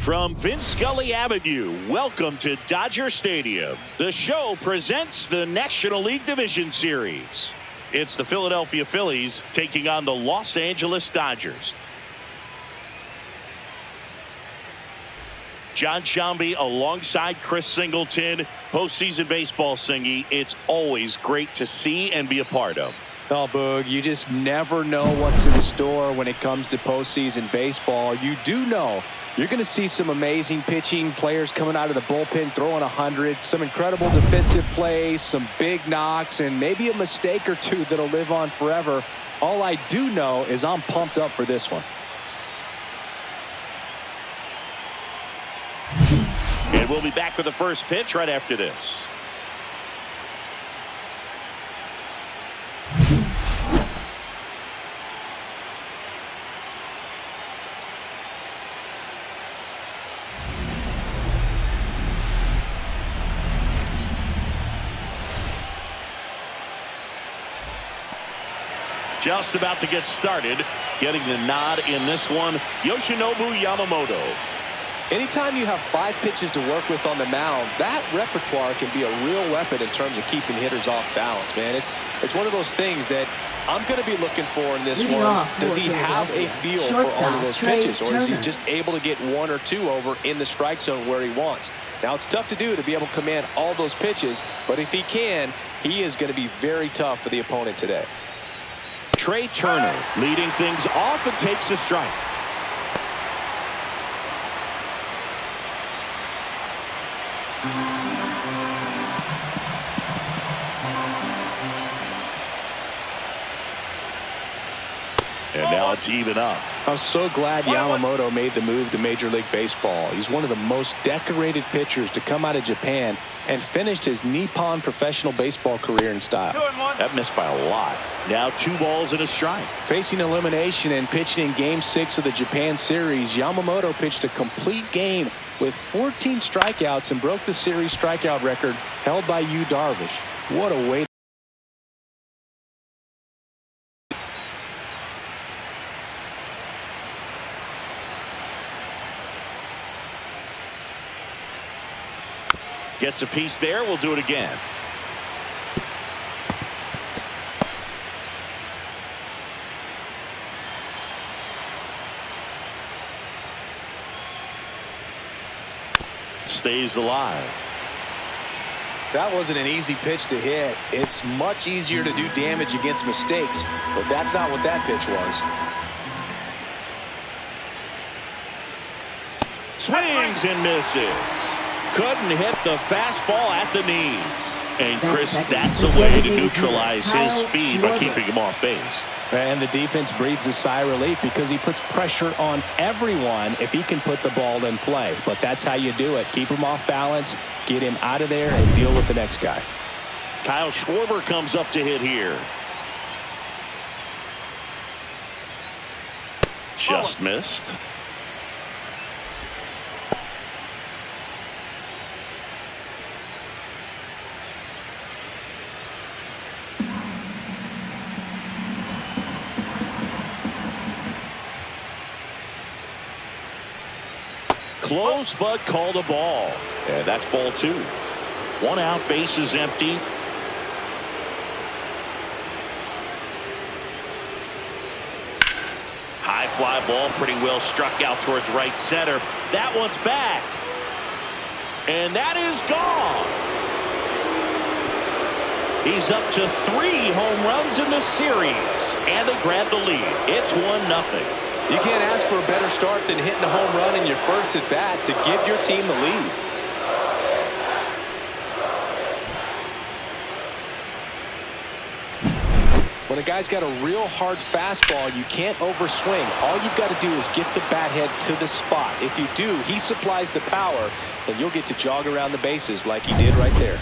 From Vince Scully Avenue, welcome to Dodger Stadium. The show presents the National League Division Series. It's the Philadelphia Phillies taking on the Los Angeles Dodgers. John Shambi alongside Chris Singleton. Postseason baseball, Singy. It's always great to see and be a part of. Oh, Boog, you just never know what's in store when it comes to postseason baseball. You do know you're going to see some amazing pitching, players coming out of the bullpen throwing 100, some incredible defensive plays, some big knocks, and maybe a mistake or two that'll live on forever. All I do know is I'm pumped up for this one. And we'll be back with the first pitch right after this. Just about to get started. Getting the nod in this one, Yoshinobu Yamamoto. Anytime you have 5 pitches to work with on the mound, that repertoire can be a real weapon in terms of keeping hitters off balance, man. It's one of those things that I'm going to be looking for in this one. Does he have a feel for all of those pitches, or is he just able to get 1 or 2 over in the strike zone where he wants? Now, it's tough to do to be able to command all those pitches, but if he can, he is going to be very tough for the opponent today. Trey Turner leading things off and takes a strike. And now it's even up. I'm so glad Yamamoto made the move to Major League Baseball. He's one of the most decorated pitchers to come out of Japan and finished his Nippon professional baseball career in style. That missed by a lot. Now 2 balls and a strike. Facing elimination and pitching in Game 6 of the Japan series, Yamamoto pitched a complete game with 14 strikeouts and broke the series strikeout record held by Yu Darvish. What a way. Gets a piece there. We'll do it again. Stays alive. That wasn't an easy pitch to hit. It's much easier to do damage against mistakes, but that's not what that pitch was. Swings and misses. Couldn't hit the fastball at the knees. And Chris, that's a way to neutralize his speed by keeping him off base. And the defense breathes a sigh of relief because he puts pressure on everyone if he can put the ball in play. But that's how you do it. Keep him off balance, get him out of there, and deal with the next guy. Kyle Schwarber comes up to hit here. Just missed. Close, but called a ball. And that's ball 2. 1 out, base is empty. High fly ball, pretty well struck out towards right center. That one's back. And that is gone. He's up to 3 home runs in this series. And they grab the lead. It's 1-0. You can't ask for a better start than hitting a home run in your first at bat to give your team the lead. When a guy's got a real hard fastball, you can't overswing. All you've got to do is get the bat head to the spot. If you do, he supplies the power, and you'll get to jog around the bases like he did right there.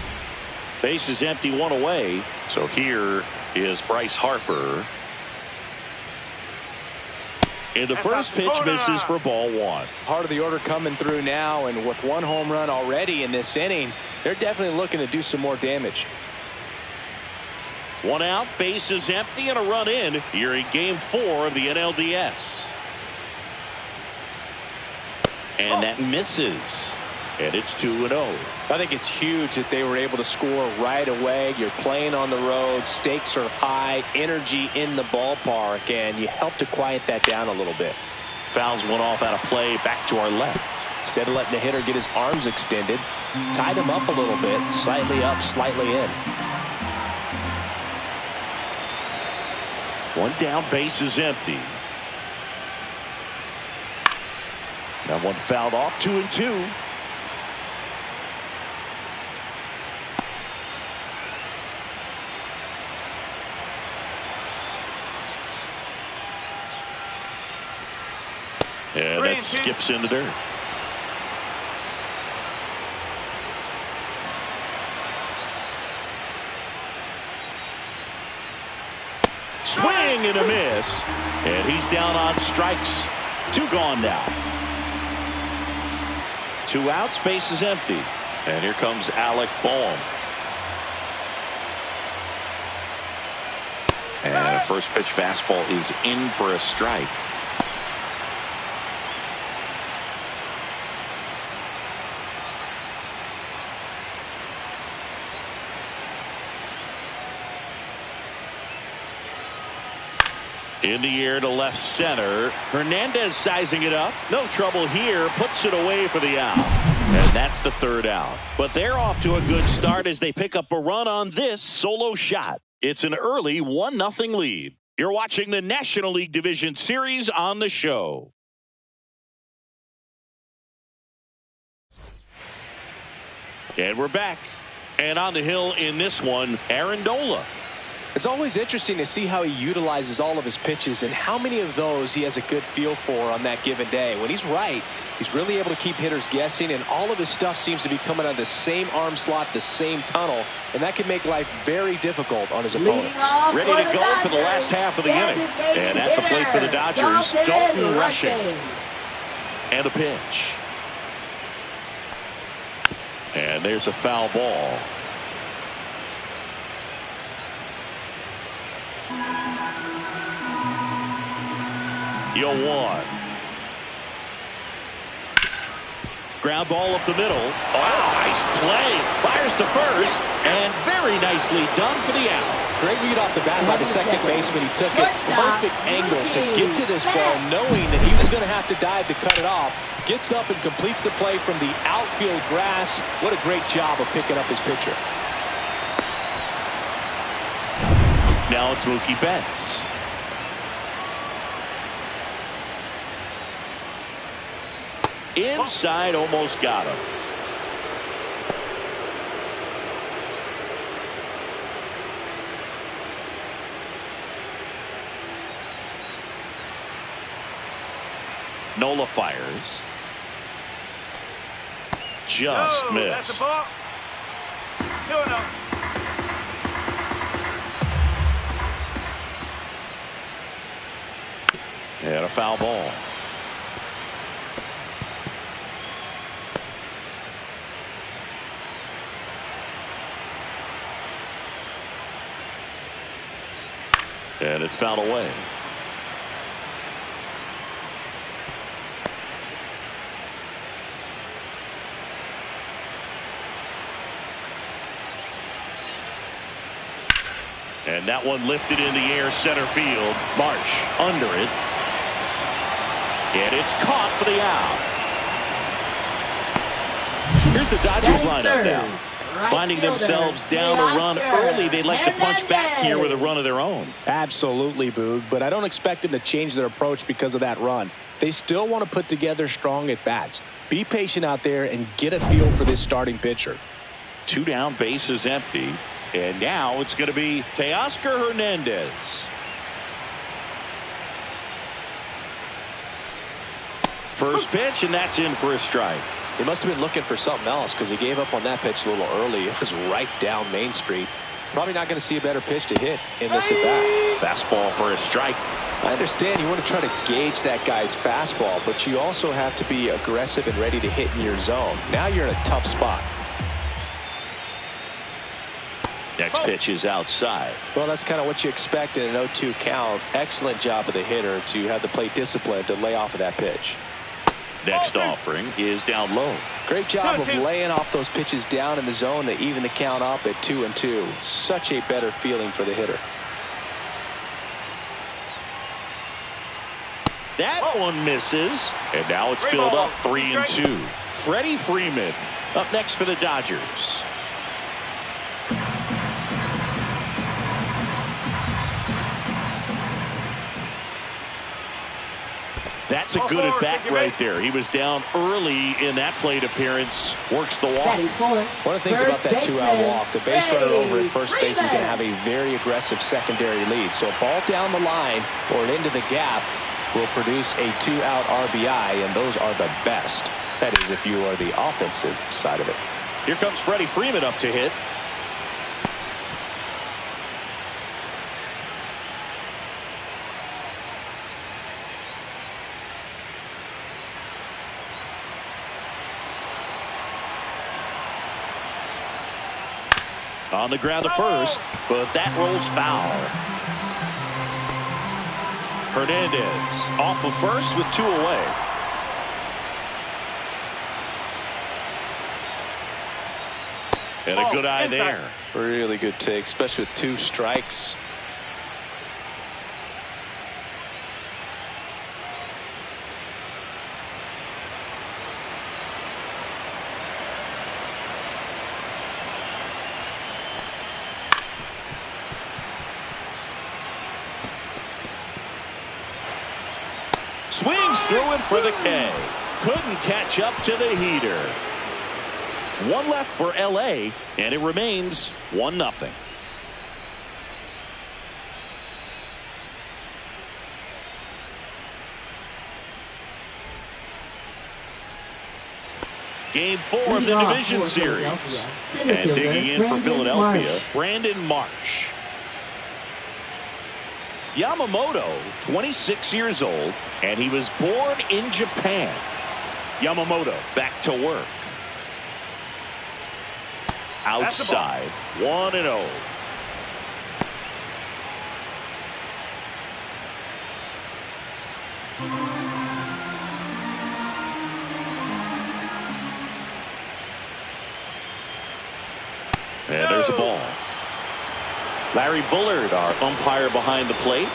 Base is empty, 1 away. So here is Bryce Harper. And the first pitch misses for ball 1. Part of the order coming through now, and with 1 home run already in this inning, they're definitely looking to do some more damage. 1 out, base is empty, and a run in here in Game 4 of the NLDS. And that misses. And it's 2-0. I think it's huge that they were able to score right away. You're playing on the road. Stakes are high. Energy in the ballpark. And you help to quiet that down a little bit. Fouls one off out of play. Back to our left. Instead of letting the hitter get his arms extended, tied him up a little bit. Slightly up, slightly in. One down, base is empty. That one fouled off. 2-2. And that skips in the dirt. Swing and a miss. And he's down on strikes. 2 gone now. 2 outs, base is empty. And here comes Alec Bohm. And a first pitch fastball is in for a strike. In the air to left center. Hernandez sizing it up. No trouble here. Puts it away for the out. And that's the 3rd out. But they're off to a good start as they pick up a run on this solo shot. It's an early 1-0 lead. You're watching the National League Division Series on the show. And we're back. And on the hill in this one, Aaron Nola. It's always interesting to see how he utilizes all of his pitches and how many of those he has a good feel for on that given day. When he's right, he's really able to keep hitters guessing, and all of his stuff seems to be coming out of the same arm slot, the same tunnel, and that can make life very difficult on his opponents. Ready to go for the last half of the inning. And at the plate for the Dodgers, Dalton rushing. And a pitch. And there's a foul ball. Yo, 1. Ground ball up the middle. Oh, nice play. Fires to first. And very nicely done for the out. Great read off the bat by the second baseman. He took it perfect angle to get to this ball, knowing that he was going to have to dive to cut it off. Gets up and completes the play from the outfield grass. What a great job of picking up his pitcher. Now it's Mookie Betts. Inside, almost got him. Nola fires. Just missed. And a foul ball. And it's fouled away. And that one lifted in the air, center field. Marsh under it. And it's caught for the out. Here's the Dodgers lineup now. Finding themselves down a run early, they'd like to punch back here with a run of their own. Absolutely, Boog, but I don't expect them to change their approach because of that run. They still want to put together strong at-bats. Be patient out there and get a feel for this starting pitcher. 2 down, base is empty. And now it's going to be Teoscar Hernandez. First pitch, and that's in for a strike. He must have been looking for something else because he gave up on that pitch a little early. It was right down Main Street. Probably not going to see a better pitch to hit in this at-bat. Fastball for a strike. I understand you want to try to gauge that guy's fastball, but you also have to be aggressive and ready to hit in your zone. Now you're in a tough spot. Next pitch is outside. Well, that's kind of what you expect in an 0-2 count. Excellent job of the hitter to have the plate discipline to lay off of that pitch. Next offering is down low. Great job of laying off those pitches down in the zone to even the count up at 2-2. Such a better feeling for the hitter. That one misses, and now it's filled up 3-2. Freddie Freeman up next for the Dodgers. That's a good at bat right there. He was down early in that plate appearance. Works the walk. One of the things about that two-out walk, the base runner over at first base is going to have a very aggressive secondary lead. So a ball down the line or into the gap will produce a two-out RBI, and those are the best. That is, if you are the offensive side of it. Here comes Freddie Freeman up to hit. On the ground to first, but that rolls foul. Hernandez off of first with 2 away. And a good eye there. Really good take, especially with 2 strikes. Swings through it for the K. Couldn't catch up to the heater. 1 left for LA, and it remains 1-0. Game 4 of the division series. And digging in for Philadelphia, Brandon Marsh. Yamamoto, 26 years old, and he was born in Japan. Yamamoto back to work. Outside, 1-0. And there's a ball. Larry Bullard, our umpire behind the plate.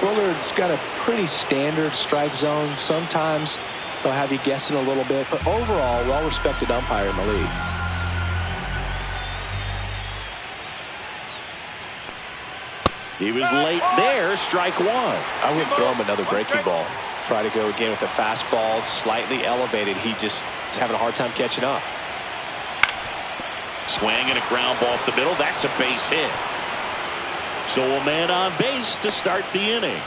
Bullard's got a pretty standard strike zone. Sometimes they'll have you guessing a little bit, but overall, well-respected umpire in the league. He was late there, strike 1. I wouldn't throw him another breaking ball. Try to go again with the fastball, slightly elevated. He just is having a hard time catching up. Swing and a ground ball up the middle. That's a base hit. So a man on base to start the inning.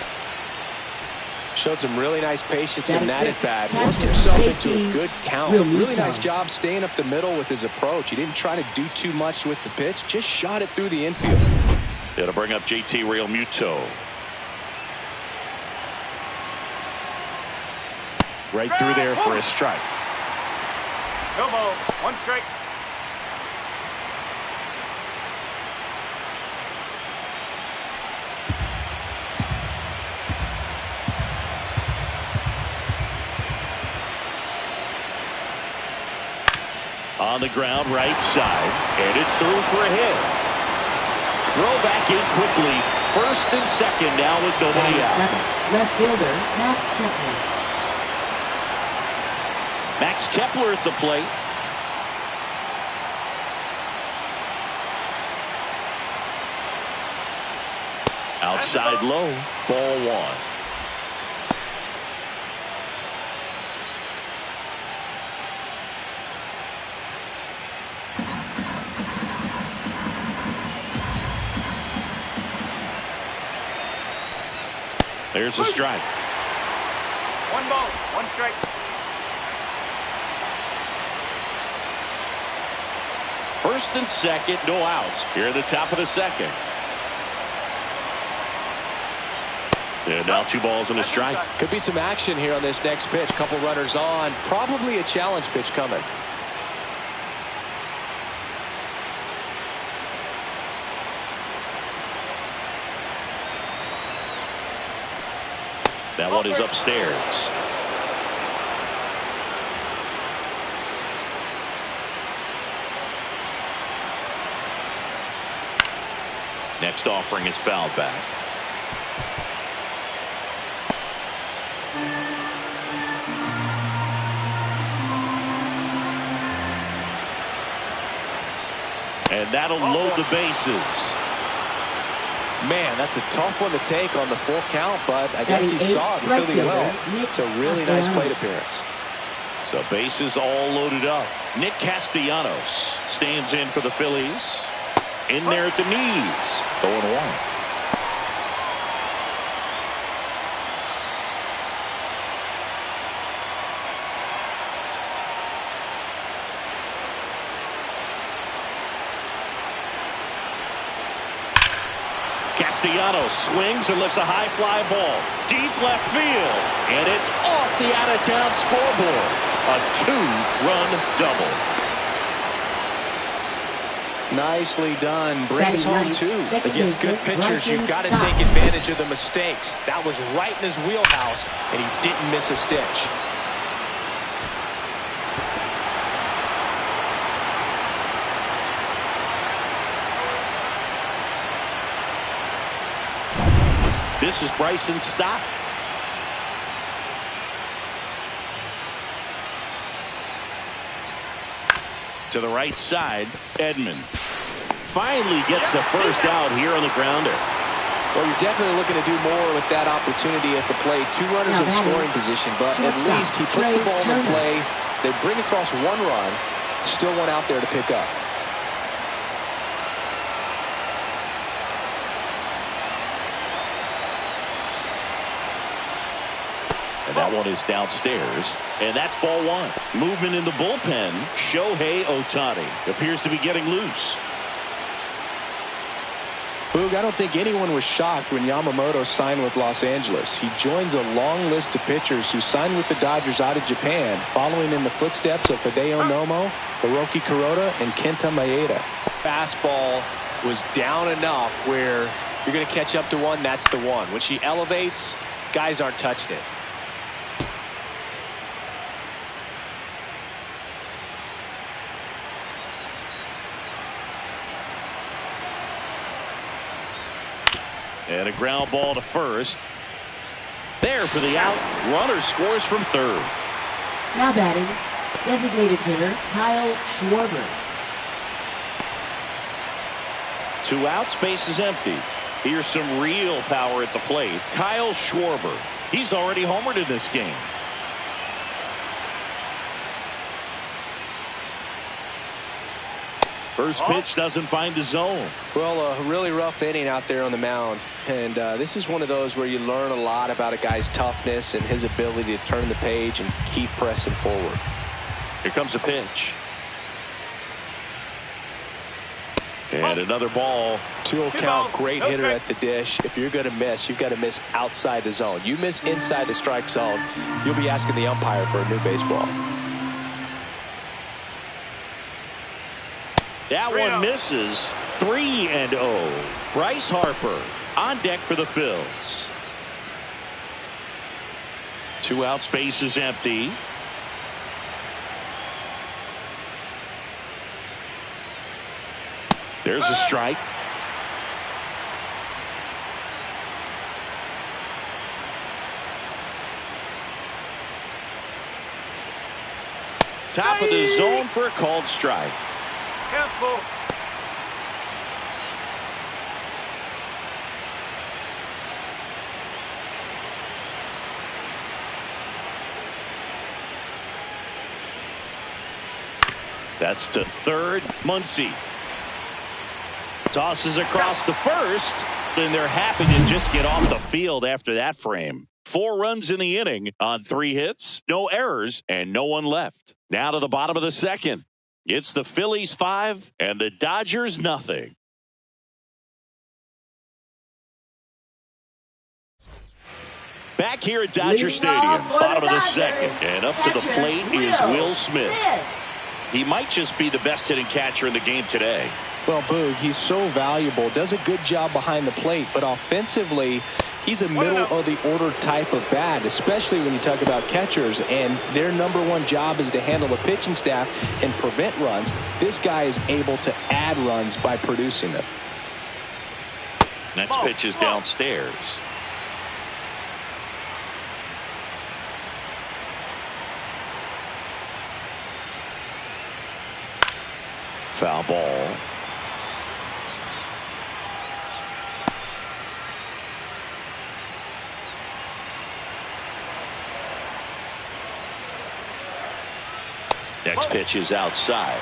Showed some really nice patience in that at bat. Worked himself into a good count. Really nice job staying up the middle with his approach. He didn't try to do too much with the pitch. Just shot it through the infield. It'll bring up JT Realmuto. Right through there for a strike. No ball. 1 strike. On the ground, right side, and it's through for a hit. Throw back in quickly. First and second now with nobody out. Left fielder, Max Kepler. Max Kepler at the plate. Outside low, ball 1. There's a strike. 1 ball, 1 strike. First and second, no outs. Here at the top of the second. And now 2 balls and a strike. Could be some action here on this next pitch. Couple runners on. Probably a challenge pitch coming. That one is upstairs. Next offering is fouled back. And that'll load the bases. Man, that's a tough one to take on the full count, but I guess he saw it really well. It's a really nice plate appearance. So bases all loaded up. Nick Castellanos stands in for the Phillies. In there at the knees. 0-1. Castellanos swings and lifts a high fly ball. Deep left field. And it's off the out-of-town scoreboard. A 2-run double. Nicely done. Brings home 2. Against good pitchers, you've got to take advantage of the mistakes. That was right in his wheelhouse, and he didn't miss a stitch. This is Bryson's stop. To the right side, Edman finally gets the first out here on the grounder. Well, you're definitely looking to do more with that opportunity at the plate. 2 runners in scoring position, but at least he puts the ball in the play. They bring across 1 run. Still one out there to pick up. And that one is downstairs. And that's ball 1. Movement in the bullpen. Shohei Ohtani appears to be getting loose. Boog, I don't think anyone was shocked when Yamamoto signed with Los Angeles. He joins a long list of pitchers who signed with the Dodgers out of Japan, following in the footsteps of Hideo Nomo, Hiroki Kuroda, and Kenta Maeda. Fastball was down enough where you're going to catch up to one. That's the one. When she elevates, guys aren't touching it. And a ground ball to first. There for the out. Runner scores from third. Now batting, designated hitter Kyle Schwarber. 2 outs, base is empty. Here's some real power at the plate. Kyle Schwarber. He's already homered in this game. First pitch doesn't find the zone. Well, a really rough inning out there on the mound. And this is one of those where you learn a lot about a guy's toughness and his ability to turn the page and keep pressing forward. Here comes a pitch. And another ball. 2-0 count, great hitter at the dish. If you're going to miss, you've got to miss outside the zone. You miss inside the strike zone, you'll be asking the umpire for a new baseball. That one misses. 3-0. Bryce Harper on deck for the Phils. 2 outs, base is empty. There's a strike. Top of the zone for a called strike. Careful. That's to third. Muncy tosses across to first, and they're happy to just get off the field after that frame. 4 runs in the inning on 3 hits, no errors, and no one left. Now to the bottom of the second. It's the Phillies 5 and the Dodgers nothing. Back here at Dodger Stadium, bottom of the second, and up to the plate is Will Smith. He might just be the best hitting catcher in the game today. Well, Boog, he's so valuable, does a good job behind the plate, but offensively, he's a middle of the order type of bat, especially when you talk about catchers, and their #1 job is to handle the pitching staff and prevent runs. This guy is able to add runs by producing them. Next pitch is downstairs. Foul ball. Next pitch is outside.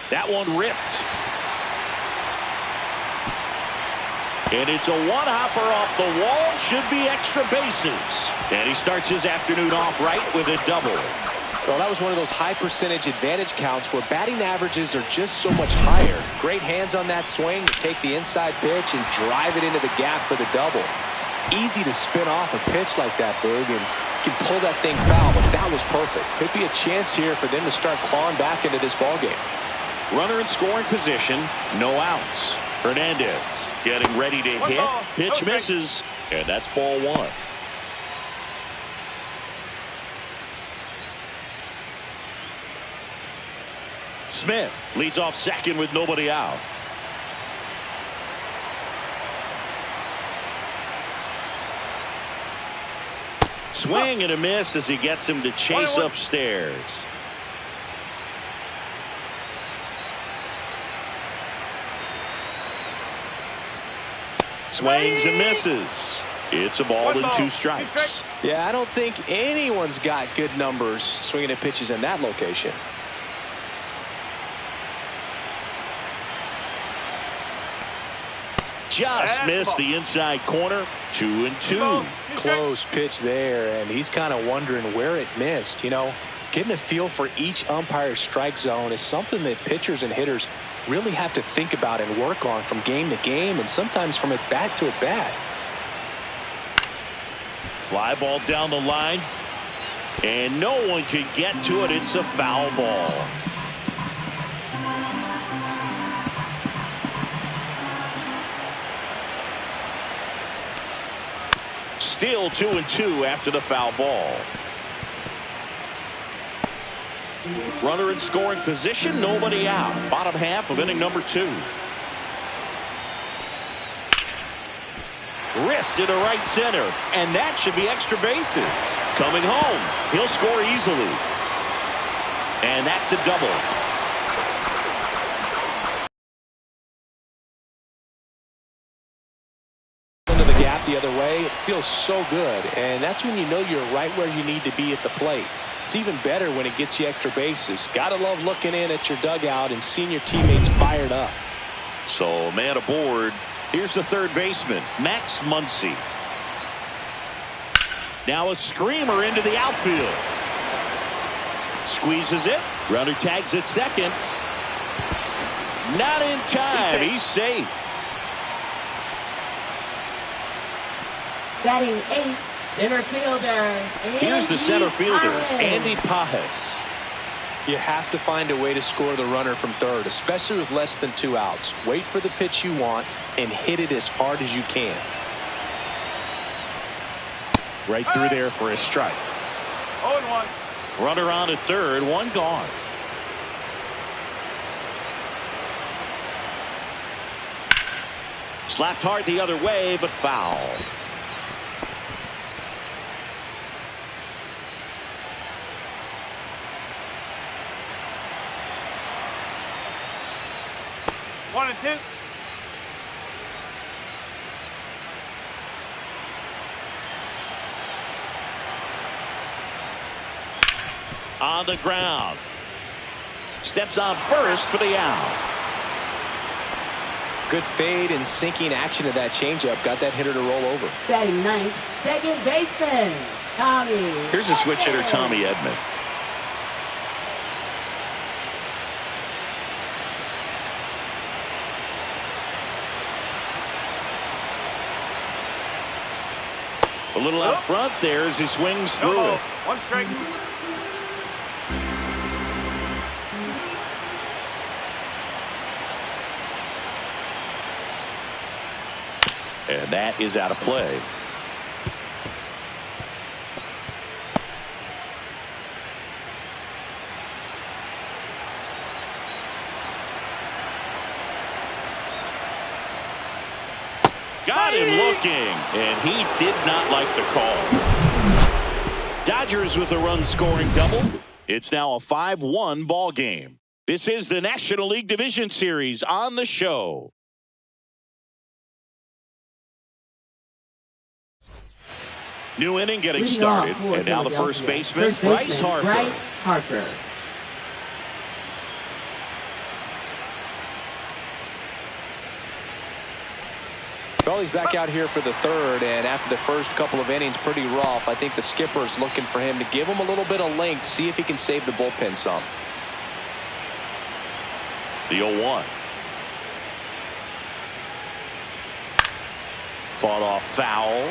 That one ripped. And it's a one-hopper off the wall. Should be extra bases. And he starts his afternoon off right with a double. Well, that was one of those high percentage advantage counts where batting averages are just so much higher. Great hands on that swing to take the inside pitch and drive it into the gap for the double. It's easy to spin off a pitch like that, Boog, and you can pull that thing foul, but that was perfect. Could be a chance here for them to start clawing back into this ballgame. Runner in scoring position, no outs. Hernandez getting ready to hit. Pitch misses, and that's ball one. Smith leads off second with nobody out. Swing and a miss as he gets him to chase upstairs. Swings and misses. It's a ball and 2 strikes. Yeah, I don't think anyone's got good numbers swinging at pitches in that location. Just missed the inside corner. 2-2. Close pitch there, and he's kind of wondering where it missed. You know, getting a feel for each umpire's strike zone is something that pitchers and hitters really have to think about and work on from game to game, and sometimes from at bat to at bat. Fly ball down the line, and no one can get to it. It's a foul ball. Still 2-2 after the foul ball. Runner in scoring position, nobody out. Bottom half of inning number 2. Ripped into right center, and that should be extra bases. Coming home, he'll score easily. And that's a double. Into the gap the other way, it feels so good, and that's when you know you're right where you need to be at the plate. It's even better when it gets you extra bases. Gotta love looking in at your dugout and seeing your teammates fired up. So man aboard. Here's the third baseman, Max Muncy. Now a screamer into the outfield. Squeezes it. Runner tags at second. Not in time. He's safe. Batting 8, center fielder. Here's the center fielder, Andy Pajes. You have to find a way to score the runner from third, especially with less than 2 outs. Wait for the pitch you want and hit it as hard as you can. Right through there for a strike. 0-1. Runner on at third, 1 gone. Slapped hard the other way, but foul. One and 2. On the ground. Steps on first for the out. Good fade and sinking action of that changeup. Got that hitter to roll over. Batting 9th, second baseman, Tommy. Here's a switch hitter, Tommy Edman. A little out front there as he swings through it. 1 strike. And that is out of play. Got him looking, and he did not like the call. Dodgers with a run-scoring double. It's now a 5-1 ball game. This is the National League Division Series on the show. New inning getting started, and now the first baseman, Bryce Harper. Phillies back out here for the third, and after the first couple of innings, pretty rough. I think the skipper's looking for him to give him a little bit of length, see if he can save the bullpen some. The 0-1. Fought off foul.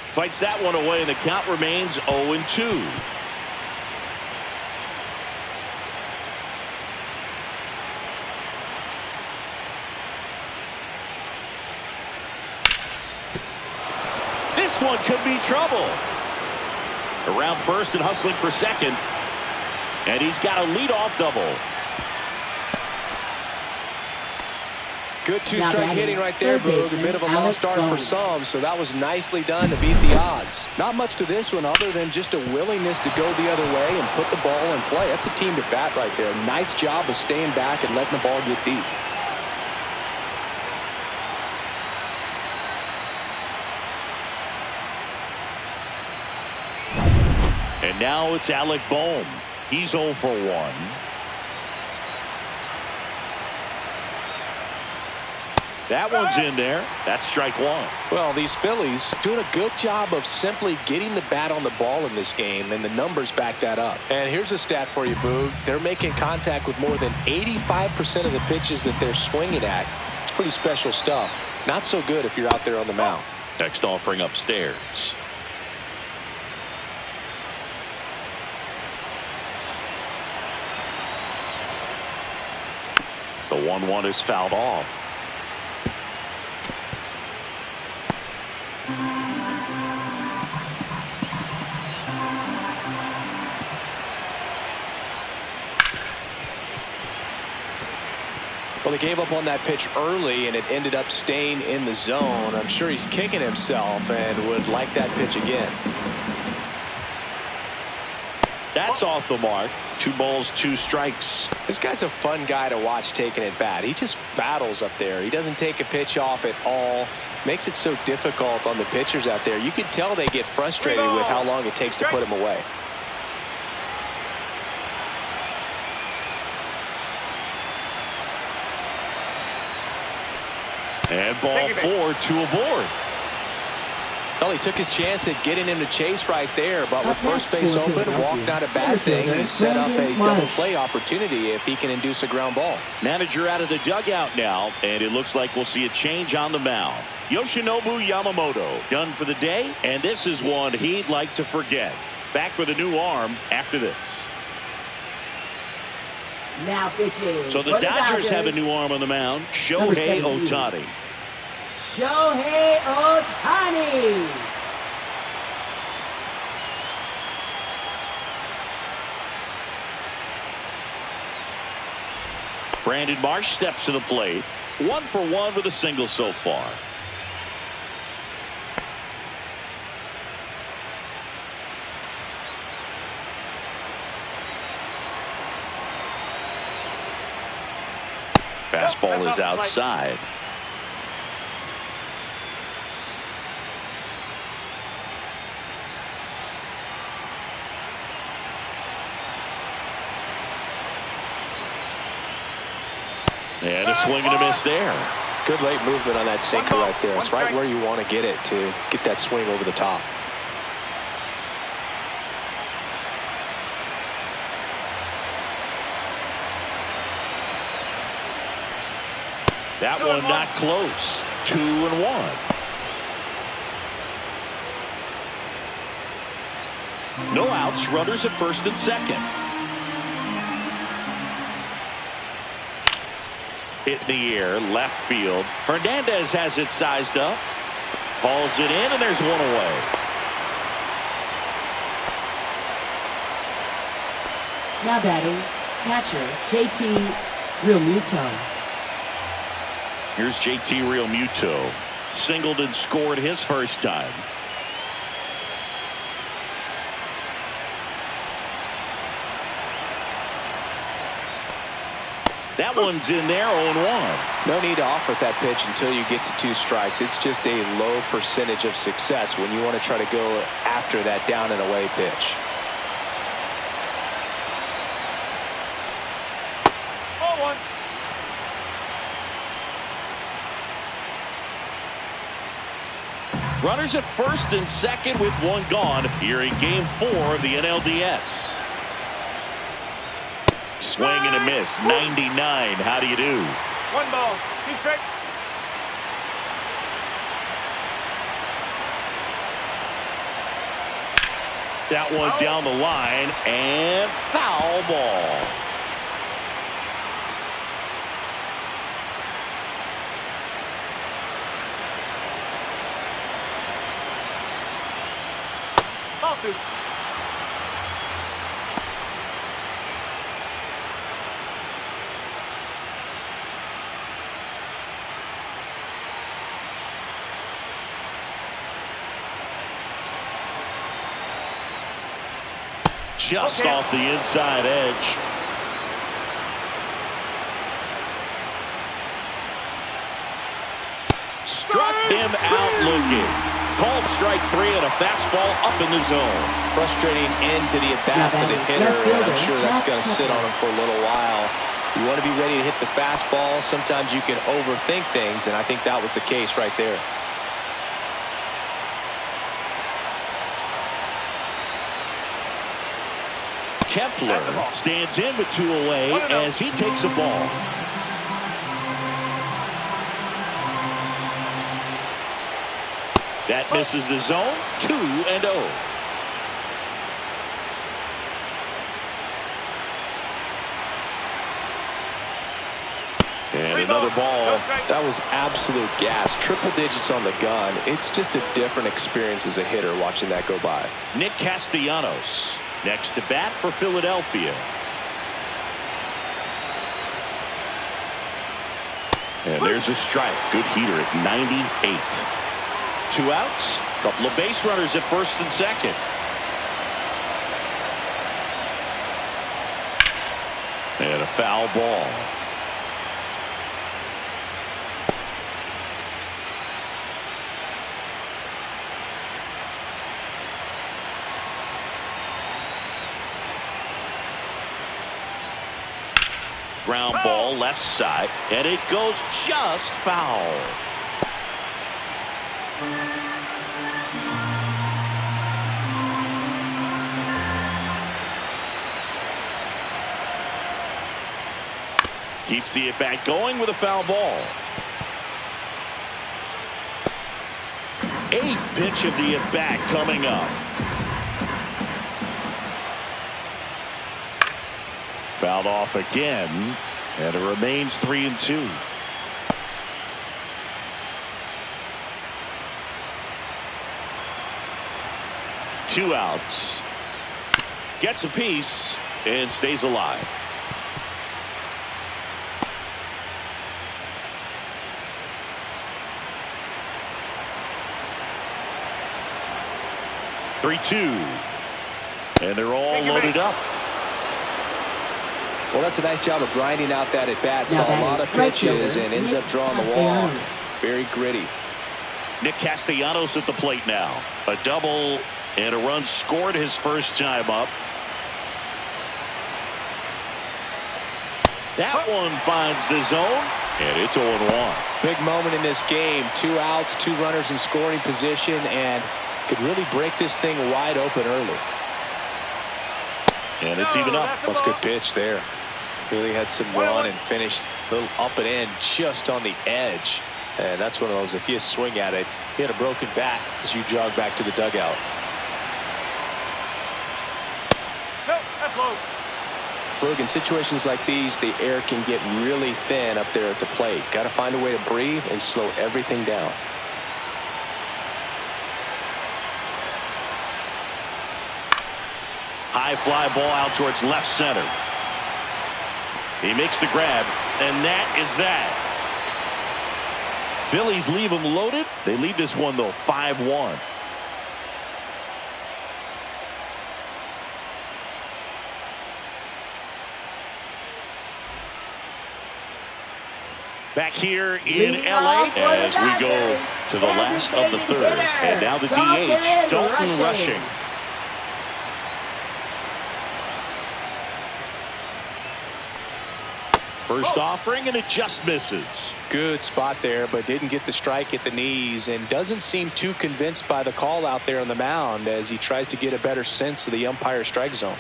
Fights that one away, and the count remains 0-2. This one could be trouble. Around first and hustling for second. And he's got a leadoff double. Good two-strike hitting right there, Boog. A bit of a lost start for some, so that was nicely done to beat the odds. Not much to this one other than just a willingness to go the other way and put the ball in play. That's a team to bat right there. Nice job of staying back and letting the ball get deep. And now it's Alec Bohm. He's 0 for 1. That one's in there. That's strike one. Well, these Phillies doing a good job of simply getting the bat on the ball in this game, and the numbers back that up. And here's a stat for you, Boog. They're making contact with more than 85% of the pitches that they're swinging at. It's pretty special stuff. Not so good if you're out there on the mound. Next offering upstairs. The 1-1 is fouled off. Well, he gave up on that pitch early, and it ended up staying in the zone. I'm sure he's kicking himself and would like that pitch again. That's off the mark. 2 balls, 2 strikes. This guy's a fun guy to watch taking at bat. He just battles up there. He doesn't take a pitch off at all. Makes it so difficult on the pitchers out there. You can tell they get frustrated with how long it takes to put him away. And ball 4, 2 aboard. Well, he took his chance at getting him to chase right there, but with first base open, walk not a bad thing. He set up a double play opportunity if he can induce a ground ball. Manager out of the dugout now, and it looks like we'll see a change on the mound. Yoshinobu Yamamoto done for the day, and this is one he'd like to forget. Back with a new arm after this. Now pitching. So the Dodgers have a new arm on the mound. Shohei Ohtani. Shohei Ohtani. Brandon Marsh steps to the plate. 1 for 1 with a single so far. Fastball is outside. And a swing and a miss there. Good late movement on that sinker right there. It's right where you want to get it to get that swing over the top. That one not close. 2-1. No outs, runners at first and second. Hit in the air, left field. Hernandez has it sized up. Hauls it in, and there's one away. Now batting, catcher, JT Realmuto. Here's JT Realmuto. Singled and scored his first time. That one's in there, 0-1. No need to offer that pitch until you get to 2 strikes. It's just a low percentage of success when you want to try to go after that down and away pitch. Runners at first and second with one gone here in Game 4 of the NLDS. Swing and a miss. 99. How do you do? 1 ball, 2 strikes. That one down the line and foul ball. Ball 2. Just off the inside edge. Struck him out looking. Called strike 3 and a fastball up in the zone. Frustrating end to the at-bat for the hitter, and I'm sure that's going to sit on him for a little while. You want to be ready to hit the fastball. Sometimes you can overthink things, and I think that was the case right there. Kepler stands in with 2 away as he takes a ball. That misses the zone. 2-0. And another ball. That was absolute gas. Triple digits on the gun. It's just a different experience as a hitter watching that go by. Nick Castellanos next to bat for Philadelphia. And there's a strike. Good heater at 98. 2 outs. Couple of base runners at first and second. And a foul ball. Ground ball left side, and it goes just foul. Keeps the at-bat going with a foul ball. 8th pitch of the at-bat coming up. Fouled off again, and it remains 3-2. Two outs. Gets a piece and stays alive. Three-two, and they're all loaded up. Well, that's a nice job of grinding out that at-bat. Saw a lot of pitches and ends up drawing the walk. Very gritty. Nick Castellanos at the plate now. A double and a run scored his first time up. That one finds the zone, and it's 0-1. Big moment in this game. 2 outs, 2 runners in scoring position, and could really break this thing wide open early. And it's even up. That's a good pitch there. Really had some run and finished a little up and in just on the edge. And that's one of those, if you swing at it, hit a broken bat as you jog back to the dugout. ball. Look, in situations like these, the air can get really thin up there at the plate. Got to find a way to breathe and slow everything down. High fly ball out towards left center. He makes the grab, and that is that. Phillies leave him loaded. They lead this one, though, 5-1. Back here in LA as we go to the last of the third. And now the DH, Dalton Rushing. First offering, and it just misses. Good spot there, but didn't get the strike at the knees, and doesn't seem too convinced by the call out there on the mound as he tries to get a better sense of the umpire strike zone.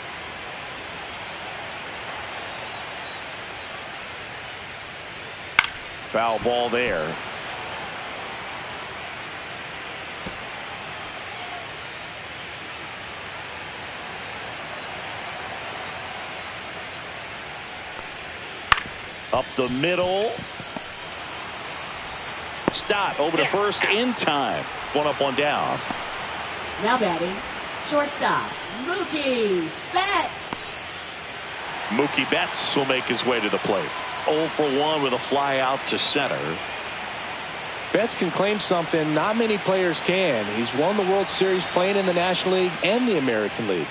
Foul ball there. Up the middle. Stop over to first in time. One up, one down. Now batting, shortstop, Mookie Betts. Mookie Betts will make his way to the plate. 0 for 1 with a fly out to center. Betts can claim something not many players can. He's won the World Series playing in the National League and the American League.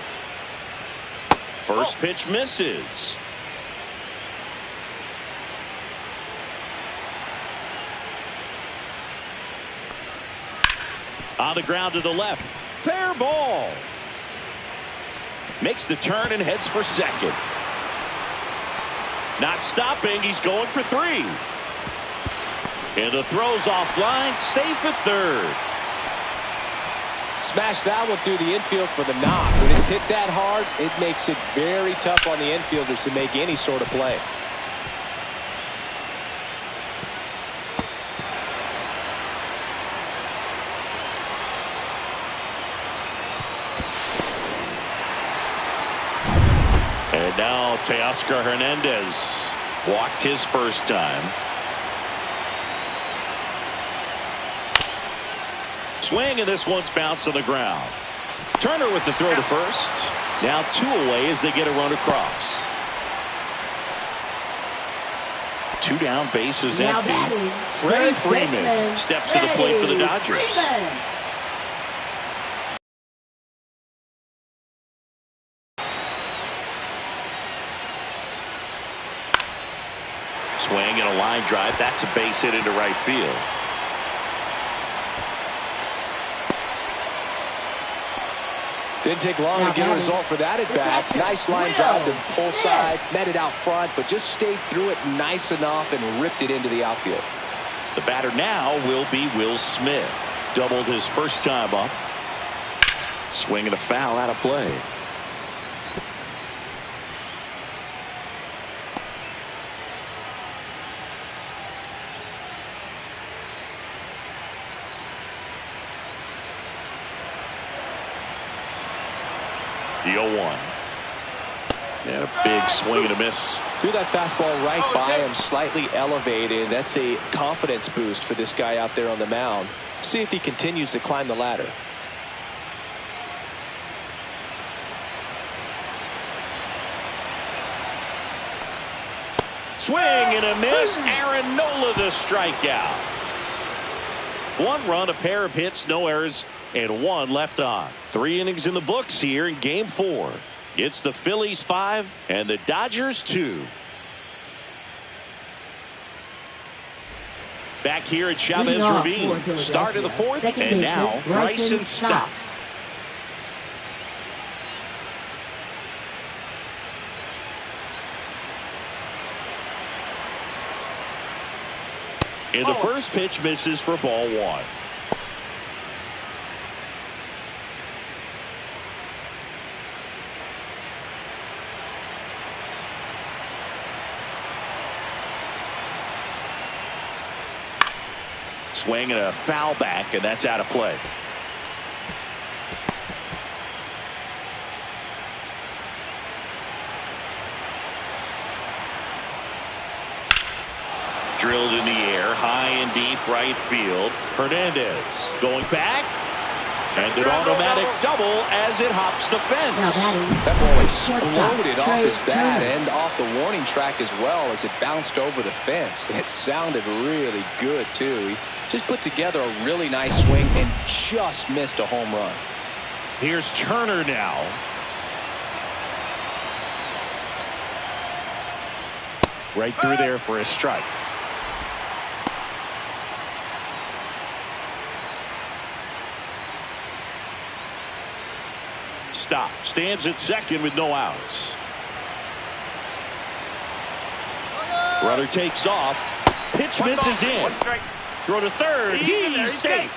First pitch misses. On the ground to the left. Fair ball. Makes the turn and heads for second. Not stopping. He's going for 3. And the throw's offline. Safe at third. Smash that one through the infield for the knock. When it's hit that hard, it makes it very tough on the infielders to make any sort of play. And now Teoscar Hernandez walked his first time. Swing, and this one's bounced on the ground. Turner with the throw to first. Now 2 away as they get a run across. 2 down, bases Now empty. batting, Freddie first Freeman baseman, steps to the plate for the Freddie Dodgers. Freeman. Swing and a line drive. That's a base hit into right field. Didn't take long to get a result for that at bat. Nice line drive to the pull side, met it out front, but just stayed through it nice enough and ripped it into the outfield. The batter now will be Will Smith. Doubled his first time up. Swinging a foul out of play. The 0-1. And a big swing and a miss. Threw that fastball right by him, slightly elevated. That's a confidence boost for this guy out there on the mound. See if he continues to climb the ladder. Swing and a miss. Aaron Nola the strikeout. 1 run, a pair of hits, no errors, and 1 left on. 3 innings in the books here in game 4. It's the Phillies 5 and the Dodgers 2. Back here at Chavez Ravine. Start of the 4th, and now Bryson Stott. And the first pitch misses for ball 1. Swing and a foul back, and that's out of play. drilled in the air, high and deep right field. Hernandez going back. And an automatic double as it hops the fence. That ball exploded off his bat and off the warning track as well as it bounced over the fence. And it sounded really good, too. He just put together a really nice swing and just missed a home run. Here's Turner now. Right through there for a strike. Stop. Stands at second with no outs. Runner takes off. Pitch misses in. Throw to third. He's safe.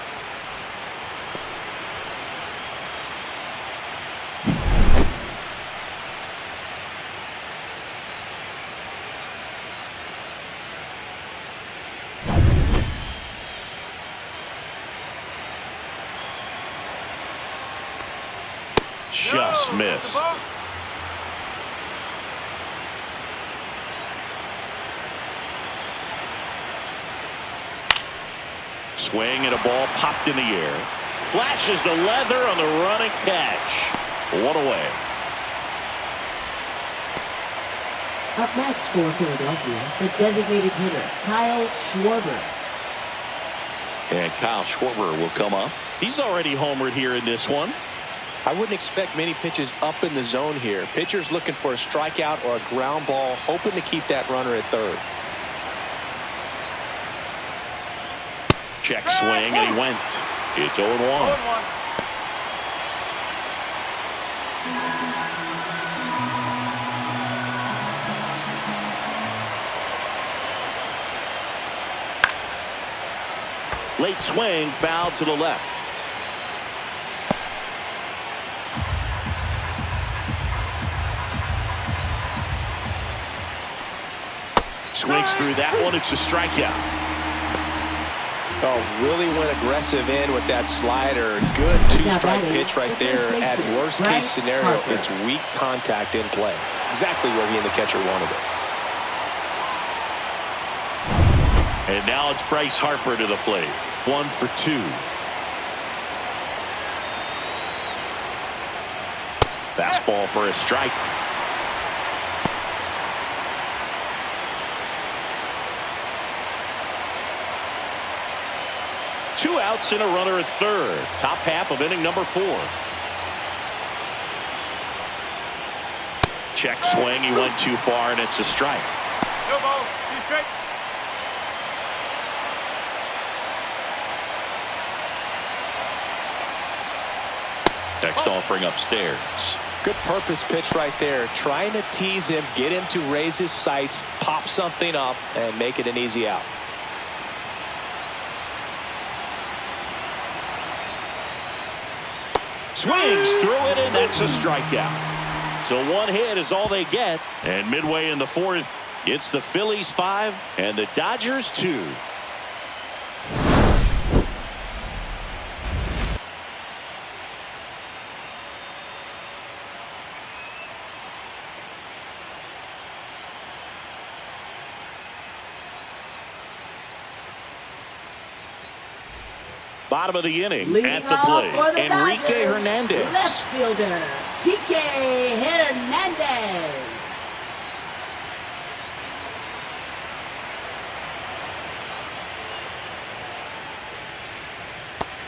Just missed. Swing and a ball popped in the air. Flashes the leather on the running catch. One away. Up next for Philadelphia, the designated hitter, Kyle Schwarber. And Kyle Schwarber will come up. He's already homered here in this one. I wouldn't expect many pitches up in the zone here. Pitcher's looking for a strikeout or a ground ball, hoping to keep that runner at third. Check swing, and he went. It's 0-1. Late swing, foul to the left. Swings through that one. It's a strikeout. Oh, really went aggressive in with that slider. Good two-strike pitch right there. At worst-case scenario, it's weak contact in play. Exactly where he and the catcher wanted it. And now it's Bryce Harper to the plate. 1 for 2. Fastball for a strike. Two outs and a runner at third. Top half of inning number 4. Check swing. He went too far, and it's a strike. No ball. 2 strike. Next offering upstairs. Good purpose pitch right there. Trying to tease him, get him to raise his sights, pop something up, and make it an easy out. Swings through it, and that's a strikeout. So one hit is all they get. And midway in the 4th, it's the Phillies 5 and the Dodgers 2. Bottom of the inning. Leading at the off plate, for the Enrique Dodgers, Hernandez. left fielder, Enrique Hernandez.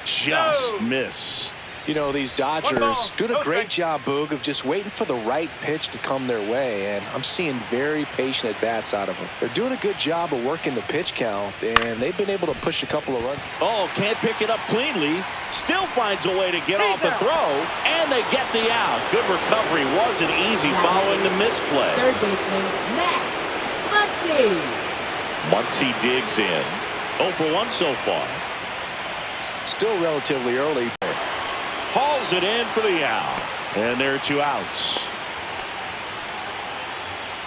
Just missed. You know, these Dodgers doing a great job, Boog, of just waiting for the right pitch to come their way, and I'm seeing very patient at-bats out of them. They're doing a good job of working the pitch count, and they've been able to push a couple of runs. Oh, can't pick it up cleanly. Still finds a way to get off the throw, and they get the out. Good recovery. Wasn't easy following the misplay. Third baseman, Max Muncy. Muncy digs in. 0 for 1 so far. Still relatively early. Hauls it in for the out. And there are 2 outs.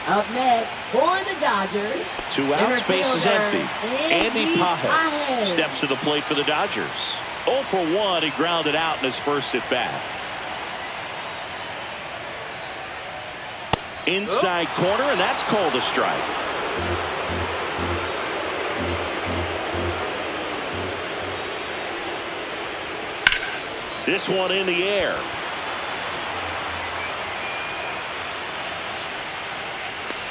Up next for the Dodgers, 2 outs, base is empty. Andy Pajes Pajes steps to the plate for the Dodgers. 0 for 1, he grounded out in his first at bat. Inside corner, and that's called a strike. This one in the air.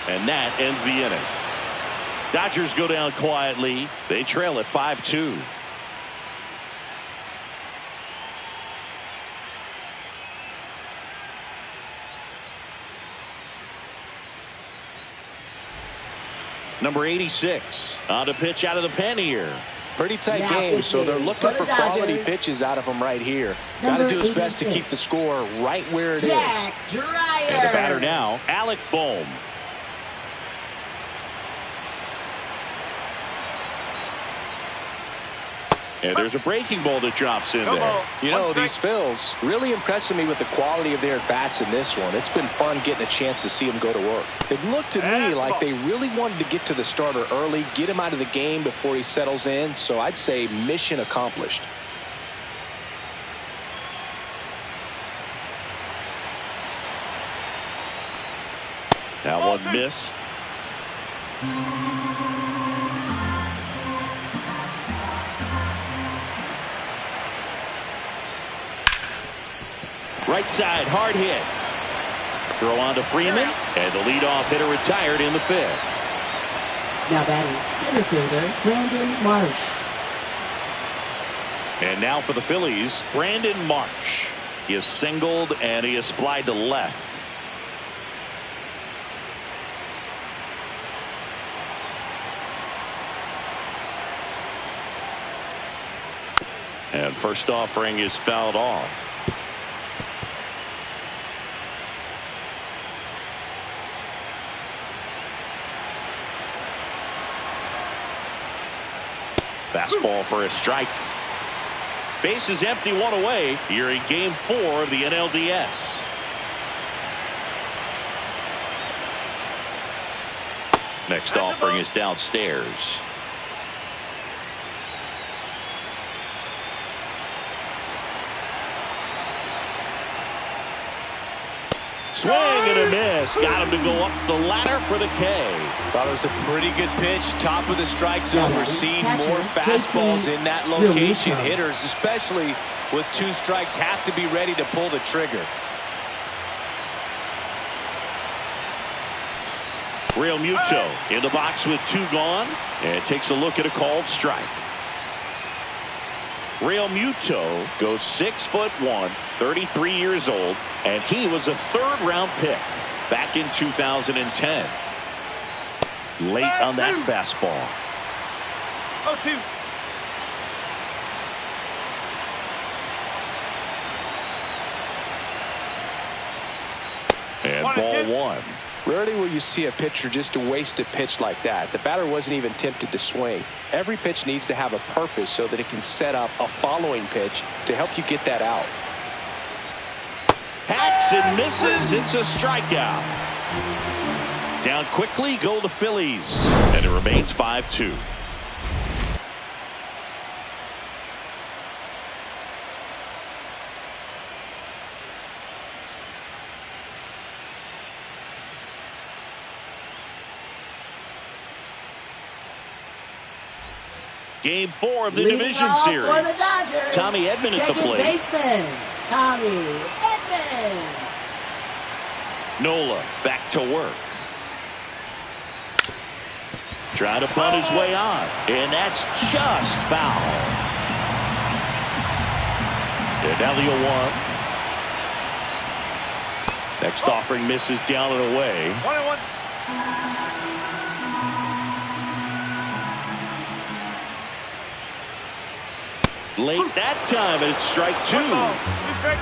And that ends the inning. Dodgers go down quietly. They trail at 5-2. Number 86 on to pitch out of the pen here. Pretty tight game, so they're looking for quality pitches out of him right here. Got to do his best to keep the score right where it is. And the batter now, Alec Bohm. And there's a breaking ball that drops in there. You know, these Phils really impressing me with the quality of their bats in this one. It's been fun getting a chance to see them go to work. It looked to me like they really wanted to get to the starter early, get him out of the game before he settles in. So I'd say mission accomplished. That one missed. Right side, hard hit. Throw on to Freeman, and the leadoff hitter retired in the fifth. Now batting center fielder Brandon Marsh. And now for the Phillies, Brandon Marsh. He is singled and he is flied to left. And first offering is fouled off. Fastball for a strike. Base is empty, one away. You're in game 4 of the NLDS. Next offering is downstairs. Swing and a miss. Got him to go up the ladder for the K. Thought it was a pretty good pitch. Top of the strike zone. We're seeing more fastballs in that location. Hitters, especially with 2 strikes, have to be ready to pull the trigger. Real Muto in the box with 2 gone, and takes a look at a called strike. Real Muto goes 6'1", 33 years old, and he was a 3rd-round pick back in 2010. Late on that fastball. 0-2. And ball 1. Rarely will you see a pitcher just waste a pitch like that. The batter wasn't even tempted to swing. Every pitch needs to have a purpose so that it can set up a following pitch to help you get that out. Hacks and misses. It's a strikeout. Down quickly go the Phillies, and it remains 5-2. Game 4 of the division series. Tommy Edman at the plate. Baseman, Tommy Edman. Nola back to work. Trying to bunt his way on, and that's just foul. And now the 0-1. Next offering misses down and away. 1-1. Late that time, and it's strike 2. 2 strike.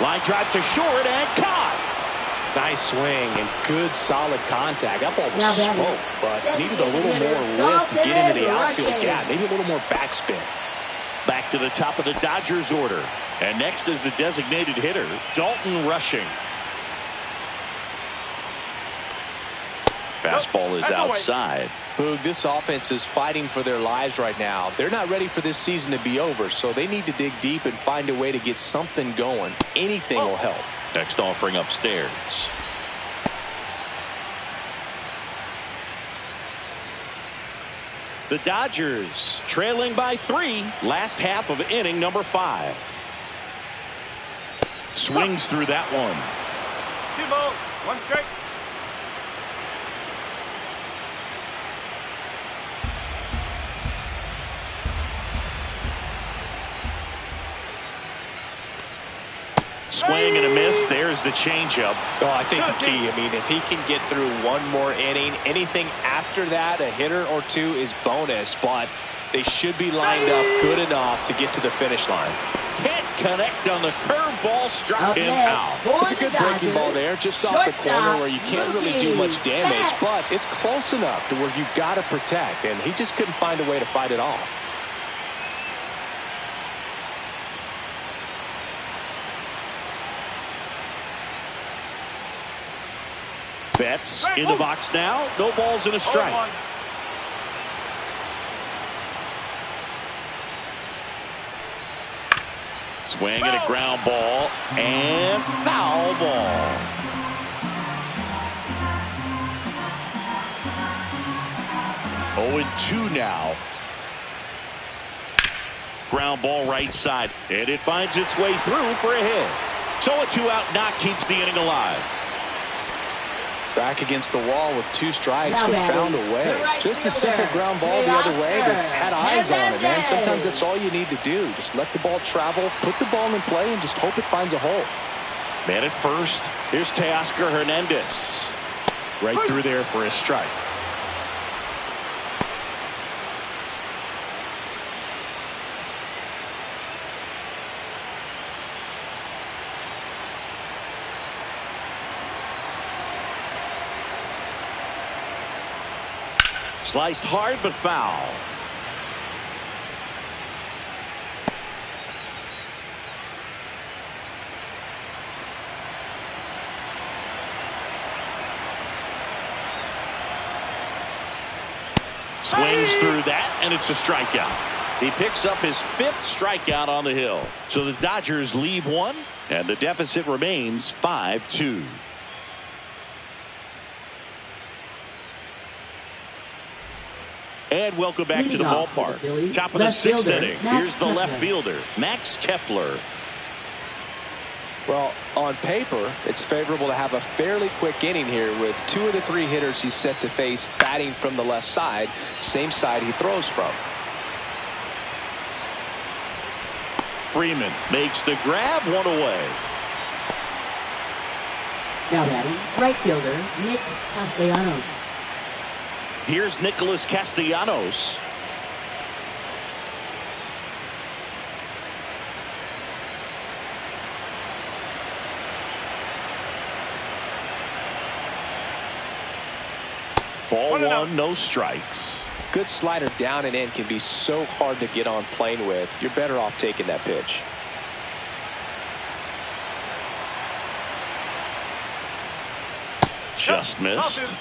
Line drive to short and caught. Nice swing and good solid contact. That ball was slow, but needed a little more lift to get into the outfield gap. Maybe a little more backspin. Back to the top of the Dodgers order. And next is the designated hitter, Dalton Rushing. Fastball is outside. Boog, this offense is fighting for their lives right now. They're not ready for this season to be over, so they need to dig deep and find a way to get something going. Anything will help. Next offering upstairs. The Dodgers trailing by 3. Last half of inning number 5. Swings through that one. 2 balls, 1 strike. Swing and a miss. There's the changeup. Oh, I think the key, I mean, if he can get through one more inning, anything after that, a hitter or 2 is bonus, but they should be lined up good enough to get to the finish line. Can't connect on the curveball, struck him out. It's a good breaking ball there, just off the corner where you can't really do much damage, but it's close enough to where you've got to protect, and he just couldn't find a way to fight it off. Betts in the box now. No balls and a strike. Swing and a ground ball and foul ball. Oh, and 2 now. Ground ball right side, and it finds its way through for a hit. So a 2-out knock keeps the inning alive. Back against the wall with 2 strikes, but found a way. Just a simple ground ball the other way, but had eyes on it, man. Sometimes that's all you need to do. Just let the ball travel, put the ball in play, and just hope it finds a hole. Man at first. Here's Teoscar Hernandez. Right through there for a strike. Sliced hard but foul. Swings through that, and it's a strikeout. He picks up his 5th strikeout on the hill. So the Dodgers leave 1, and the deficit remains 5-2. And welcome back to the ballpark. Top of the 6th inning. Here's the left fielder, Max Kepler. Well, on paper, it's favorable to have a fairly quick inning here with 2 of the 3 hitters he's set to face batting from the left side, same side he throws from. Freeman makes the grab, 1 away. Now batting, right fielder, Nick Castellanos. Here's Nicholas Castellanos. Ball 1, no strikes. Good slider down and in can be so hard to get on plane with. You're better off taking that pitch. Just missed.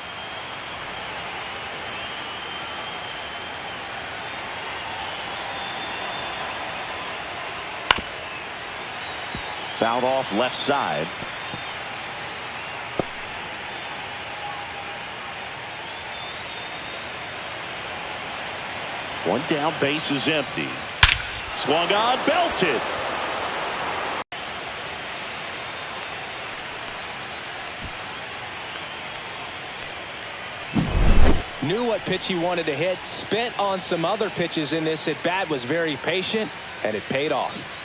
Fouled off left side. One down, base is empty. Swung on, belted. Knew what pitch he wanted to hit, spent on some other pitches in this at bat, was very patient, and it paid off.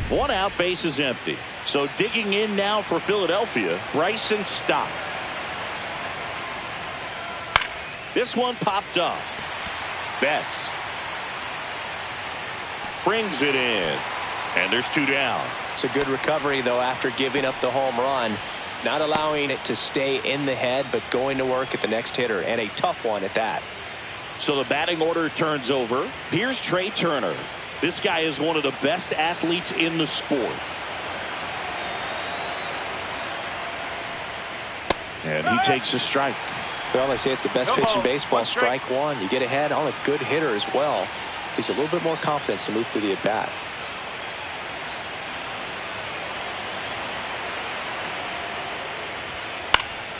One out, base is empty. So digging in now for Philadelphia, Bryson Stott. This one popped up. Betts brings it in, and there's 2 down. It's a good recovery, though, after giving up the home run. Not allowing it to stay in the head, but going to work at the next hitter, and a tough one at that. So the batting order turns over. Here's Trey Turner. This guy is one of the best athletes in the sport. And he takes a strike. Well, they say it's the best pitch in baseball. Strike 1. You get ahead on a good hitter as well. Gives a little bit more confidence to move through the at-bat.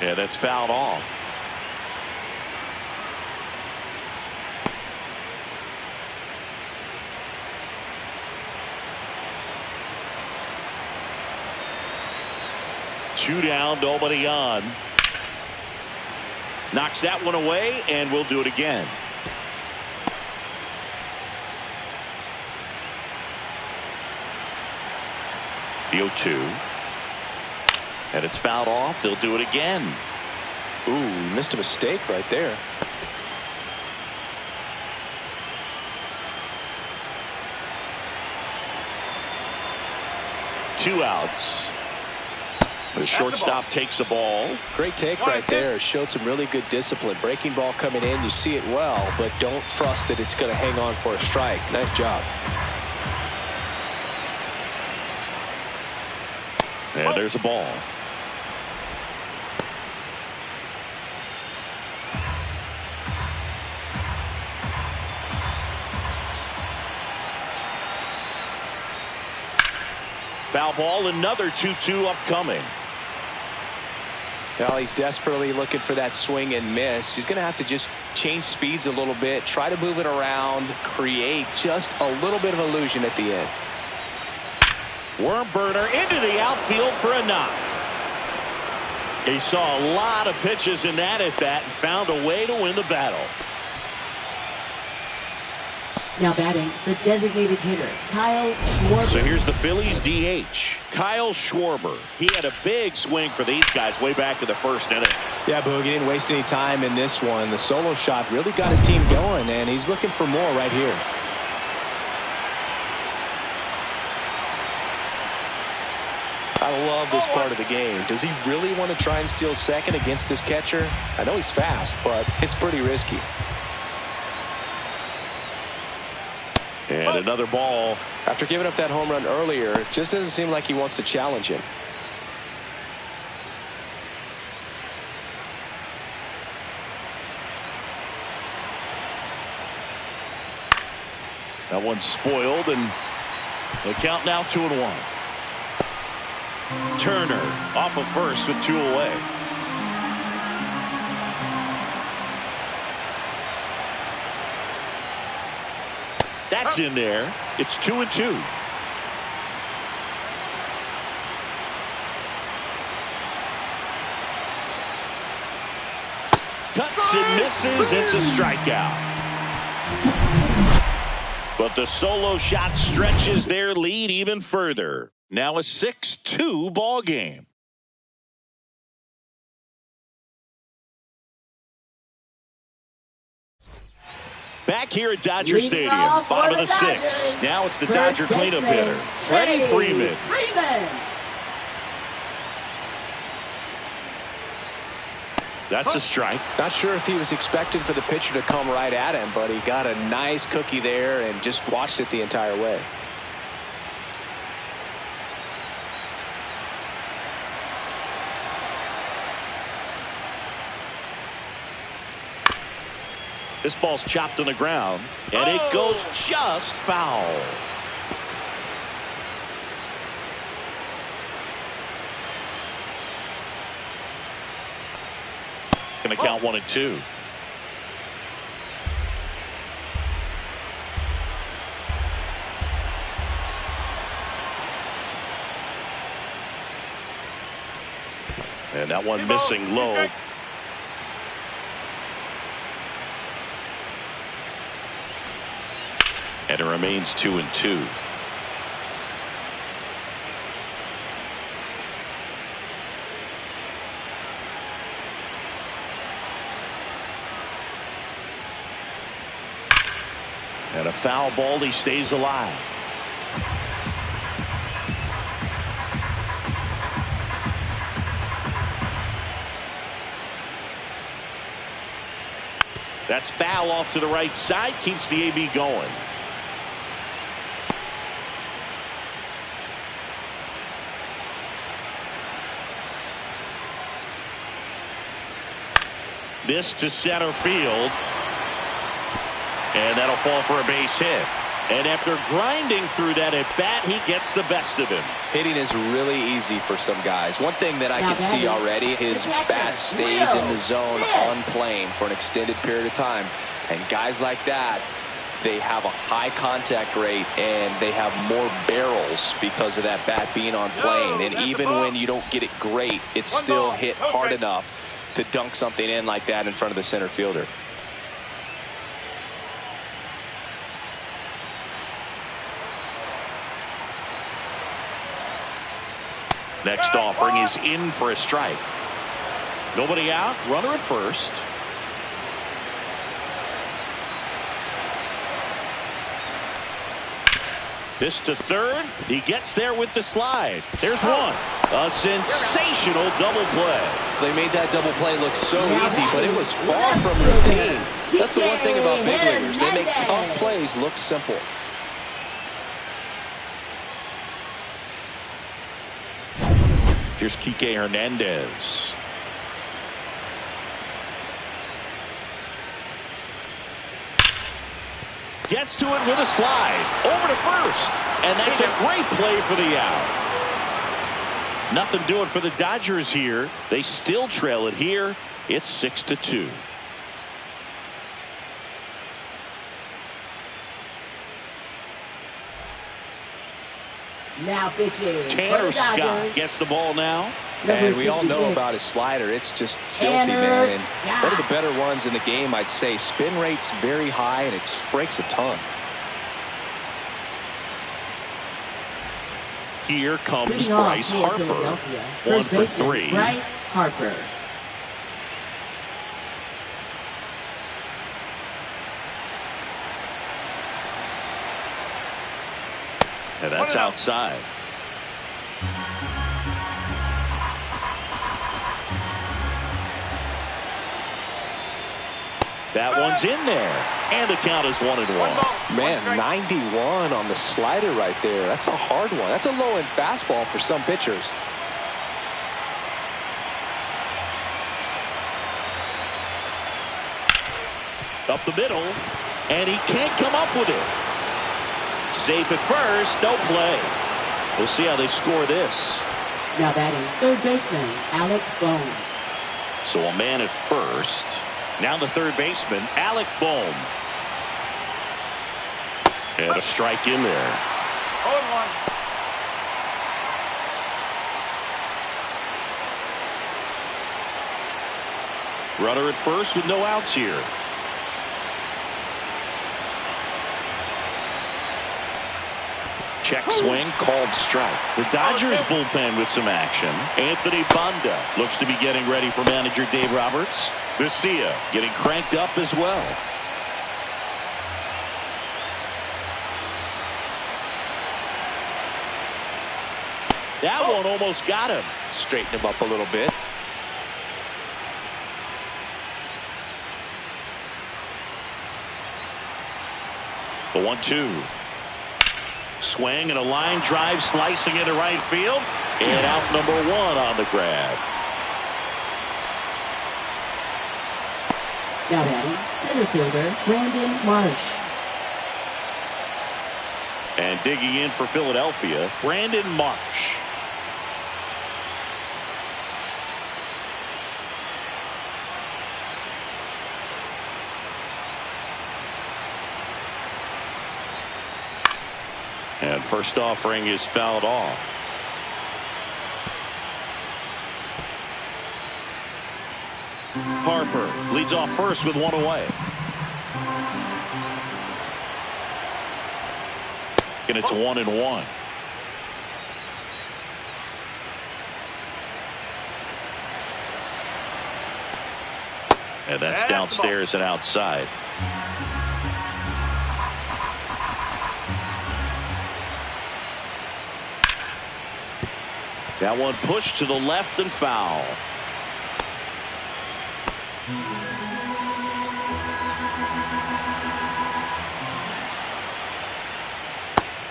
Yeah, that's fouled off. Two down, nobody on. Knocks that one away, and we'll do it again. The 0-2. And it's fouled off. They'll do it again. Ooh, missed a mistake right there. Two outs. The shortstop takes the ball. Great take right there. Showed some really good discipline. Breaking ball coming in. You see it well, but don't trust that it's going to hang on for a strike. Nice job. And there's a ball. Foul ball, another 2-2 upcoming. Well, he's desperately looking for that swing and miss. He's going to have to just change speeds a little bit, try to move it around, create just a little bit of illusion at the end. Worm burner into the outfield for a knock. He saw a lot of pitches in that at bat and found a way to win the battle. Now batting, the designated hitter, Kyle Schwarber. So here's the Phillies DH, Kyle Schwarber. He had a big swing for these guys way back in the first inning. Yeah, Boog, he didn't waste any time in this one. The solo shot really got his team going, and he's looking for more right here. I love this part of the game. Does he really want to try and steal second against this catcher? I know he's fast, but it's pretty risky. And another ball. After giving up that home run earlier, it just doesn't seem like he wants to challenge him. That one's spoiled, and the count now 2-1. Turner off of first with 2 away. That's in there. It's 2-2. Cuts and misses. It's a strikeout. But the solo shot stretches their lead even further. Now a 6-2 ball game. Back here at Dodger Stadium, bottom of the 6th. Now it's the Dodger cleanup hitter, Freddie Freeman. That's a strike. Not sure if he was expecting for the pitcher to come right at him, but he got a nice cookie there and just watched it the entire way. This ball's chopped on the ground, and it goes just foul. Going to count 1-2. And that one missing low. And it remains 2-2. And a foul ball, he stays alive. That's foul off to the right side, keeps the AB going. This to center field. And that'll fall for a base hit. And after grinding through that at bat, he gets the best of him. Hitting is really easy for some guys. One thing that I can see already, his bat stays in the zone on plane for an extended period of time. And guys like that, they have a high contact rate and they have more barrels because of that bat being on plane. And even when you don't get it great, it's still hit hard enough to dunk something in like that in front of the center fielder. Next offering is in for a strike. Nobody out, runner at first. This to third. He gets there with the slide. There's one. A sensational double play. They made that double play look so easy, but it was far from routine. That's the one thing about big leaguers. They make tough plays look simple. Here's Kike Hernandez. Gets to it with a slide. Over to first. And that's a great play for the out. Nothing doing for the Dodgers here. They still trail it here. It's 6-2. Now pitching. Tanner Scott gets the ball now. And we all know about his slider. It's just filthy, man. And one of the better ones in the game, I'd say. Spin rate's very high, and it just breaks a ton. Here comes Bryce Harper. 1 for 3. Bryce Harper. And that's outside. That one's in there. And the count is 1-1. Man, 91 on the slider right there. That's a hard one. That's a low-end fastball for some pitchers. Up the middle. And he can't come up with it. Safe at first. No play. We'll see how they score this. Now batting third baseman Alec Bohm. So a man at first. Now the third baseman, Alec Bohm. And a strike in there. 0-1. Runner at first with no outs here. Check swing, called strike. The Dodgers bullpen with some action. Anthony Banda looks to be getting ready for manager Dave Roberts. Garcia getting cranked up as well. That one almost got him. Straighten him up a little bit. The 1-2. Swing and a line drive slicing into right field. And out number 1 on the grab. Now batting center fielder Brandon Marsh. And digging in for Philadelphia, Brandon Marsh. And first offering is fouled off. Harper leads off first with 1 away. And it's 1-1. And that's downstairs and outside. That one pushed to the left and foul.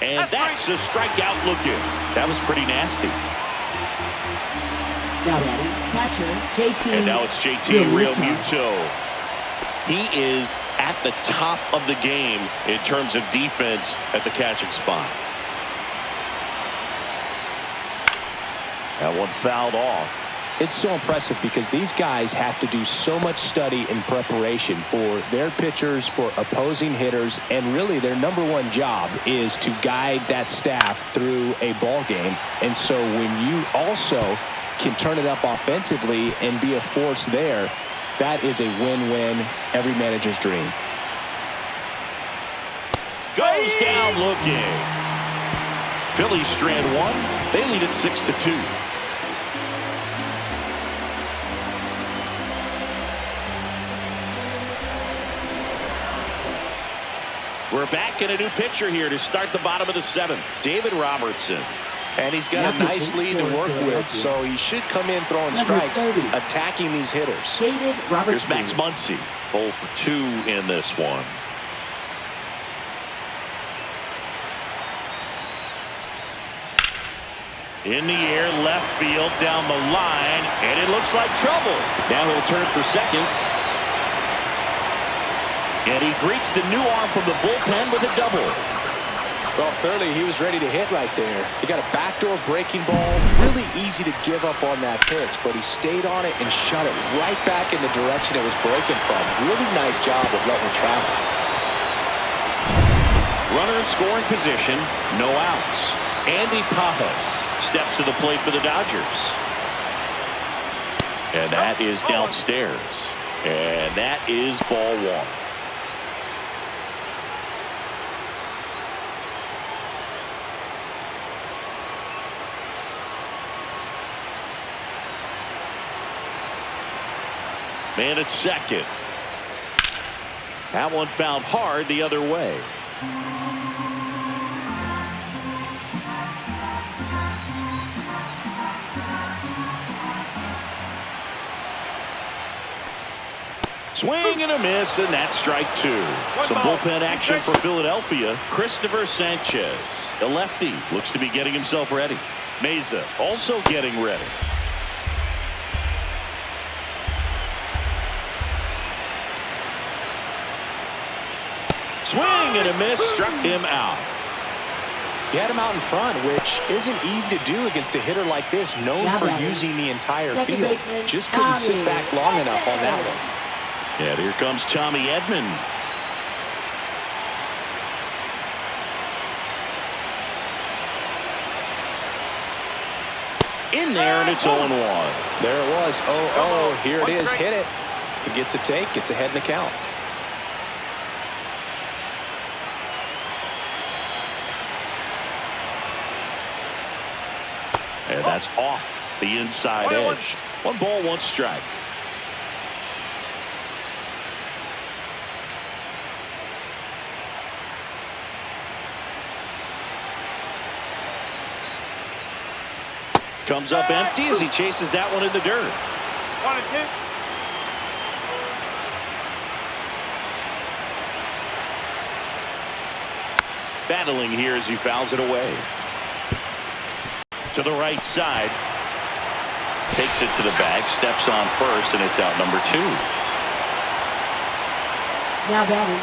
And that's a strikeout looking. That was pretty nasty. Now batting catcher JT. And now it's JT Realmuto. He is at the top of the game in terms of defense at the catching spot. That one fouled off. It's so impressive because these guys have to do so much study and preparation for their pitchers, for opposing hitters, and really their number one job is to guide that staff through a ball game. And so when you also can turn it up offensively and be a force there, that is a win-win, every manager's dream. Goes down looking. Phillies strand one. They lead it 6-2. We're back in a new pitcher here to start the bottom of the seventh. David Robertson. And he's got a nice lead to work with, so he should come in throwing strikes, attacking these hitters. David Robertson. Here's Max Muncy. 0 for 2 in this one. In the air, left field, down the line, and it looks like trouble. Now he'll turn for second. And he greets the new arm from the bullpen with a double. Well, clearly he was ready to hit right there. He got a backdoor breaking ball. Really easy to give up on that pitch, but he stayed on it and shot it right back in the direction it was breaking from. Really nice job of letting it travel. Runner in scoring position, no outs. Andy Pajas steps to the plate for the Dodgers. And that is downstairs. And that is ball one. Man at second. That one found hard the other way. Swing and a miss, and that's strike two. Some bullpen action for Philadelphia. Christopher Sanchez, the lefty, looks to be getting himself ready. Meza also getting ready. Swing and a miss, struck him out. He had him out in front, which isn't easy to do against a hitter like this, known for using the entire field. Just couldn't sit back long enough on that one. And here comes Tommy Edman. In there, and it's 0-1. There it was, 0-0. Here it is, hit it. He gets a take, gets ahead in the count. And that's off the inside edge. 1 ball, 1 strike. Comes up empty as he chases that one in the dirt. 1-2. Battling here as he fouls it away. To the right side. Takes it to the bag, steps on first, and it's out number 2. Now batting,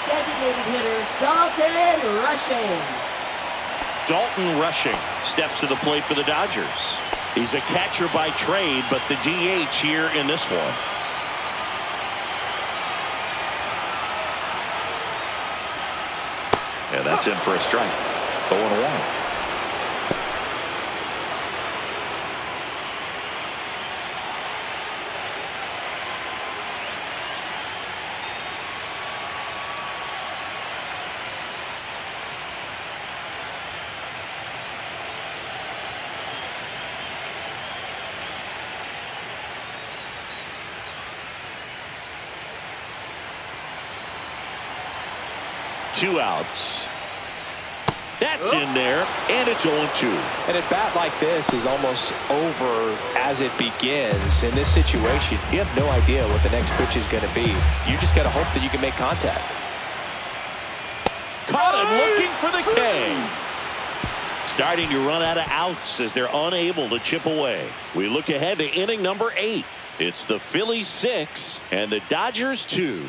designated hitter Dalton Rushing. Dalton Rushing steps to the plate for the Dodgers. He's a catcher by trade, but the DH here in this one. Yeah, that's in for a strike. 0-1. Two outs. That's in there, and it's 0-2. And a bat like this is almost over as it begins. In this situation, you have no idea what the next pitch is going to be. You just got to hope that you can make contact. Caught him looking for the K. Starting to run out of outs as they're unable to chip away. We look ahead to inning number 8. It's the Phillies 6 and the Dodgers 2.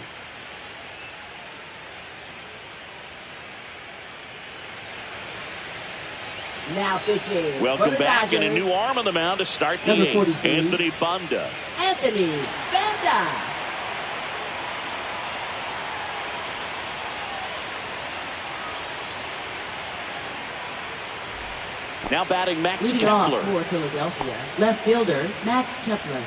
Now pitching. Welcome for the back, Dodgers. and a new arm on the mound to start the Number eighth. 43. Anthony Banda. Anthony Banda. Now batting Max Leading off Kepler. for Philadelphia, left fielder Max Kepler.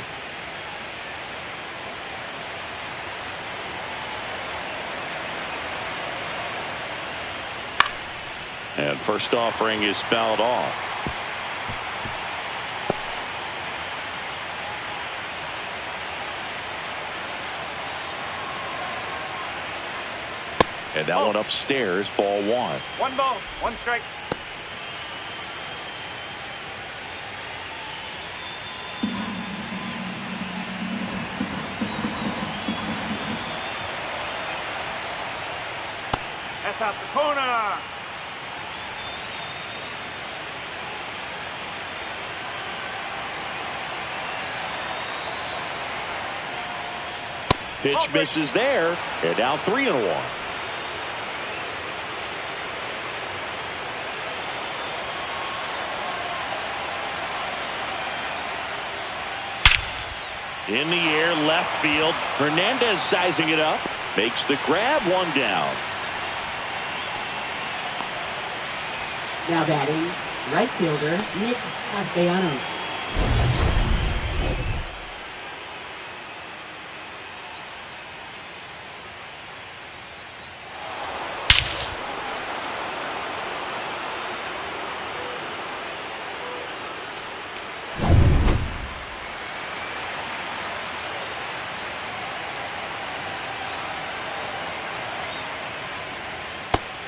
And first offering is fouled off. And that one upstairs, ball one. 1 ball, 1 strike. That's out the corner. Pitch misses there, and now 3-1. In the air, left field. Hernandez sizing it up. Makes the grab, 1 down. Now batting right fielder Nick Castellanos.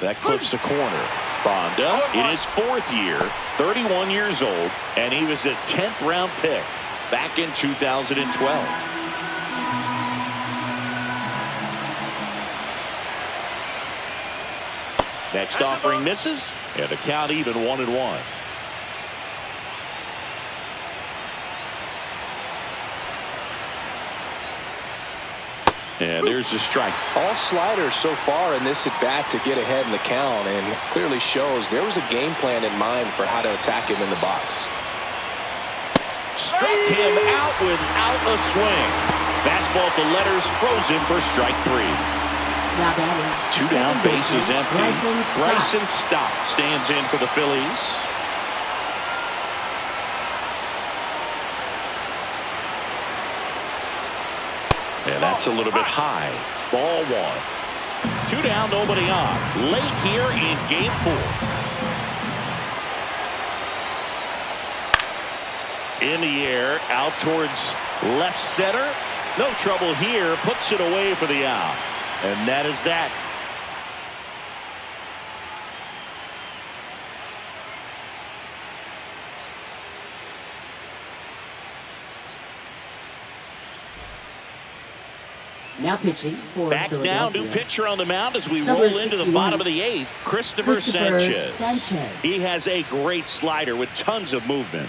That clips the corner. Banda in his 4th year, 31 years old, and he was a 10th round pick back in 2012. Next offering misses, and the count even 1-1. And there's the strike. All sliders so far in this at bat to get ahead in the count, and clearly shows there was a game plan in mind for how to attack him in the box. Struck him out without a swing. Fastball at the letters, frozen for strike 3. Now batting 2 down, bases empty. Bryson Stott stands in for the Phillies. And that's a little bit high. Ball 1. 2 down, nobody on. Late here in game 4. In the air, out towards left center. No trouble here. Puts it away for the out. And that is that. now pitching for Back now, Philadelphia. new pitcher on the mound as we Number roll into the 61. bottom of the 8th. Christopher Sanchez. Sanchez. He has a great slider with tons of movement.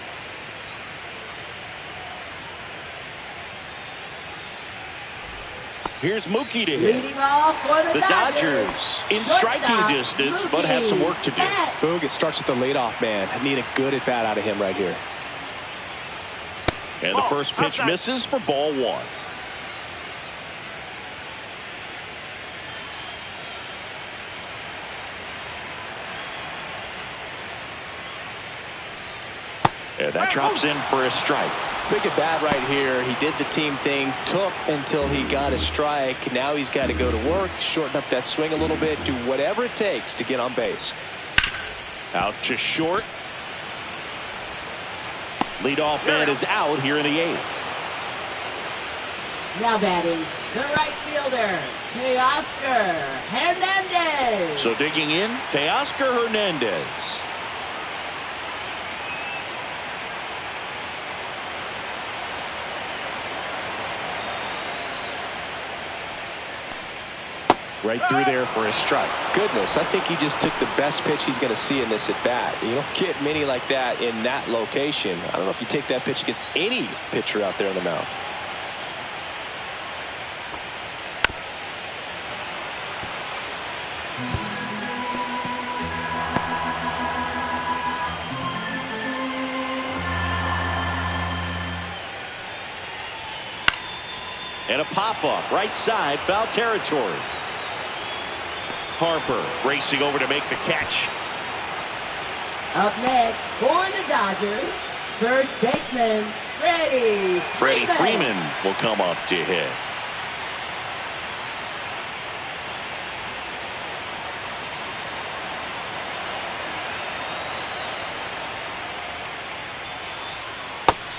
Here's Mookie to hit. Leading off for the Dodgers in striking Shortstop, distance, but have some work to do. Betts. Boog, it starts with the leadoff man. I need a good at bat out of him right here. And the first pitch misses for ball 1. And that drops in for a strike. Big at bat right here. He did the team thing, took until he got a strike. Now he's got to go to work, shorten up that swing a little bit, do whatever it takes to get on base. Out to short. Leadoff man is out here in the 8th. Now batting the right fielder, Teoscar Hernandez. So digging in, Teoscar Hernandez. Right through there for a strike. Goodness, I think he just took the best pitch he's going to see in this at bat. You don't get many like that in that location. I don't know if you take that pitch against any pitcher out there on the mound. And a pop-up right side, foul territory. Harper racing over to make the catch. Up next for the Dodgers, first baseman, Freddie Freeman will come up to hit.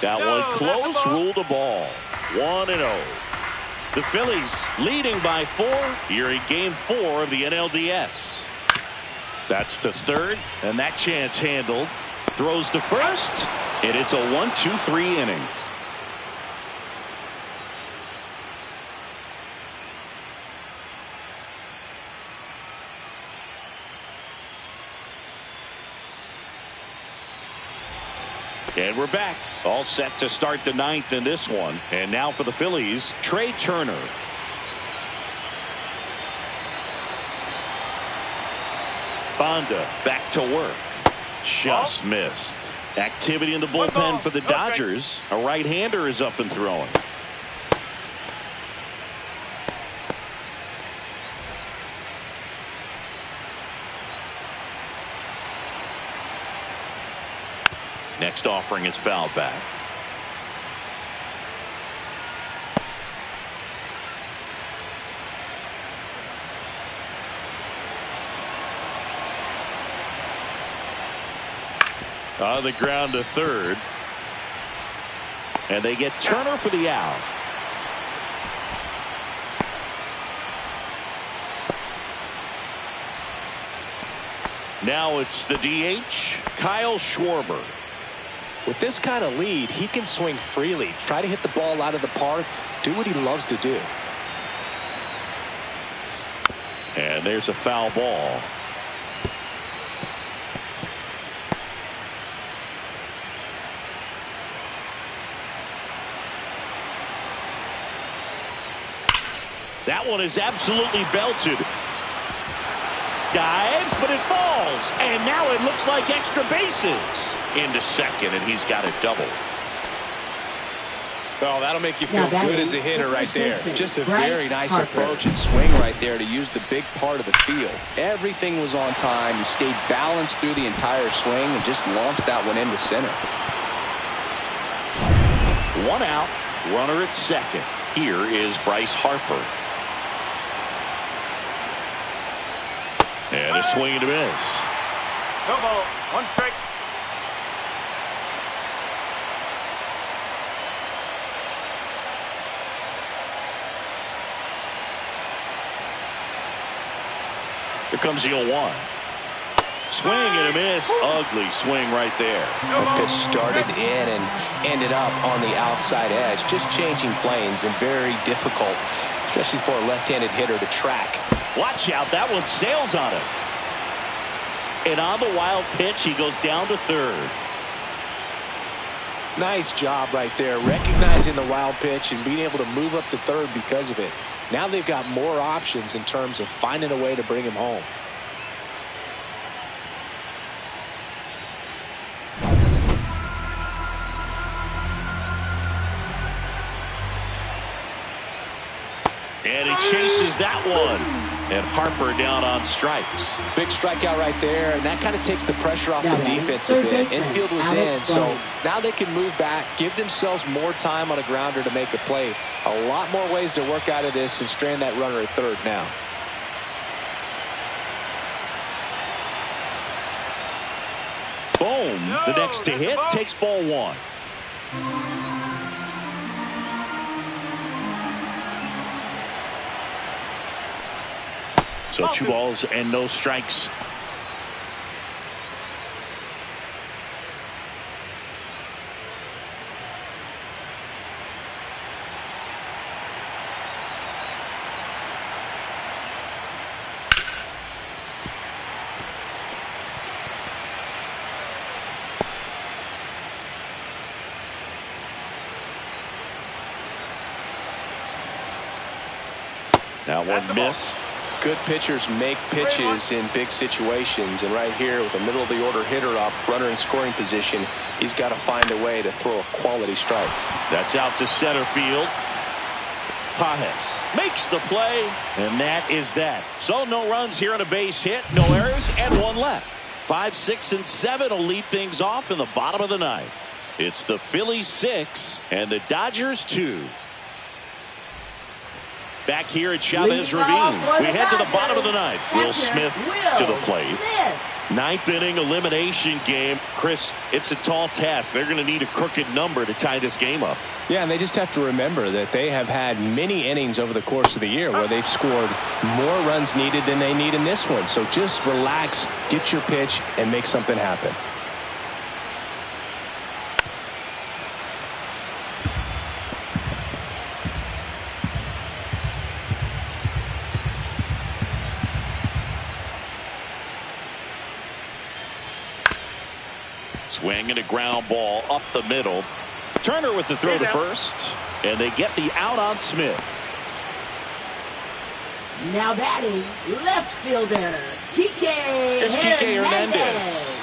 That one close, ruled a ball. 1-0. The Phillies leading by 4 here in game 4 of the NLDS. That's the third, and that chance handled. Throws to first, and it's a 1-2-3 inning. And we're back. All set to start the 9th in this one. And now for the Phillies, Trey Turner. Bonda back to work. Just missed. Activity in the bullpen for the Dodgers. A right-hander is up and throwing. Next offering is fouled back. On the ground to third. And they get Turner for the out. Now it's the DH, Kyle Schwarber. With this kind of lead, he can swing freely, try to hit the ball out of the park, do what he loves to do. And there's a foul ball. That one is absolutely belted. Dives, but it falls. And now it looks like extra bases. Into second, and he's got a double. Oh, that'll make you feel good as a hitter right there. Just a very nice approach and swing right there to use the big part of the field. Everything was on time. He stayed balanced through the entire swing and just launched that one into center. 1 out, runner at second. Here is Bryce Harper. And a swing and a miss. No ball. 1 strike. Here comes the 0-1. Swing and a miss. Ugly swing right there. The pitch started in and ended up on the outside edge. Just changing planes and very difficult, especially for a left-handed hitter to track. Watch out. That one sails on him. And on the wild pitch, he goes down to third. Nice job right there, recognizing the wild pitch and being able to move up to third because of it. Now they've got more options in terms of finding a way to bring him home. And he chases that one. And Harper down on strikes. Big strikeout right there, and that kind of takes the pressure off the defense a bit. Infield was in, so now they can move back, give themselves more time on a grounder to make a play. A lot more ways to work out of this and strand that runner at third now. Boom. The next to hit takes ball 1. So 2 balls and no strikes. That one missed. Good pitchers make pitches in big situations, and right here with a middle of the order hitter up, runner in scoring position, he's got to find a way to throw a quality strike. That's out to center field. Pajes makes the play, and that is that. So no runs here on a base hit, no errors, and one left. 5, 6, and 7 will lead things off in the bottom of the ninth. It's the Phillies 6 and the Dodgers 2. Back here at Chavez Ravine, we head to the bottom of the ninth. Will Smith to the plate. Ninth inning elimination game. Chris, it's a tall task. They're going to need a crooked number to tie this game up. Yeah, and they just have to remember that they have had many innings over the course of the year where they've scored more runs needed than they need in this one. So just relax, get your pitch, and make something happen. Swinging a ground ball up the middle. Turner with the throw to first, and they get the out on Smith. Now batting, left fielder, Here's Kike Hernandez.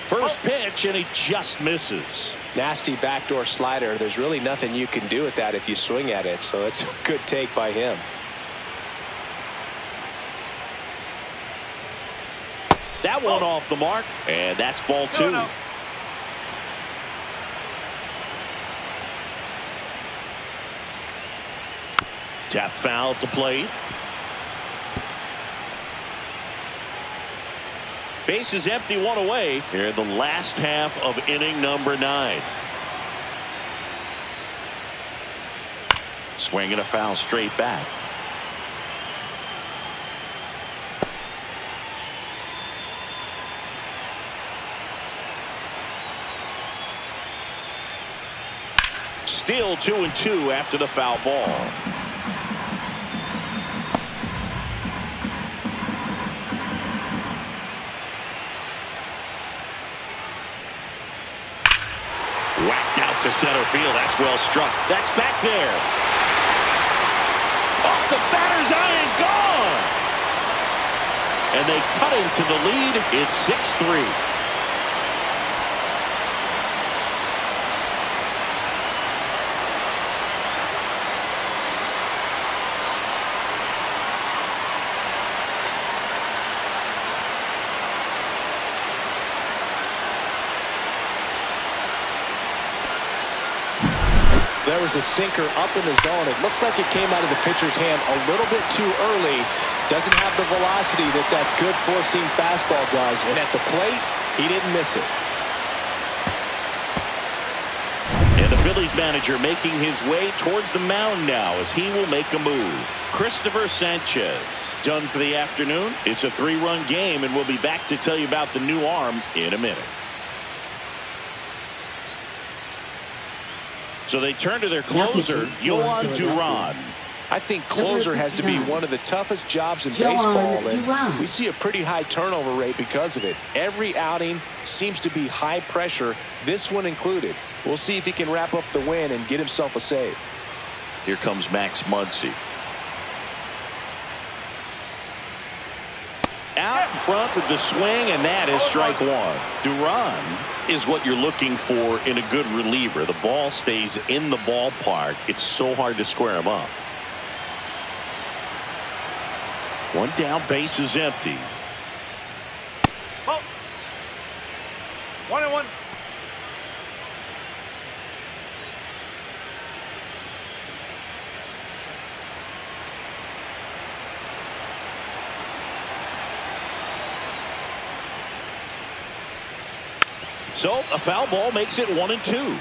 First pitch, and he just misses. Nasty backdoor slider. There's really nothing you can do with that if you swing at it. So it's a good take by him. That one off the mark, and that's ball 2. No. Tap foul at the plate. Base is empty, one away here in the last half of inning number 9. Swinging a foul straight back. Still 2-2 after the foul ball. Whacked out to center field. That's well struck. That's back there. Off the batter's eye and gone. And they cut into the lead. It's 6-3. There was a sinker up in the zone. It looked like it came out of the pitcher's hand a little bit too early. Doesn't have the velocity that good four-seam fastball does. And at the plate, he didn't miss it. And the Phillies manager making his way towards the mound now as he will make a move. Christopher Sanchez done for the afternoon. It's a 3-run game, and we'll be back to tell you about the new arm in a minute. So they turn to their closer, Yohan Duran. I think closer has to be one of the toughest jobs in baseball, and we see a pretty high turnover rate because of it. Every outing seems to be high pressure, this one included. We'll see if he can wrap up the win and get himself a save. Here comes Max Muncy. Out in front with the swing, and that is strike 1. Duran is what you're looking for in a good reliever. The ball stays in the ballpark. It's so hard to square him up. One down, base is empty. Oh. 1-1. So a foul ball makes it 1-2.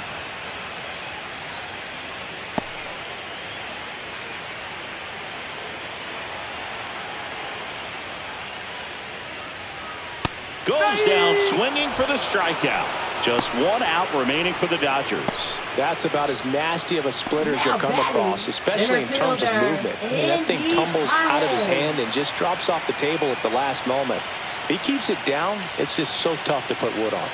Goes down swinging for the strikeout. Just 1 out remaining for the Dodgers. That's about as nasty of a splitter as you'll come across, especially in terms of movement. That thing tumbles out of his hand and just drops off the table at the last moment. If he keeps it down, it's just so tough to put wood on.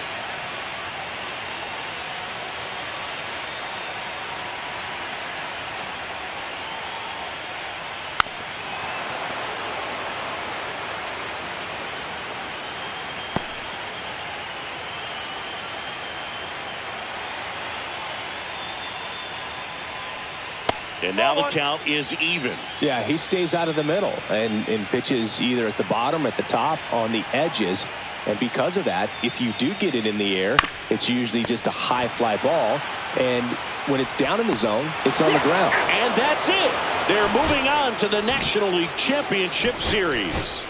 And now the count is even. Yeah, he stays out of the middle and pitches either at the bottom, at the top, on the edges. And because of that, if you do get it in the air, it's usually just a high fly ball. And when it's down in the zone, it's on the ground. And that's it. They're moving on to the National League Championship Series.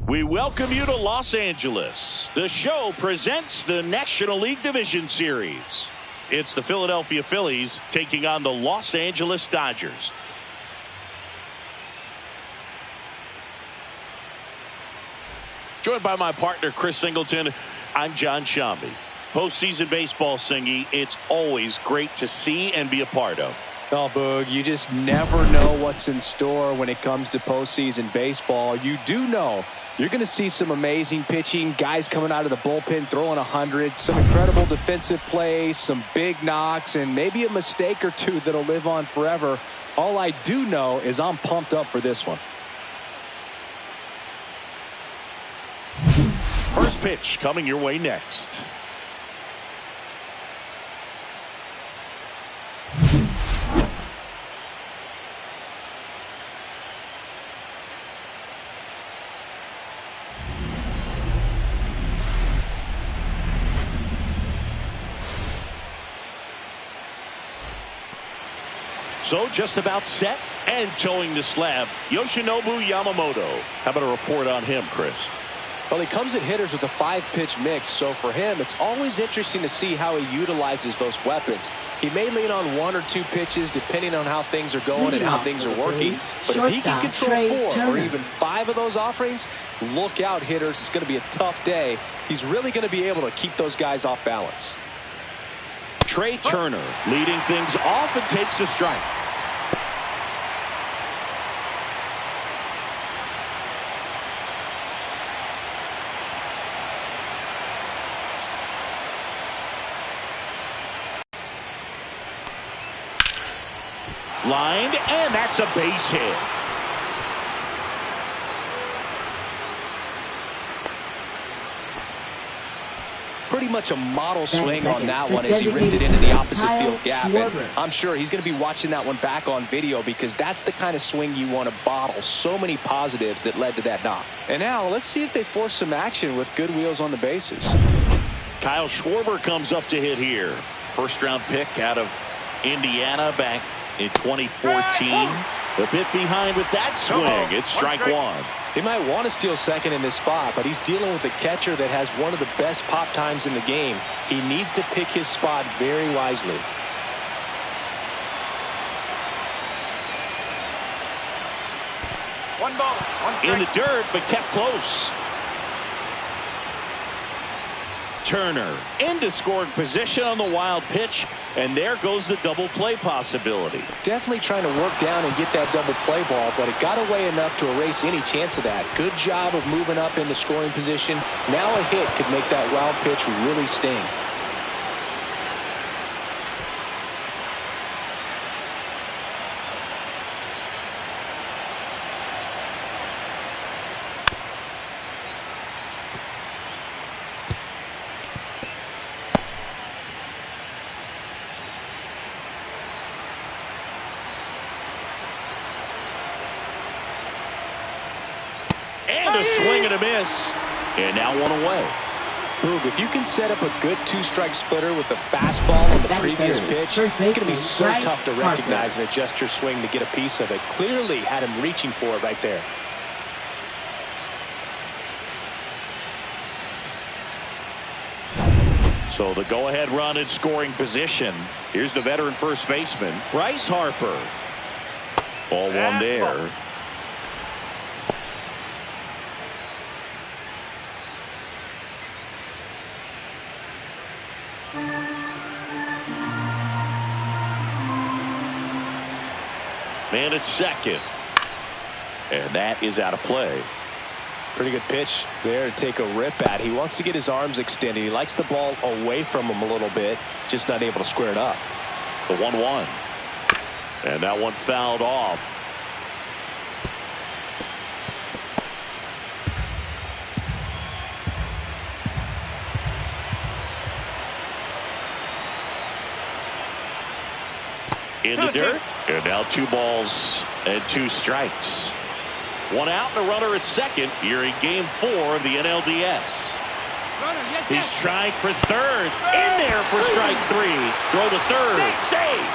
We welcome you to Los Angeles. The show presents the National League Division Series. It's the Philadelphia Phillies taking on the Los Angeles Dodgers. Joined by my partner, Chris Singleton, I'm John Shambi. Postseason baseball, Singy, it's always great to see and be a part of. Oh, Boog, you just never know what's in store when it comes to postseason baseball. You do know you're going to see some amazing pitching, guys coming out of the bullpen throwing 100, some incredible defensive plays, some big knocks, and maybe a mistake or two that'll live on forever. All I do know is I'm pumped up for this one. First pitch coming your way next. So just about set and towing the slab, Yoshinobu Yamamoto. How about a report on him, Chris? Well, he comes at hitters with a 5-pitch mix, so for him, it's always interesting to see how he utilizes those weapons. He may lean on 1 or 2 pitches depending on how things are going and how things are working. But if he can control 4 or even 5 of those offerings, look out, hitters. It's going to be a tough day. He's really going to be able to keep those guys off balance. Trey Turner leading things off and takes a strike. Lined, and that's a base hit. Pretty much a model swing on that one as he ripped it into the opposite field gap. And I'm sure he's going to be watching that one back on video because that's the kind of swing you want to bottle. So many positives that led to that knock. And now let's see if they force some action with good wheels on the bases. Kyle Schwarber comes up to hit here. First round pick out of Indiana back in 2014. A bit behind with that swing. It's strike 1. He might want to steal second in this spot, but he's dealing with a catcher that has one of the best pop times in the game. He needs to pick his spot very wisely. One ball, one strike. In the dirt, but kept close. Turner into scoring position on the wild pitch, and there goes the double play possibility. Definitely trying to work down and get that double play ball, but it got away enough to erase any chance of that. Good job of moving up into scoring position. Now a hit could make that wild pitch really sting. And a swing and a miss. And now one away. Boog, if you can set up a good 2-strike splitter with the fastball on the previous pitch, it's going to be so tough to recognize and adjust your swing to get a piece of it. Clearly had him reaching for it right there. So the go-ahead run in scoring position. Here's the veteran first baseman, Bryce Harper. Ball one there. Man at second. And that is out of play. Pretty good pitch there to take a rip at. He wants to get his arms extended. He likes the ball away from him a little bit, just not able to square it up. The 1-1. And that one fouled off. in the dirt. And now 2 balls and 2 strikes. 1 out and a runner at second. You're in game 4 of the NLDS. He's trying for third. In there for strike 3. Throw to third. Save.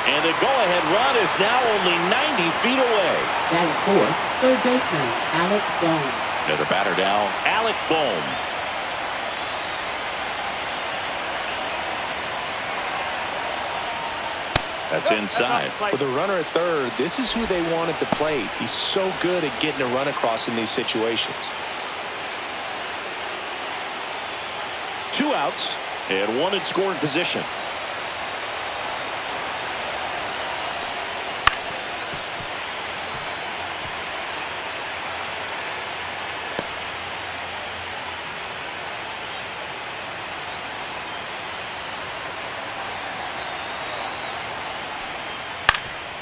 And the go-ahead run is now only 90 feet away. Batting fourth, third baseman Alec Bohm. Another batter down, Alec Bohm. That's inside. With a runner at third, this is who they want at the plate. He's so good at getting a run across in these situations. 2 outs and 1 in scoring position.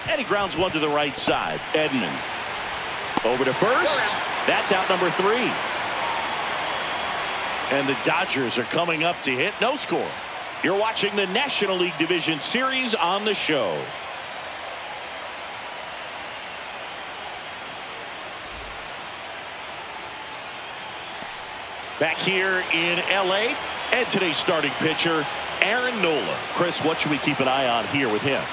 And he grounds 1 to the right side. Edman over to first. That's out number 3. And the Dodgers are coming up to hit. No score. You're watching the National League Division Series on the show. Back here in L.A. and today's starting pitcher, Aaron Nola. Chris, what should we keep an eye on here with him?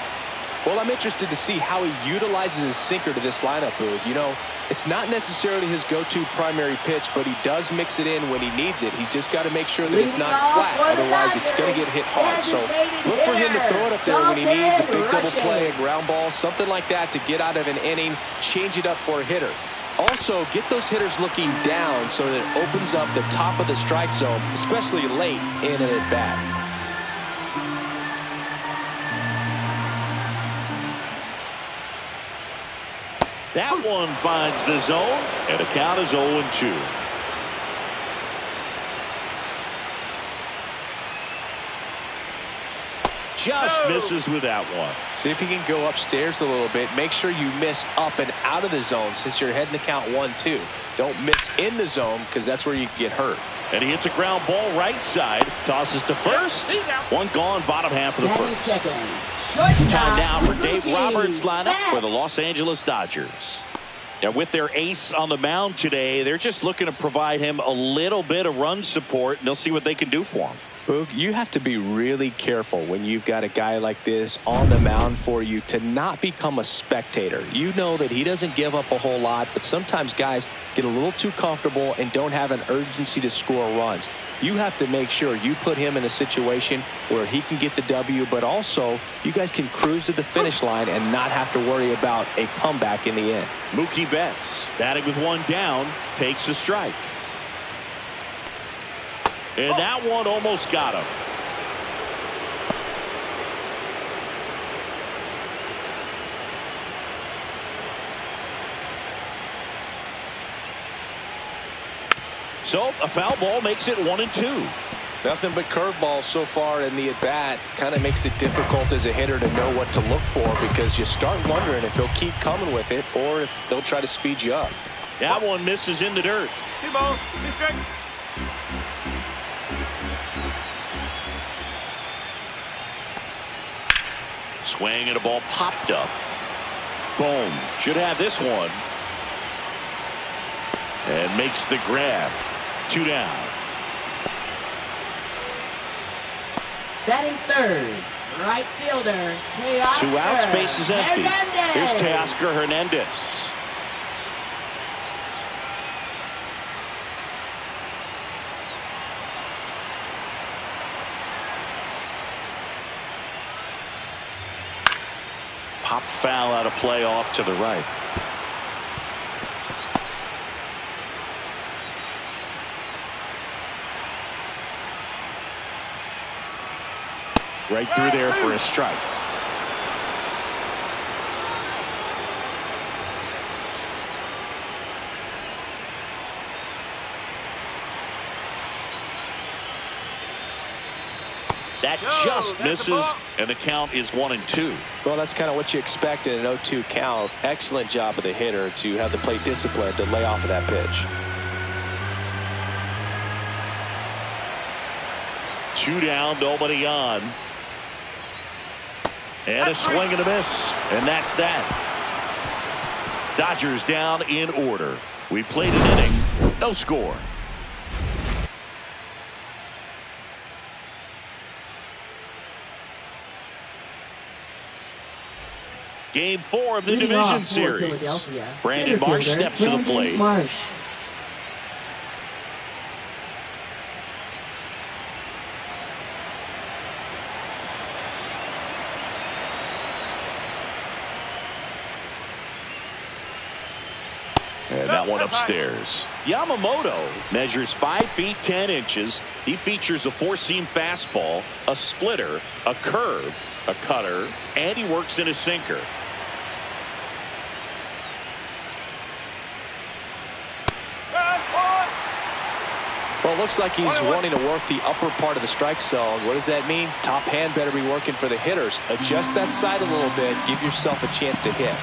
Well, I'm interested to see how he utilizes his sinker to this lineup, Boog. You know, it's not necessarily his go-to primary pitch, but he does mix it in when he needs it. He's just got to make sure that it's not flat. Otherwise, it's going to get hit hard. So look for him to throw it up there when he needs a big double play, a ground ball, something like that to get out of an inning, change it up for a hitter. Also, get those hitters looking down so that it opens up the top of the strike zone, especially late in an at-bat. That one finds the zone, and the count is 0-2. Just misses with that one. See if he can go upstairs a little bit. Make sure you miss up and out of the zone since you're heading to count 1-2. Don't miss in the zone because that's where you can get hurt. And he hits a ground ball right side. Tosses to first. 1 gone, bottom half of the first. Time now for Dave Roberts' lineup for the Los Angeles Dodgers. And with their ace on the mound today, they're just looking to provide him a little bit of run support, and they'll see what they can do for him. Boog, you have to be really careful when you've got a guy like this on the mound for you to not become a spectator. You know that he doesn't give up a whole lot, but sometimes guys get a little too comfortable and don't have an urgency to score runs. You have to make sure you put him in a situation where he can get the W, but also you guys can cruise to the finish line and not have to worry about a comeback in the end. Mookie Betts, batting with 1 down, takes a strike. And that one almost got him. So a foul ball makes it 1-2. Nothing but curveballs so far in the at-bat. Kind of makes it difficult as a hitter to know what to look for because you start wondering if he'll keep coming with it or if they'll try to speed you up. That one misses in the dirt. 2 balls, 2 strikes. Swing and a ball popped up. Boom. Should have this one. And makes the grab. 2 down. Batting third, right fielder Teoscar 2 outs, base is empty. Hernandez. Here's Teoscar Hernandez. Pop foul out of play off to the right. Right through there for a strike. That just misses, and the count is 1-2. Well, that's kind of what you expect in an 0-2 count. Excellent job of the hitter to have the plate discipline to lay off of that pitch. 2 down, nobody on. And a swing and a miss. And that's that. Dodgers down in order. We played an inning. No score. Game 4 of the division series. Brandon Marsh steps to the plate. And that one upstairs. Yamamoto measures 5 feet 10 inches. He features a four-seam fastball, a splitter, a curve, a cutter, and he works in a sinker. Well, it looks like he's wanting to work the upper part of the strike zone. What does that mean? Top hand better be working for the hitters. Adjust that side a little bit. Give yourself a chance to hit.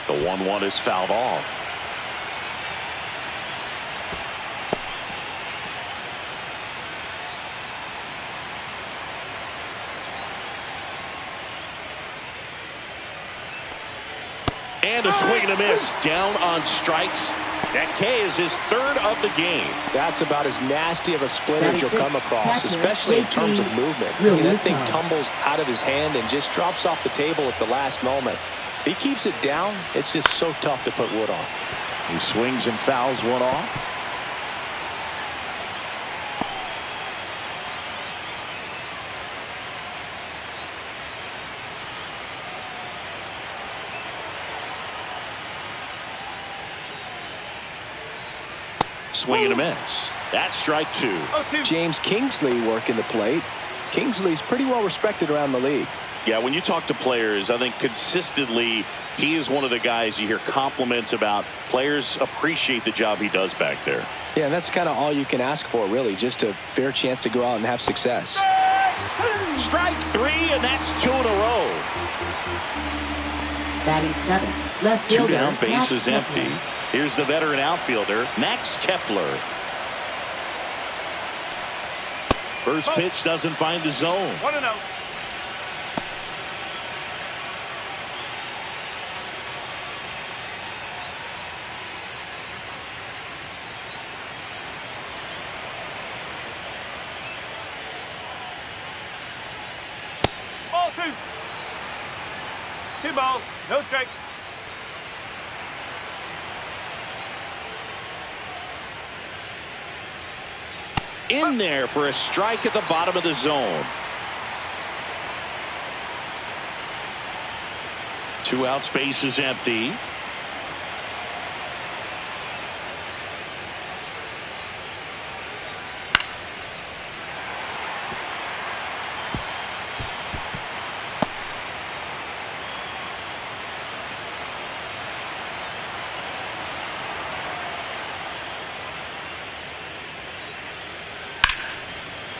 The 1-1 is fouled off. And a swing and a miss. Down on strikes. That K is his 3rd of the game. That's about as nasty of a split as you'll come across, especially in terms of movement. I mean, that thing tumbles out of his hand and just drops off the table at the last moment. If he keeps it down, it's just so tough to put wood on. He swings and fouls one off. Swing and a miss. That's strike 2. James Kingsley working the plate. Kingsley's pretty well respected around the league. Yeah, when you talk to players, I think consistently he is one of the guys you hear compliments about. Players appreciate the job he does back there. Yeah, and that's kind of all you can ask for, really, just a fair chance to go out and have success. Strike 3, and that's 2 in a row. Batting 7th, left 2 fielder, down, base Max is Kepler. empty. Here's the veteran outfielder, Max Kepler. First pitch doesn't find the zone. 1-0. Ball 2. 2 balls, no strike. In there for a strike at the bottom of the zone. 2 outs, base is empty.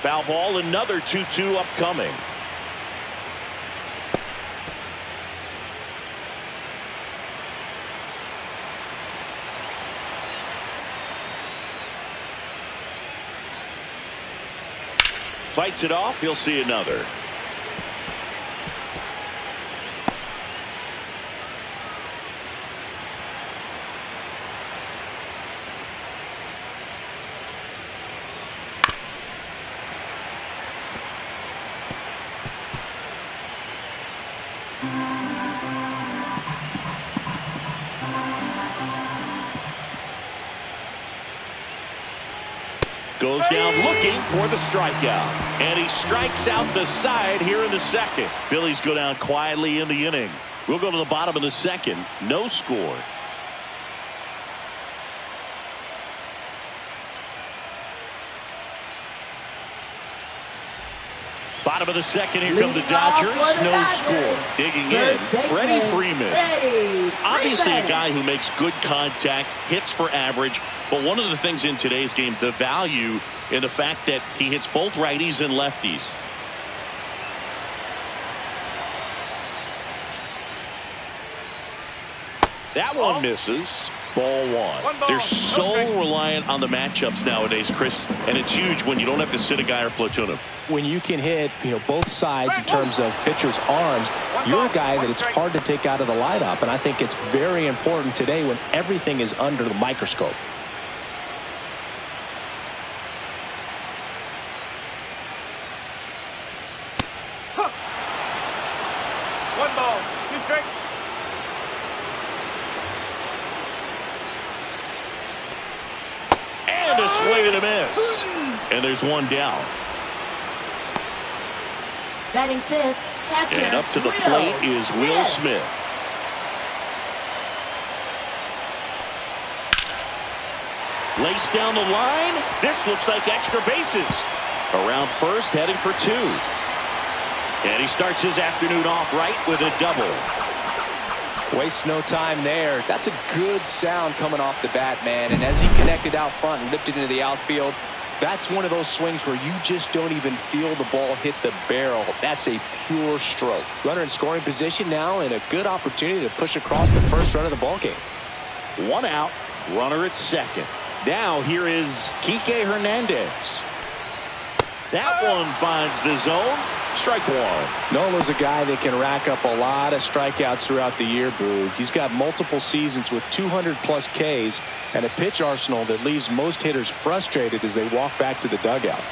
Foul ball, another 2-2 upcoming. Fights it off, he'll see another. Goes down looking for the strikeout. And he strikes out the side here in the 2nd. Phillies go down quietly in the inning. We'll go to the bottom of the 2nd. No score. Bottom of the 2nd, here come the Dodgers. No score. Digging in, Freddie Freeman. Obviously a guy who makes good contact, hits for average. But one of the things in today's game, the value in the fact that he hits both righties and lefties. That one misses. Ball one. One ball, They're no so strike. reliant on the matchups nowadays, Chris, and it's huge when you don't have to sit a guy or platoon him. When you can hit, both sides in terms of pitchers' arms, you're a guy that it's hard to take out of the lineup. And I think it's very important today when everything is under the microscope. One ball, 2 strikes. And a swing and a miss. And there's one down. Batting fifth, catcher. And up to the plate is Will Smith. Laced down the line. This looks like extra bases. Around first, heading for 2. And he starts his afternoon off right with a double. Waste no time there. That's a good sound coming off the bat, man. And as he connected out front and lifted into the outfield, that's one of those swings where you just don't even feel the ball hit the barrel. That's a pure stroke. Runner in scoring position now and a good opportunity to push across the first run of the ball game. 1 out, runner at second. Now here is Kike Hernandez. That one finds the zone. Strike one. Nola's a guy that can rack up a lot of strikeouts throughout the year, Boog. He's got multiple seasons with 200-plus Ks and a pitch arsenal that leaves most hitters frustrated as they walk back to the dugout.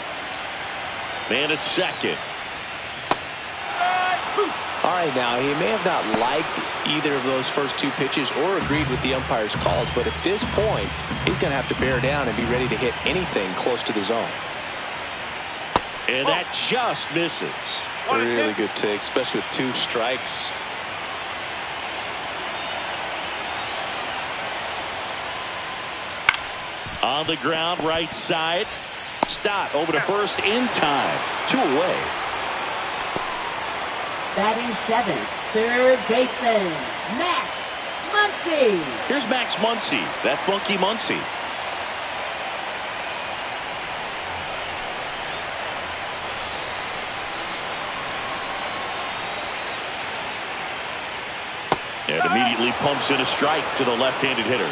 Man at second. All right, now, he may have not liked either of those first 2 pitches or agreed with the umpire's calls, but at this point, he's going to have to bear down and be ready to hit anything close to the zone. And that just misses. Really good take, especially with 2 strikes. On the ground, right side. Stott over to first in time. 2 away. Batting seventh, third baseman, Max Muncy. Here's Max Muncy, that funky Muncy. And immediately pumps in a strike to the left-handed hitter.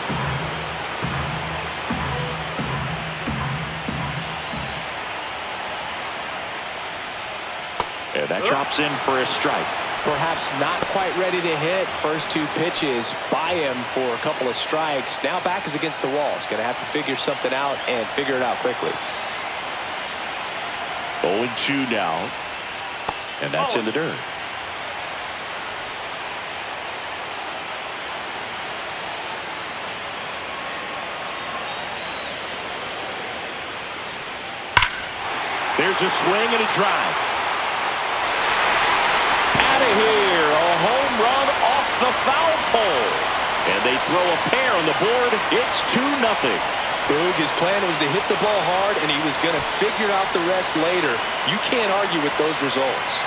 And that drops in for a strike. Perhaps not quite ready to hit. First 2 pitches by him for a couple of strikes. Now back is against the wall. He's going to have to figure something out and figure it out quickly. 0-2 now. And that's in the dirt. There's a swing and a drive. Out of here, a home run off the foul pole. And they throw a pair on the board. It's 2-0. Boog, his plan was to hit the ball hard, and he was going to figure out the rest later. You can't argue with those results.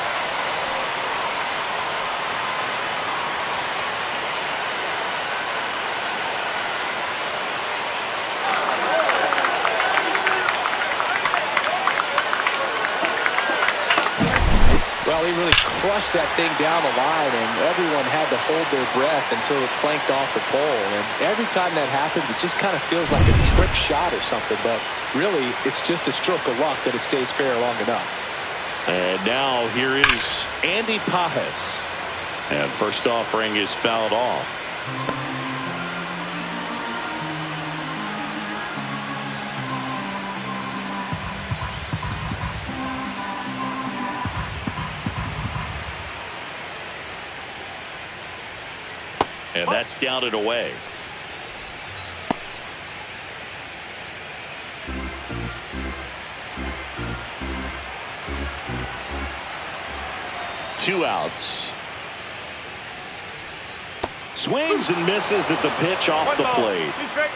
Well, he really crushed that thing down the line, and everyone had to hold their breath until it clanked off the pole. And every time that happens, it just kind of feels like a trick shot or something. But really, it's just a stroke of luck that it stays fair long enough. And now here is Andy Pajes. And first offering is fouled off. And that's down and away. Two outs. Swings and misses at the pitch off the plate. 2 strikes.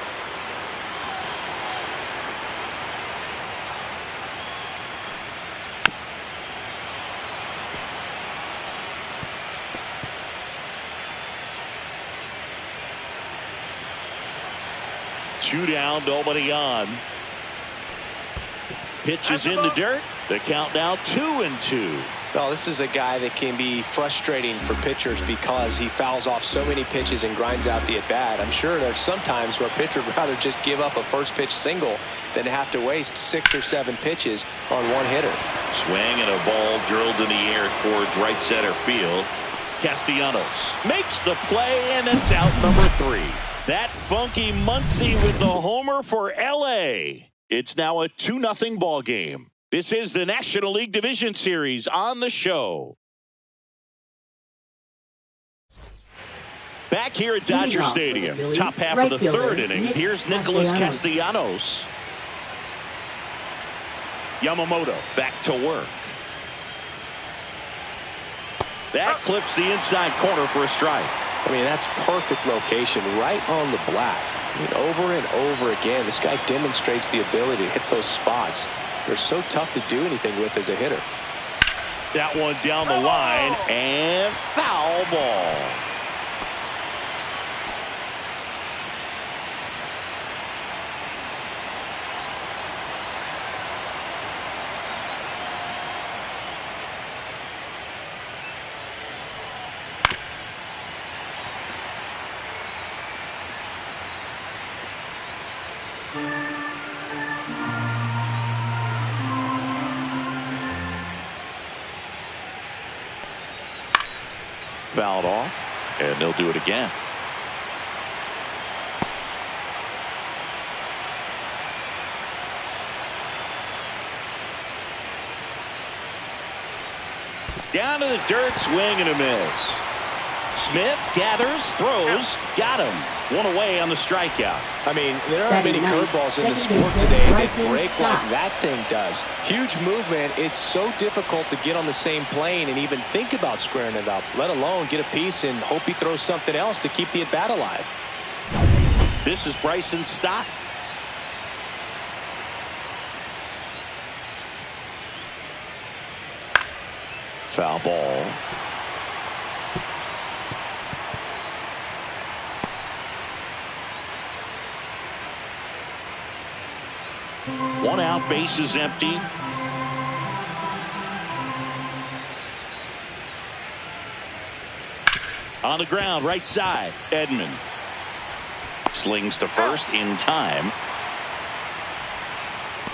Two down, nobody on. Pitch is in the dirt. The count now 2-2. Well, this is a guy that can be frustrating for pitchers because he fouls off so many pitches and grinds out the at-bat. I'm sure there's some times where a pitcher would rather just give up a first pitch single than have to waste 6 or 7 pitches on one hitter. Swing and a ball drilled in the air towards right center field. Castellanos makes the play, and it's out number 3. That funky Muncy with the homer for LA. It's now a 2-0 ball game. This is the National League Division Series on the show. Back here at Dodger Stadium, top half of the 3rd inning. Here's Nicholas Castellanos. Yamamoto back to work. That clips the inside corner for a strike. I mean, that's perfect location, right on the black. I mean, over and over again, this guy demonstrates the ability to hit those spots. They're so tough to do anything with as a hitter. That one down the line, and foul ball. Fouled off, and they'll do it again. Down to the dirt, swing and a miss. Smith gathers, throws, got him. One away on the strikeout. I mean, there aren't many curveballs in the sport today that break like that thing does. Huge movement. It's so difficult to get on the same plane and even think about squaring it up, let alone get a piece and hope he throws something else to keep the at-bat alive. This is Bryson Stott. Foul ball. One out, base is empty. On the ground, right side, Edman. Slings to first in time.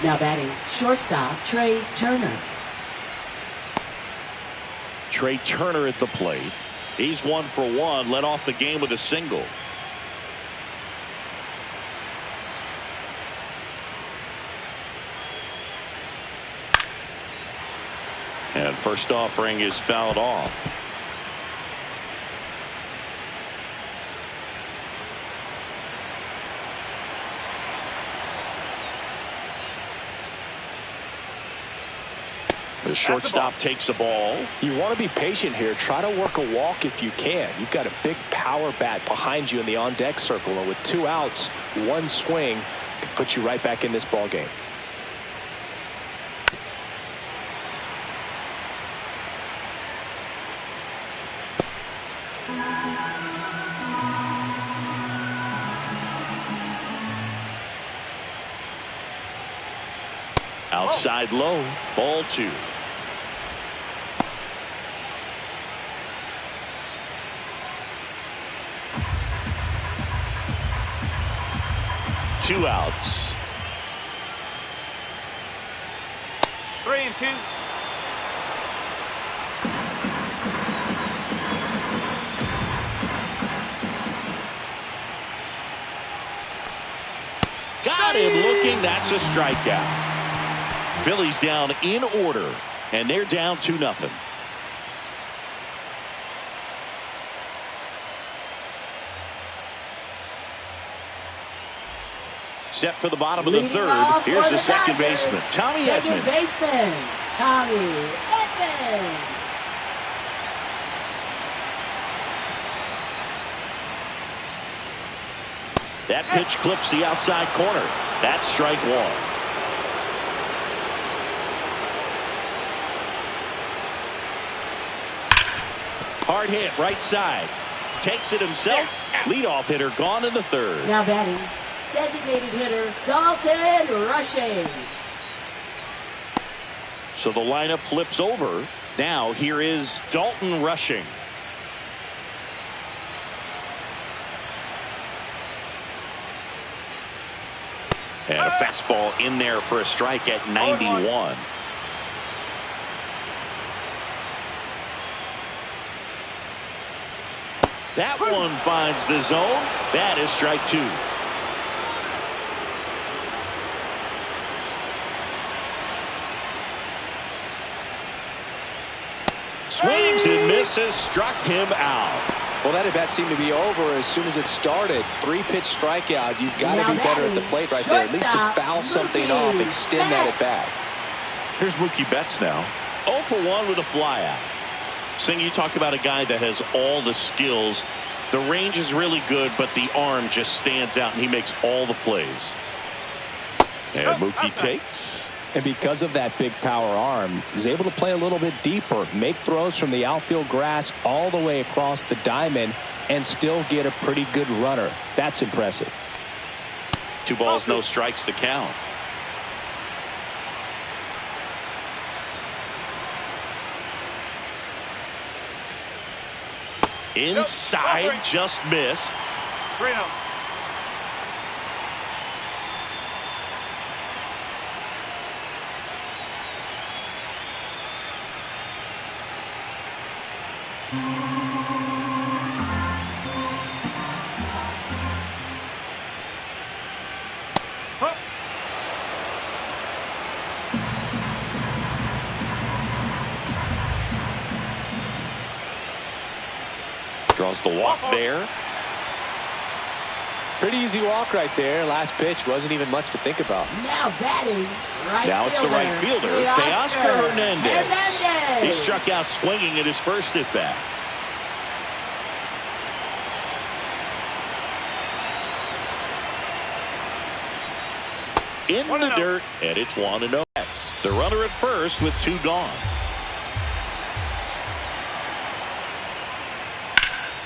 Now batting, shortstop, Trey Turner. Trey Turner at the plate. He's 1 for 1, led off the game with a single. And first offering is fouled off. The shortstop takes a ball. You want to be patient here. Try to work a walk if you can. You've got a big power bat behind you in the on-deck circle, and with 2 outs, 1 swing can put you right back in this ball game. Outside low, ball 2. Two outs. 3-2. Got him looking. That's a strikeout. Phillies down in order, and they're down 2-0. Set for the bottom of the 3rd. Here's the second baseman, Tommy Edman. Second baseman, Tommy Edman. That pitch clips the outside corner. That's strike 1. Hard hit, right side. Takes it himself. Leadoff hitter gone in the 3rd. Now batting, designated hitter, Dalton Rushing. So the lineup flips over. Now here is Dalton rushing. And a fastball in there for a strike at 91. That one finds the zone. That is strike 2. Swings and misses, struck him out. Well, that at bat seemed to be over as soon as it started. 3-pitch strikeout. You've got to be better at the plate right there. At least to foul something off, extend that at bat. Here's Mookie Betts now. 0 for 1 with a flyout. Sing, you talk about a guy that has all the skills. The range is really good, but the arm just stands out, and he makes all the plays. And Mookie takes. And because of that big power arm, he's able to play a little bit deeper, make throws from the outfield grass all the way across the diamond, and still get a pretty good runner. That's impressive. 2 balls, no strikes to count. Inside, just missed. 3-0. Draws the walk there. Pretty easy walk right there. Last pitch wasn't even much to think about. Now batting, right Now it's the right fielder, Teoscar Hernandez. He struck out swinging at his first at bat. In the dirt, and it's 1-0. The runner at first with 2 gone.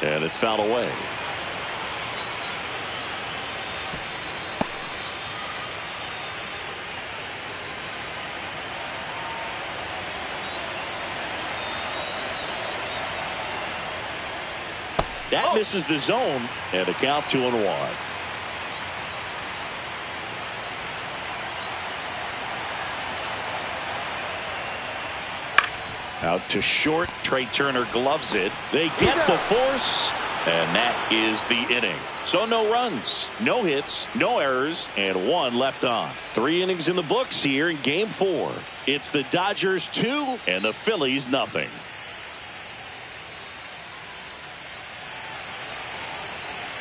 And it's fouled away. That misses the zone, and a count 2-1. Out to short. Trey Turner gloves it. They get the force, and that is the inning. So no runs, no hits, no errors, and 1 left on. 3 innings in the books here in Game 4. It's the Dodgers 2 and the Phillies nothing.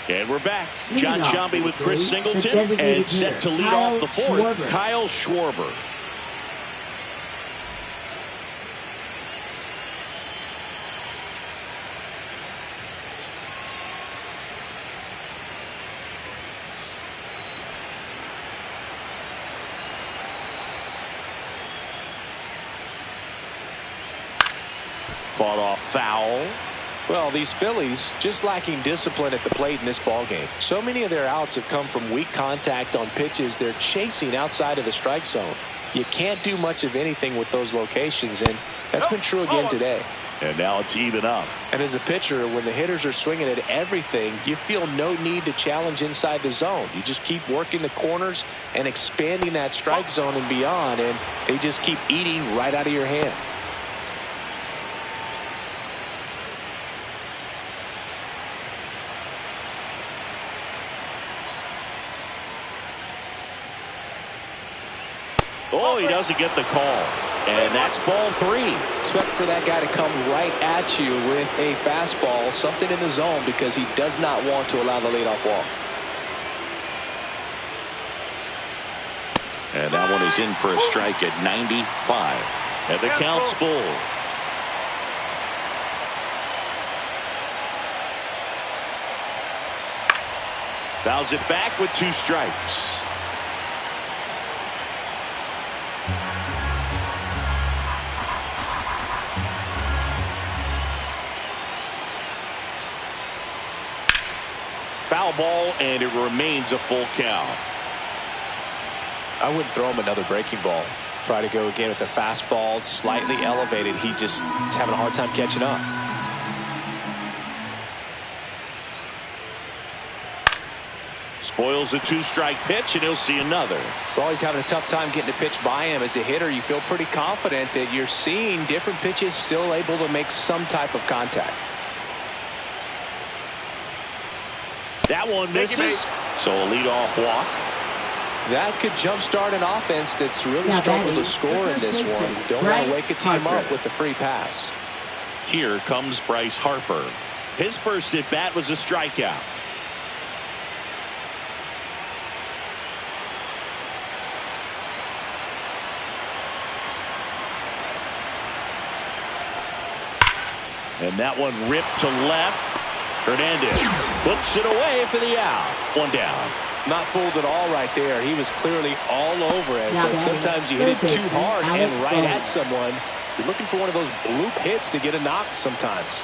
And we're back. John Sciambi with Chris Singleton, and set to lead off the 4th, Kyle Schwarber. Fought off foul. Well, these Phillies just lacking discipline at the plate in this ballgame. So many of their outs have come from weak contact on pitches they're chasing outside of the strike zone. You can't do much of anything with those locations, and that's been true again today. And now it's even up. And as a pitcher, when the hitters are swinging at everything, you feel no need to challenge inside the zone. You just keep working the corners and expanding that strike zone and beyond, and they just keep eating right out of your hand. Oh, he doesn't get the call. And that's ball 3. Expect for that guy to come right at you with a fastball, something in the zone, because he does not want to allow the leadoff walk. And that one is in for a strike at 95. And the count's full. Fouls it back with 2 strikes. Foul ball, and it remains a full count. I wouldn't throw him another breaking ball. Try to go again with the fastball, slightly elevated. He just is having a hard time catching up. Spoils a 2-strike pitch, and he'll see another. Well, he's having a tough time getting a pitch by him. As a hitter, you feel pretty confident that you're seeing different pitches still able to make some type of contact. That one misses, so a leadoff walk. That could jumpstart an offense that's really struggled to score in this one. Don't want to wake a team up with the free pass. Here comes Bryce Harper. His first at-bat was a strikeout. And that one ripped to left. Hernandez hooks it away for the out. One down. Not fooled at all right there. He was clearly all over it. But sometimes you hit it too hard and right at someone. You're looking for one of those bloop hits to get a knock sometimes.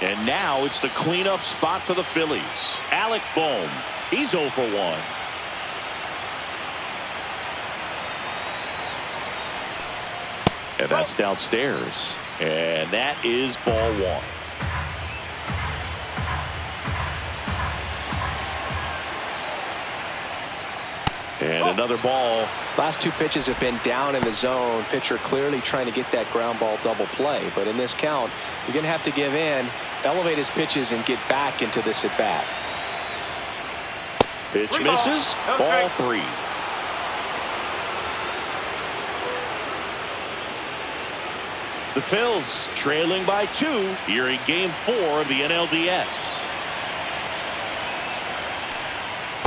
And now it's the cleanup spot for the Phillies. Alec Bohm. He's 0 for 1. And that's downstairs. And that is ball 1. And another ball. Last 2 pitches have been down in the zone. Pitcher clearly trying to get that ground ball double play. But in this count, you're going to have to give in, elevate his pitches, and get back into this at bat. Pitch misses. Ball 3. The Phils trailing by 2 here in Game 4 of the NLDS.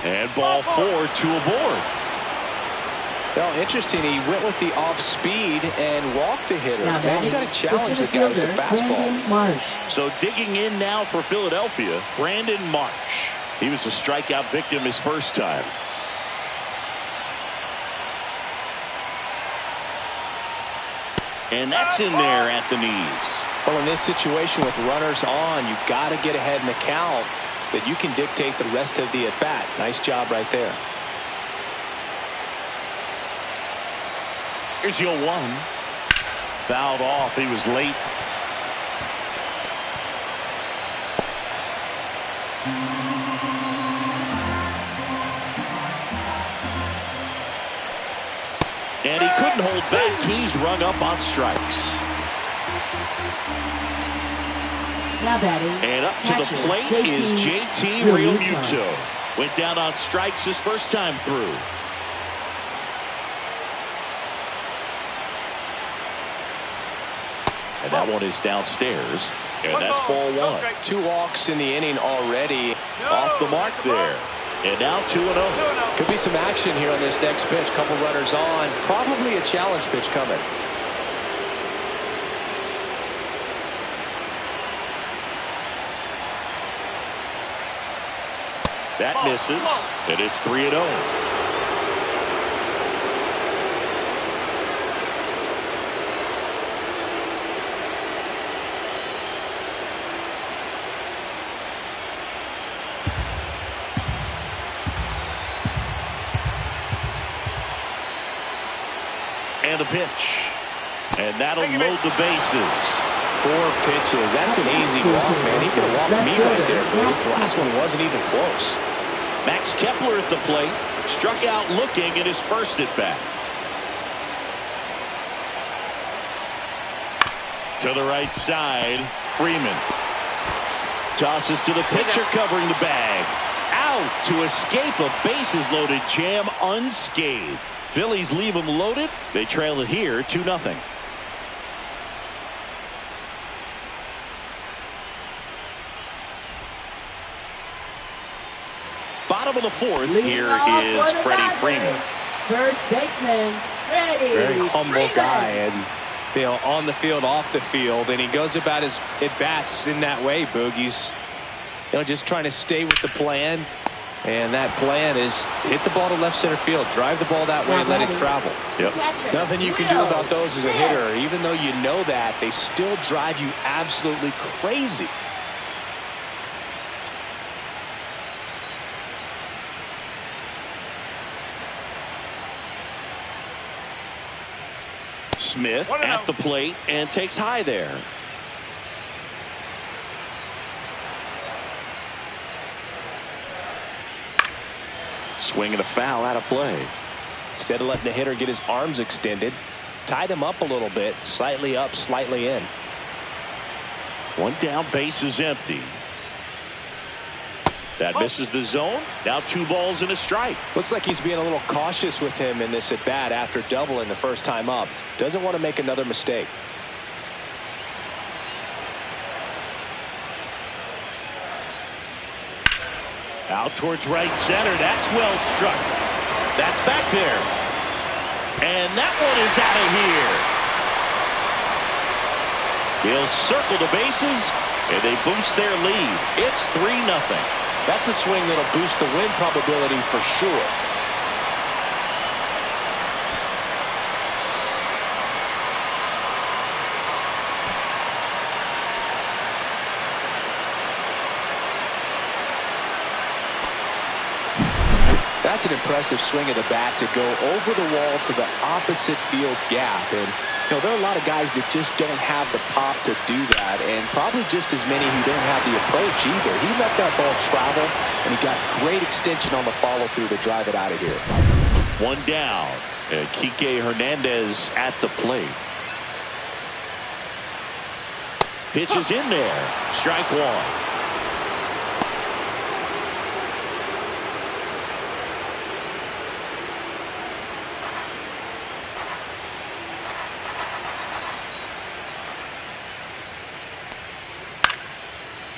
And ball 4, 2 aboard. Well, interesting. He went with the off speed and walked the hitter. Man, you got to challenge the guy with the fastball. So digging in now for Philadelphia, Brandon Marsh. He was a strikeout victim his first time. And that's in there at the knees. Well, in this situation with runners on, you've got to get ahead in the count so that you can dictate the rest of the at-bat. Nice job right there. Here's your 1. Fouled off. He was late. And he couldn't hold back. He's rung up on strikes. Now batting. And up to the plate is JT Realmuto. Went down on strikes his first time through. And that one is downstairs. And that's ball 1. 2 walks in the inning already. Off the mark there. And now 2-0. Could be some action here on this next pitch. Couple runners on. Probably a challenge pitch coming. That misses. And it's 3-0. And the pitch. And that'll load the bases. 4 pitches. That's an easy walk, man. He could have walked me right there. The last one wasn't even close. Max Kepler at the plate. Struck out looking at his first at bat. To the right side. Freeman. Tosses to the pitcher covering the bag. Out to escape a bases loaded jam unscathed. Phillies leave them loaded. They trail it here 2-0. Bottom of the 4th. Here is Freddie Freeman. First baseman, Freddie. Very humble Freeman. guy, and you know, on the field, off the field, and he goes about his at bats in that way. Boogie's, just trying to stay with the plan. And that plan is hit the ball to left center field, drive the ball that way, and let it travel. Yep. Nothing you can do about those as a hitter. Even though you know that, they still drive you absolutely crazy. Smith at the plate and takes high there. Swing and a foul out of play. Instead of letting the hitter get his arms extended, tied him up a little bit, slightly up, slightly in. One down, base is empty. That misses the zone. Now 2 balls and a strike. Looks like he's being a little cautious with him in this at bat after doubling the first time up. Doesn't want to make another mistake. Out towards right center. That's well struck. That's back there. And that one is out of here. They'll circle the bases, and they boost their lead. It's 3-0. That's a swing that'll boost the win probability for sure. That's an impressive swing of the bat to go over the wall to the opposite field gap. And you know, there are a lot of guys that just don't have the pop to do that, and probably just as many who don't have the approach either. He let that ball travel, and he got great extension on the follow-through to drive it out of here. One down, and Kike Hernandez at the plate. Pitch is in there. Strike one.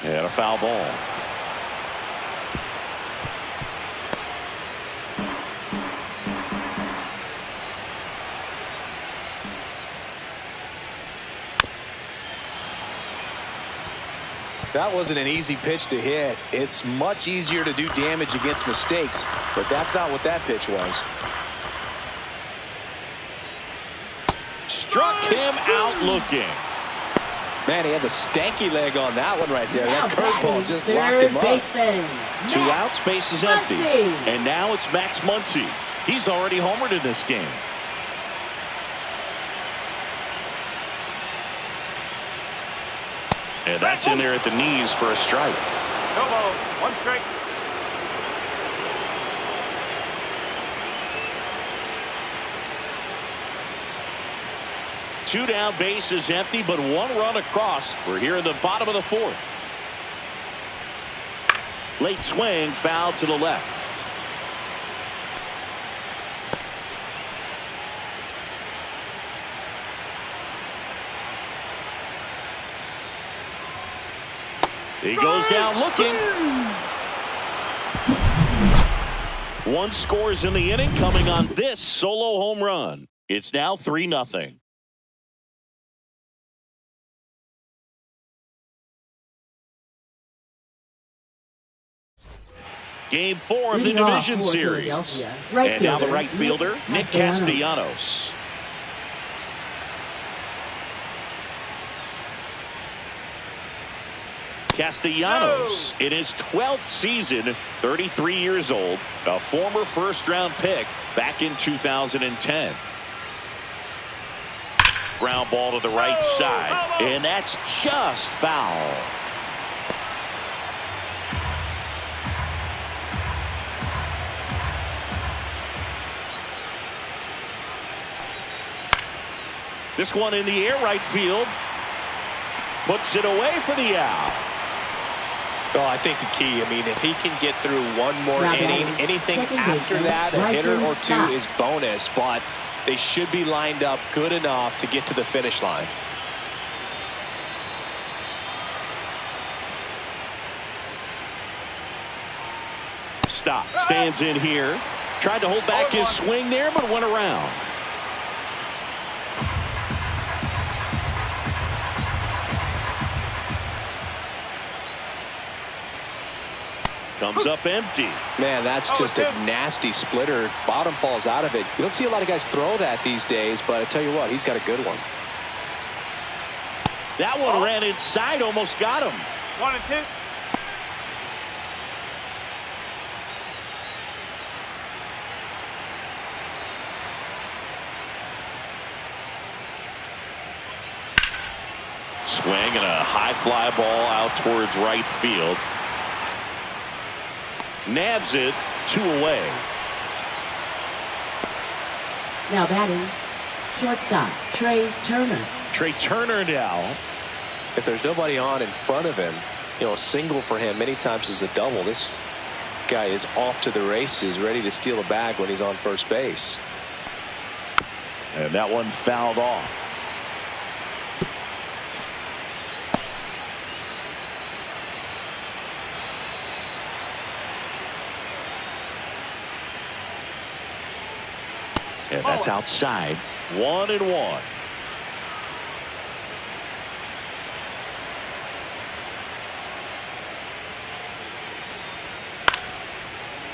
And a foul ball. That wasn't an easy pitch to hit. It's much easier to do damage against mistakes, but that's not what that pitch was. Struck him out looking. Man, he had the stanky leg on that one right there. That curveball just locked him up. 2 outs, base is empty. And now it's Max Muncy. He's already homered in this game. And that's in there at the knees for a strike. No ball, 1 strike. Two down, base is empty, but 1 run across. We're here in the bottom of the 4th. Late swing, foul to the left. He goes down looking. 1 scores in the inning, coming on this solo home run. It's now 3-0. Game 4 of the division series. And now the right fielder, Nick Castellanos. Castellanos in his 12th season, 33 years old, a former first-round pick back in 2010. Ground ball to the right side, and that's just foul. This one in the air right field. Puts it away for the out. Well, I think the key, I mean, if he can get through 1 more inning, anything after that, a hitter or 2 is bonus, but they should be lined up good enough to get to the finish line. Stop. Stands in here. Tried to hold back his swing there, but went around. Comes up empty. Man, that's just a nasty splitter. Bottom falls out of it. You don't see a lot of guys throw that these days, but I tell you what, he's got a good one. That one ran inside, almost got him. 1 and 2. Swing and a high fly ball out towards right field. Nabs it, 2 away. Now batting, shortstop, Trey Turner. Trey Turner now. If there's nobody on in front of him, you know, a single for him many times is a double. This guy is off to the races, ready to steal a bag when he's on first base. And that one fouled off. And that's outside. 1-1.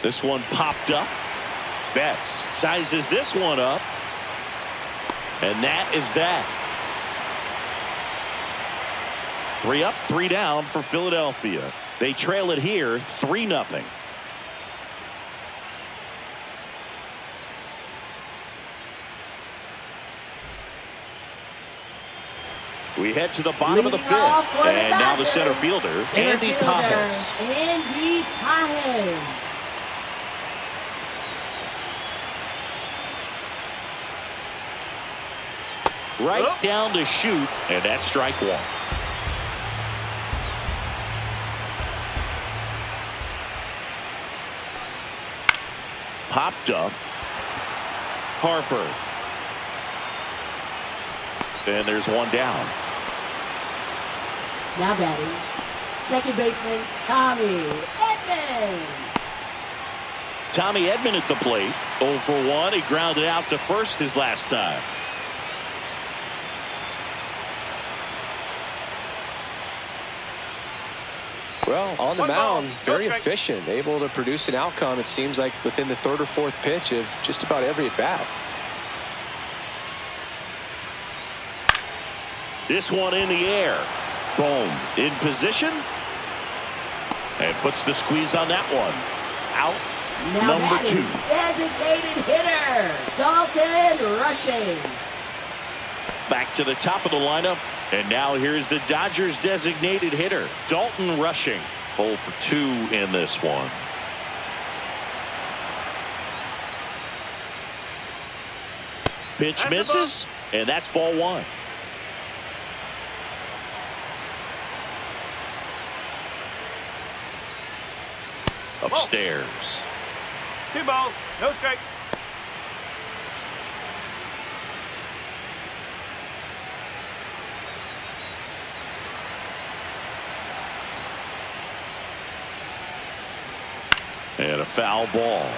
This one popped up. Betts sizes this one up. And that is that. 3 up, 3 down for Philadelphia. They trail it here 3-0. We head to the bottom of the 5th. And now the center fielder, Andy Pages. Andy Pages. Right down to shoot, and that's strike 1. Popped up. Harper. And there's 1 down. Now batting, second baseman Tommy Edman. Tommy Edman at the plate. 0 for 1. He grounded out to first his last time. Well, on the mound, very efficient, able to produce an outcome, it seems like, within the 3rd or 4th pitch of just about every at-bat. This one in the air. Boom. In position. And puts the squeeze on that one. Out. Now Number 2. Designated hitter, Dalton Rushing. Back to the top of the lineup. And now here's the Dodgers designated hitter, Dalton Rushing. 0 for 2 in this one. Pitch misses, and that's ball 1. Upstairs. 2 balls, no strike. And a foul ball.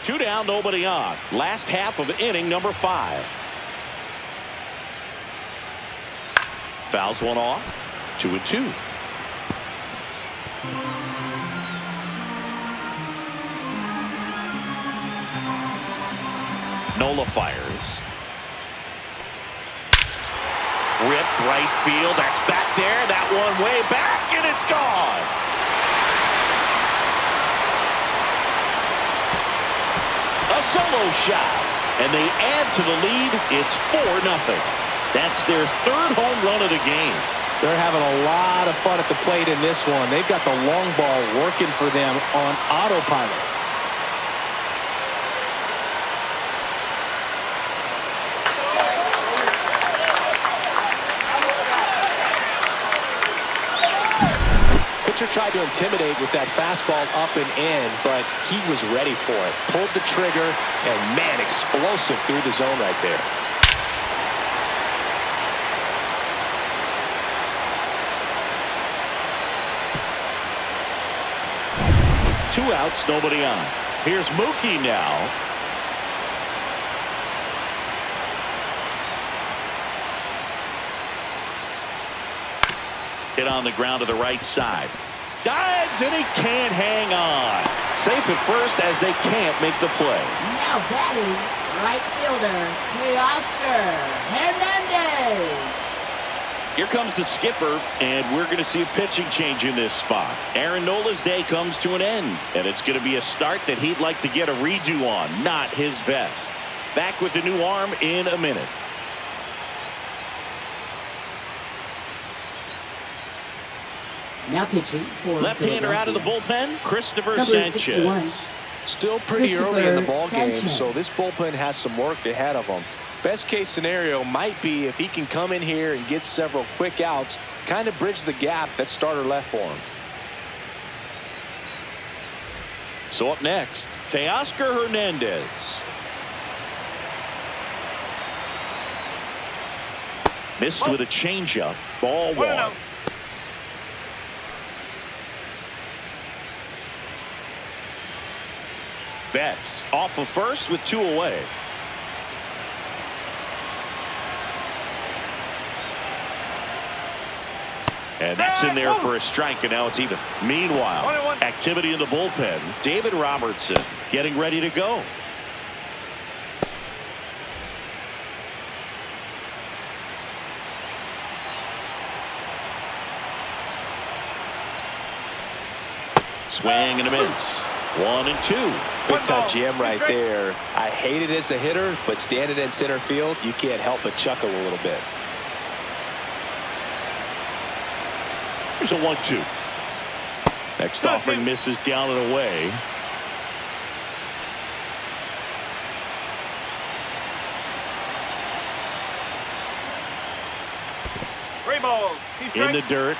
Two down, nobody on. Last half of inning number 5. Fouls one off. 2-2. Nola fires. Ripped right field. That's back there. That one way back, and it's gone. A solo shot, and they add to the lead. It's 4-0. That's their 3rd home run of the game. They're having a lot of fun at the plate in this one. They've got the long ball working for them on autopilot. Pitcher tried to intimidate with that fastball up and in, but he was ready for it. Pulled the trigger, and man, explosive through the zone right there. Two outs, nobody on. Here's Mookie now. Hit on the ground to the right side. Dives, and he can't hang on. Safe at first as they can't make the play. Now batting, right fielder, Teoscar Hernandez. Here comes the skipper, and we're going to see a pitching change in this spot. Aaron Nola's day comes to an end, and it's going to be a start that he'd like to get a redo on. Not his best. Back with the new arm in a minute. Now pitching for left-hander out of the bullpen, Christopher Number Sanchez. 61. Still pretty early in the ball game, so this bullpen has some work ahead of them. Best case scenario might be if he can come in here and get several quick outs, kind of bridge the gap that starter left for him. So up next, Teoscar Hernandez. Missed with a changeup. Ball one. Betts off of first with 2 away. And that's in there for a strike, and now it's even. Meanwhile, activity in the bullpen. David Robertson getting ready to go. Swing and a miss. 1 and 2. Big time jam right there. I hate it as a hitter, but standing in center field, you can't help but chuckle a little bit. Here's a 1-2. Next offering misses down and away. Three balls. In the dirt.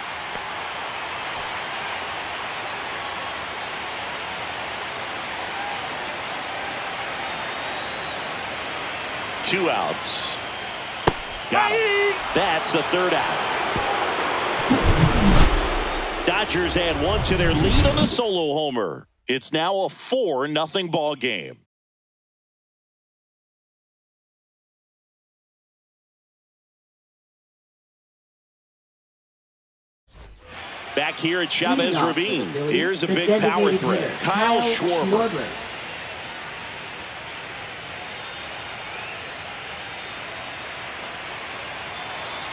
Two outs. Got him. That's the third out. Dodgers add 1 to their lead on the solo homer. It's now a 4-0 ball game. Back here at Chavez Ravine. Here's a big power threat. Kyle Schwarber.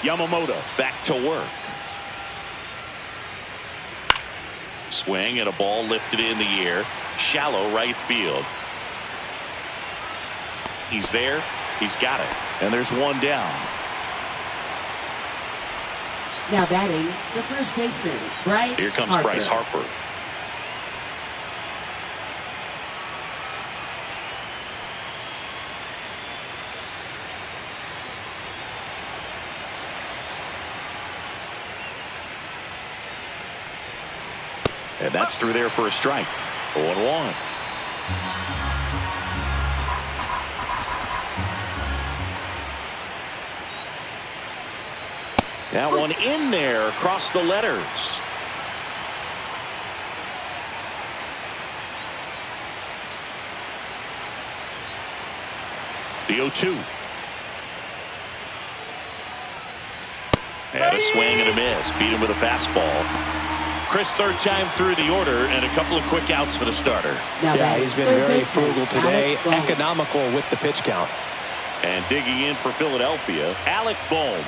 Yamamoto back to work. Swing and a ball lifted in the air. Shallow right field. He's there. He's got it. And there's one down. Now batting, the first baseman, Bryce Here comes Harper. Bryce Harper. And that's through there for a strike. 0-1. That one in there across the letters. The 0-2. And a swing and a miss. Beat him with a fastball. Chris, third time through the order, and a couple of quick outs for the starter. Yeah, he's been very frugal today, economical with the pitch count. And digging in for Philadelphia, Alec Bohm.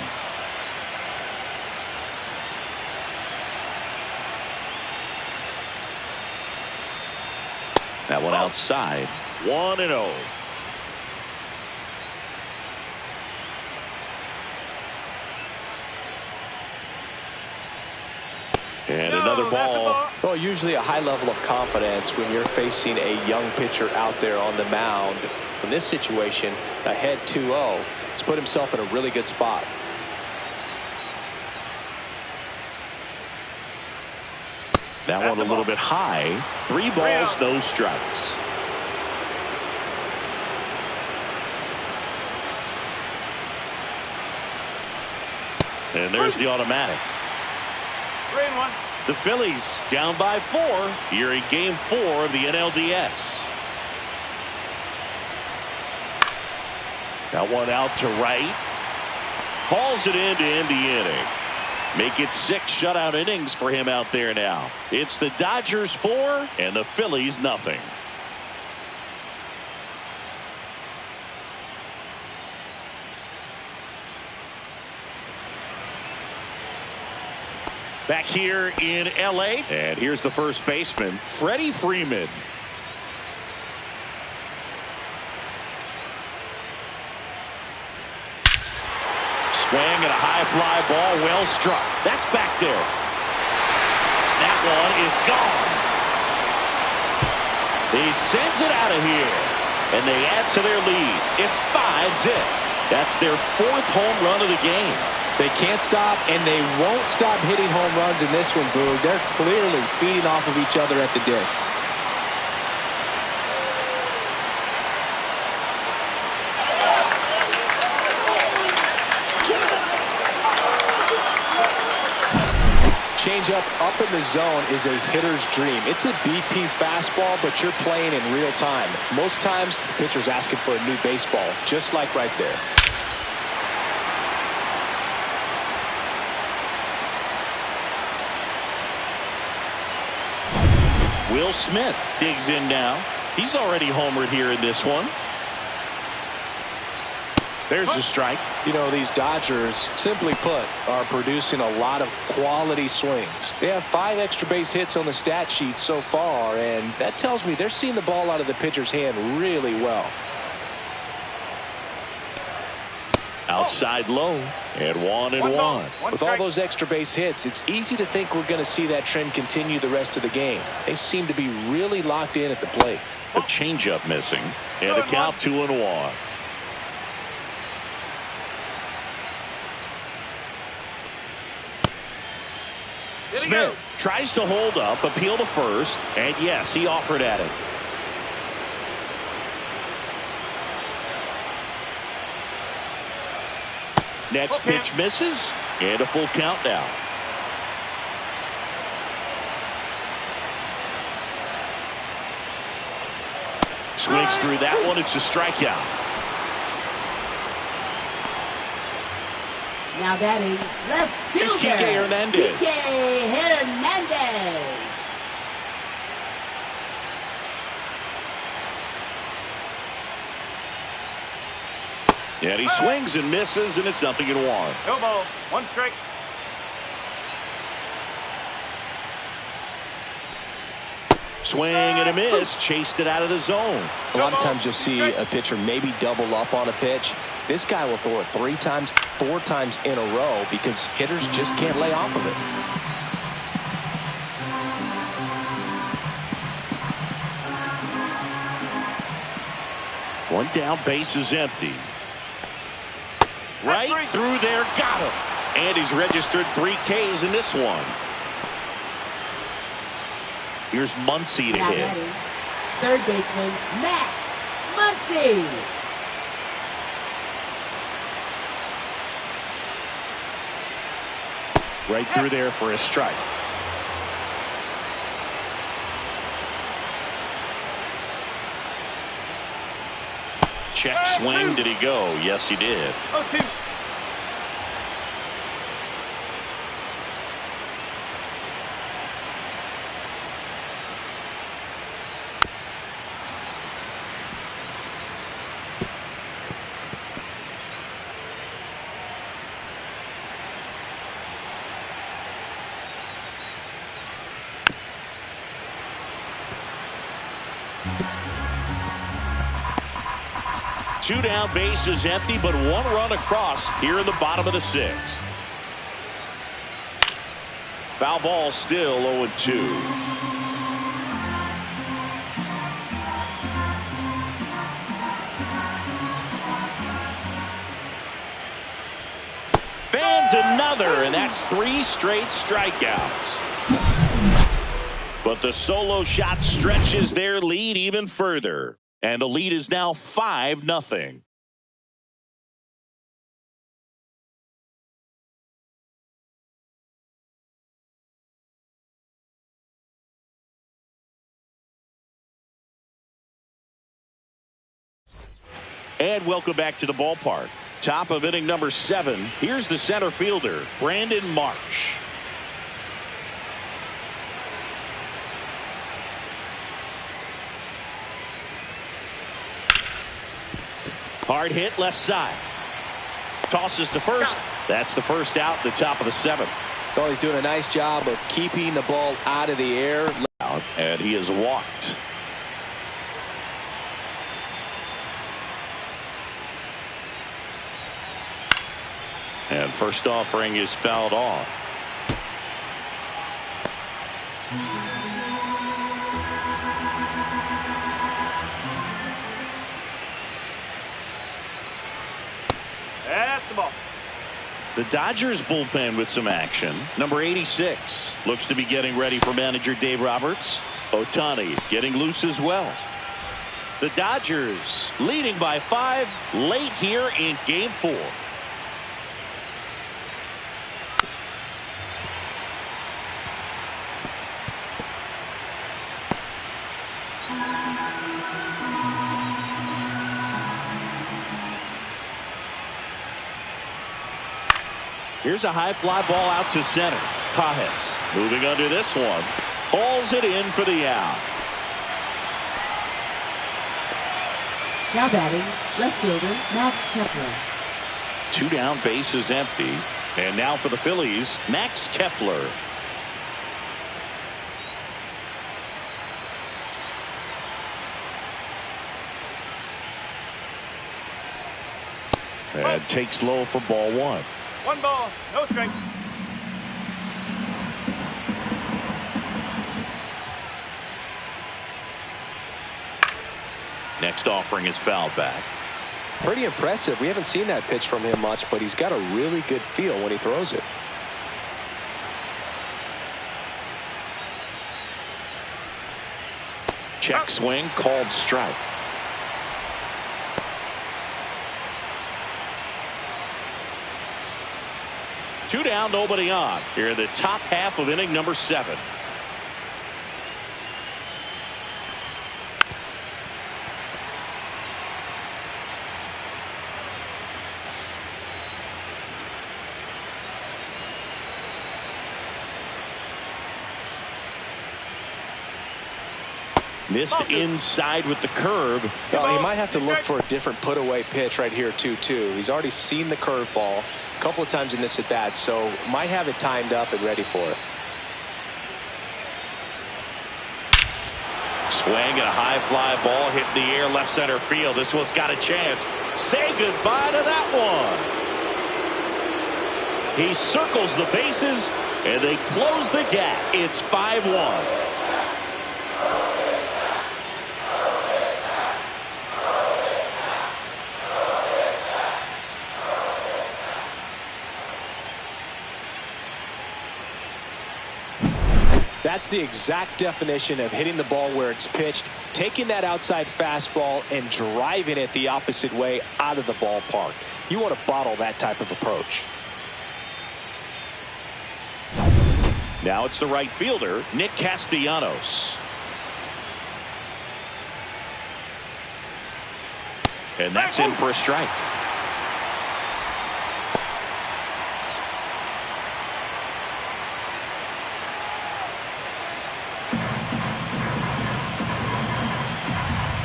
That one outside. 1-0. And another ball. Well, usually a high level of confidence when you're facing a young pitcher out there on the mound. In this situation, ahead 2-0, he's put himself in a really good spot. That one a little bit high. 3 balls, no strikes. And there's the automatic. 3-1. The Phillies down by 4 here in game 4 of the NLDS. That one out to right. Hauls it in to end the inning. Make it 6 shutout innings for him out there now. It's the Dodgers 4 and the Phillies nothing. Back here in LA, and here's the first baseman, Freddie Freeman. Swing and a high fly ball, well struck. That's back there. That one is gone. He sends it out of here, and they add to their lead. It's 5-zip. That's their 4th home run of the game. They can't stop, and they won't stop hitting home runs in this one, Boog. They're clearly feeding off of each other at the dick. Changeup up in the zone is a hitter's dream. It's a BP fastball, but you're playing in real time. Most times, the pitcher's asking for a new baseball, just like right there. Will Smith digs in now. He's already homered here in this one. There's the strike. You know, these Dodgers, simply put, are producing a lot of quality swings. They have 5 extra base hits on the stat sheet so far, and that tells me they're seeing the ball out of the pitcher's hand really well. Outside low, and 1-1. With all those extra base hits, it's easy to think we're going to see that trend continue the rest of the game. They seem to be really locked in at the plate. The changeup missing, and the count 2-1. Smith tries to hold up, appeal to first, and yes, he offered at it. Next pitch misses, and a full count now. Swings through that one. It's a strikeout. Now batting left Here's fielder, Kike Hernandez. Kike Hernandez. And he swings and misses, and it's 0-1. No ball. 1 strike. Swing and a miss. Chased it out of the zone. A lot of times you'll see a pitcher maybe double up on a pitch. This guy will throw it 3 times, 4 times in a row because hitters just can't lay off of it. One down, base is empty. Right through there, got him. And he's registered 3 Ks in this one. Here's Muncy to Now hit. batting third baseman Max Muncy. Right through there for a strike. Check swing. Did he go? Yes, he did. 0-2. Two down, base is empty, but 1 run across here in the bottom of the 6th. Foul ball, still 0-2. Fans another, and that's 3 straight strikeouts. But the solo shot stretches their lead even further. And the lead is now 5-0. And welcome back to the ballpark. Top of inning number 7. Here's the center fielder, Brandon Marsh. Hard hit left side. Tosses to first. That's the first out, the top of the 7th. Well, he's doing a nice job of keeping the ball out of the air. And he is walked. And first offering is fouled off. That's the ball. The Dodgers bullpen with some action. Number 86 looks to be getting ready for manager Dave Roberts. Ohtani getting loose as well. The Dodgers leading by 5 late here in Game 4. Here's a high fly ball out to center. Pajes moving under this one. Hauls it in for the out. Now batting, left fielder Max Kepler. 2 down, base is empty. And now for the Phillies, Max Kepler. And takes low for ball 1. 1 ball, no strike. Next offering is fouled back. Pretty impressive. We haven't seen that pitch from him much, but he's got a really good feel when he throws it. Check swing, called strike. Two down, nobody on. Here in the top half of inning number 7. Missed inside with the curve. Well, he might have to look for a different put away pitch right here 2-2. He's already seen the curveball a couple of times in this at bat, so might have it timed up and ready for it. Swing and a high fly ball hit in the air left center field. This one's got a chance. Say goodbye to that one. He circles the bases and they close the gap. It's 5-1. That's the exact definition of hitting the ball where it's pitched, taking that outside fastball and driving it the opposite way out of the ballpark. You want to bottle that type of approach. Now it's the right fielder, Nick Castellanos. And that's in for a strike.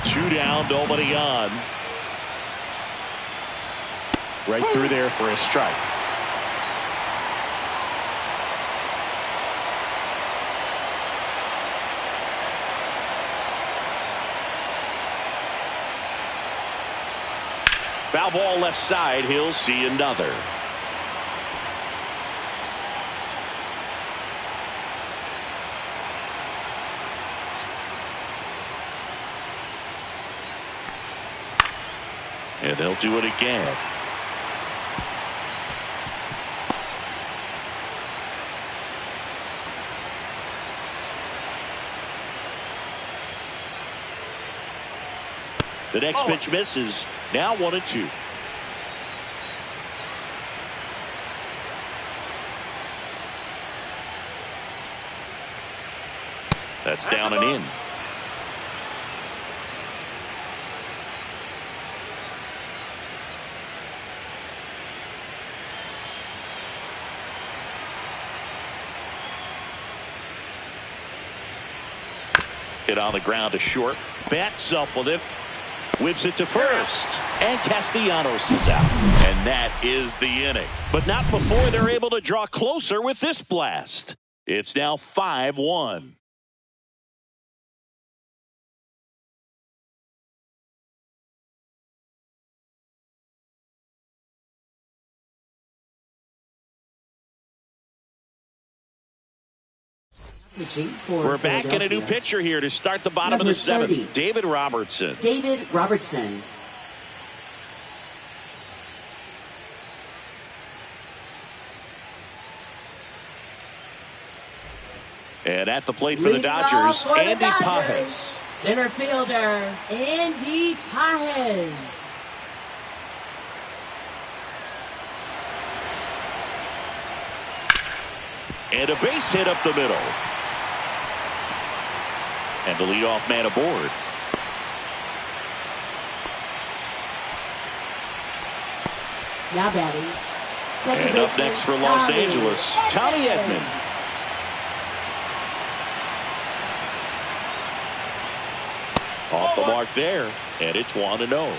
Two down, nobody on. Right through there for a strike. Foul ball left side. He'll see another. And they'll do it again. The next pitch misses. Now 1-2. That's down and in. Hit on the ground to short. Bats up with it. Whips it to first. And Castellanos is out. And that is the inning. But not before they're able to draw closer with this blast. It's now 5-1. Pitching for We're back in a new Philadelphia. pitcher here to start the bottom Number of the seventh. 30. David Robertson. David Robertson. And at the plate for the Leading off Dodgers, for the Andy Dodgers, Pages. Center fielder, Andy Pages. And a base hit up the middle. And the leadoff man aboard. Now batting. Second And up baseman, next for Los Tommy Angeles, Tommy Edman. Off the mark there, and it's 1-0.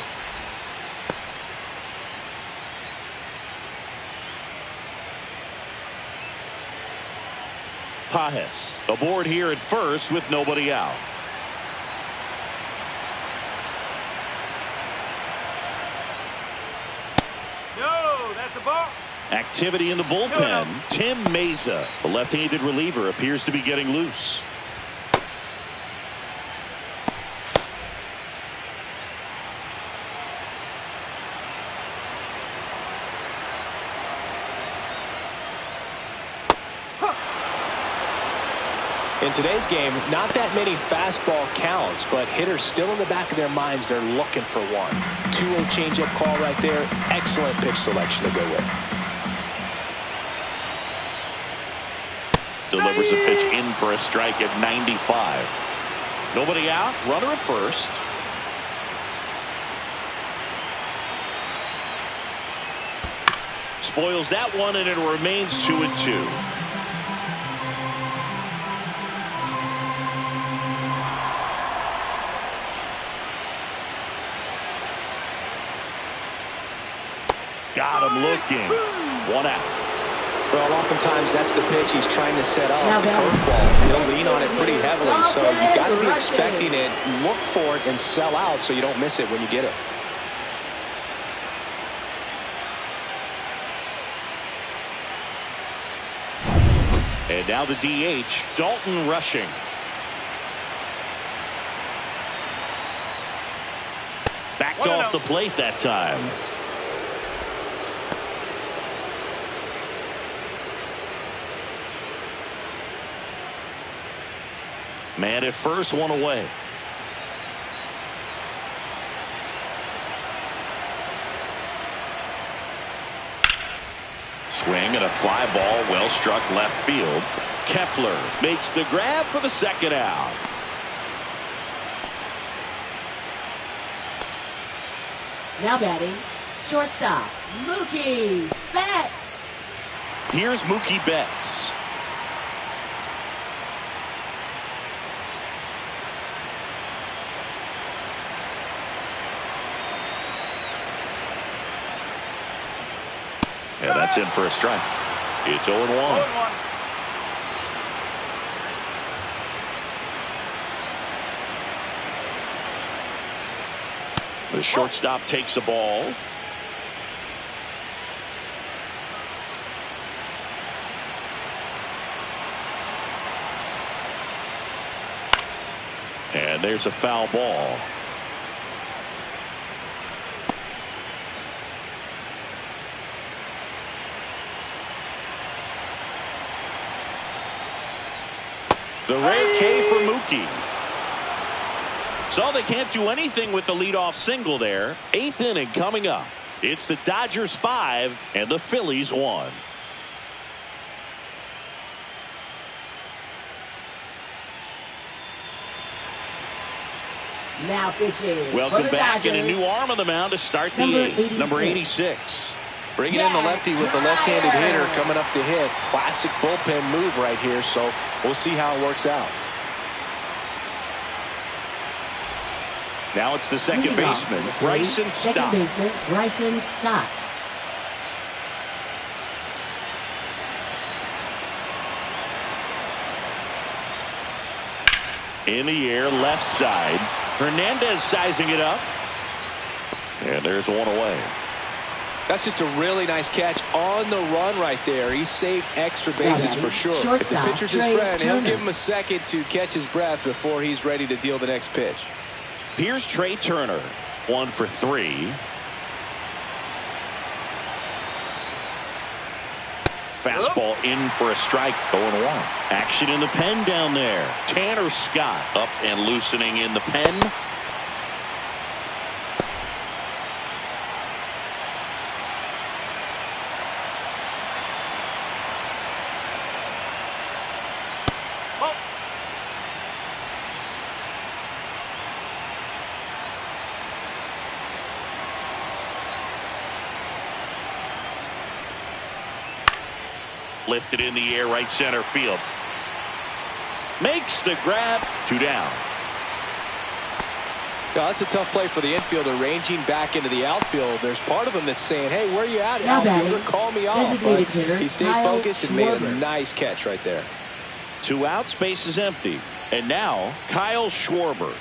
Pages aboard here at first with nobody out. No, that's a ball. Activity in the bullpen. Tim Meza, the left-handed reliever, appears to be getting loose. In today's game, not that many fastball counts, but hitters still in the back of their minds, they're looking for one. 2-0 changeup call right there. Excellent pitch selection to go with. Delivers a pitch in for a strike at 95. Nobody out, runner at first. Spoils that one, and it remains 2-2. Got him looking. 1 out. Well, oftentimes that's the pitch he's trying to set Now up, the batting. curveball. He'll lean on it pretty heavily, so you got to be Dalton expecting it, look for it, and sell out so you don't miss it when you get it. And now the DH, Dalton Rushing. Backed off the plate that time. Man at first, one away. Swing and a fly ball, well struck left field. Kepler makes the grab for the second out. Now batting. Shortstop, Mookie Betts. Here's Mookie Betts. And that's in for a strike. It's 0-1. 0-1. The shortstop takes the ball. And there's a foul ball. The rare K for Mookie. So they can't do anything with the leadoff single there. 8th inning coming up. It's the Dodgers 5 and the Phillies 1. Now pitching. Welcome for the back, Dodgers. and a new arm on the mound to start the Number 8th. 86. Number 86. Bringing in the lefty with the left-handed hitter coming up to hit. Classic bullpen move right here, so we'll see how it works out. Now it's the second Leading off baseman, for the Bryson Phillies, second Stott. baseman, Bryson Stott. In the air, left side. Hernandez sizing it up. And there's one away. That's just a really nice catch on the run right there. He saved extra bases for sure. If the pitcher's his friend, he'll give him a second to catch his breath before he's ready to deal the next pitch. Here's Trey Turner, 1 for 3. Fastball in for a strike, 0-1. Action in the pen down there. Tanner Scott up and loosening in the pen. Lifted in the air, right center field. Makes the grab. 2 down. Yeah, that's a tough play for the infielder, ranging back into the outfield. There's part of him that's saying, hey, where are you at, outfielder? Call me off. But he stayed focused and made a nice catch right there. 2 outs, base is empty. And now, Kyle Schwarber.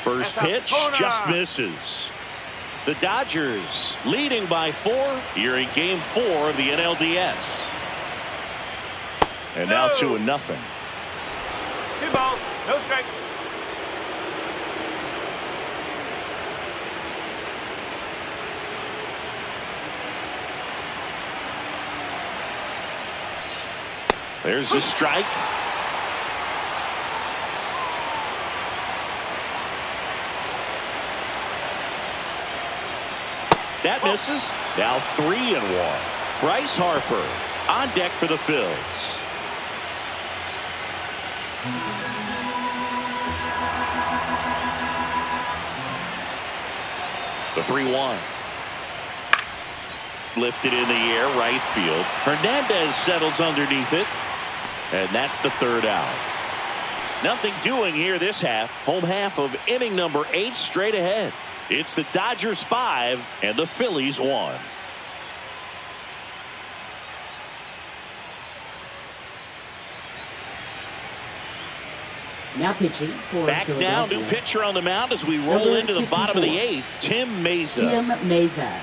First pitch just misses. The Dodgers leading by 4 here in game 4 of the NLDS. And now 2-0. 2 balls, no strike. There's the strike. That misses. Now 3-1. Bryce Harper on deck for the Phillies. The 3-1. Lifted in the air, right field. Hernandez settles underneath it. And that's the 3rd out. Nothing doing here this half. Home half of inning number 8 straight ahead. It's the Dodgers 5 and the Phillies 1. Now pitching for back now, new pitcher on the mound as we roll into the bottom of the 8th. Tim Meza. Tim Meza.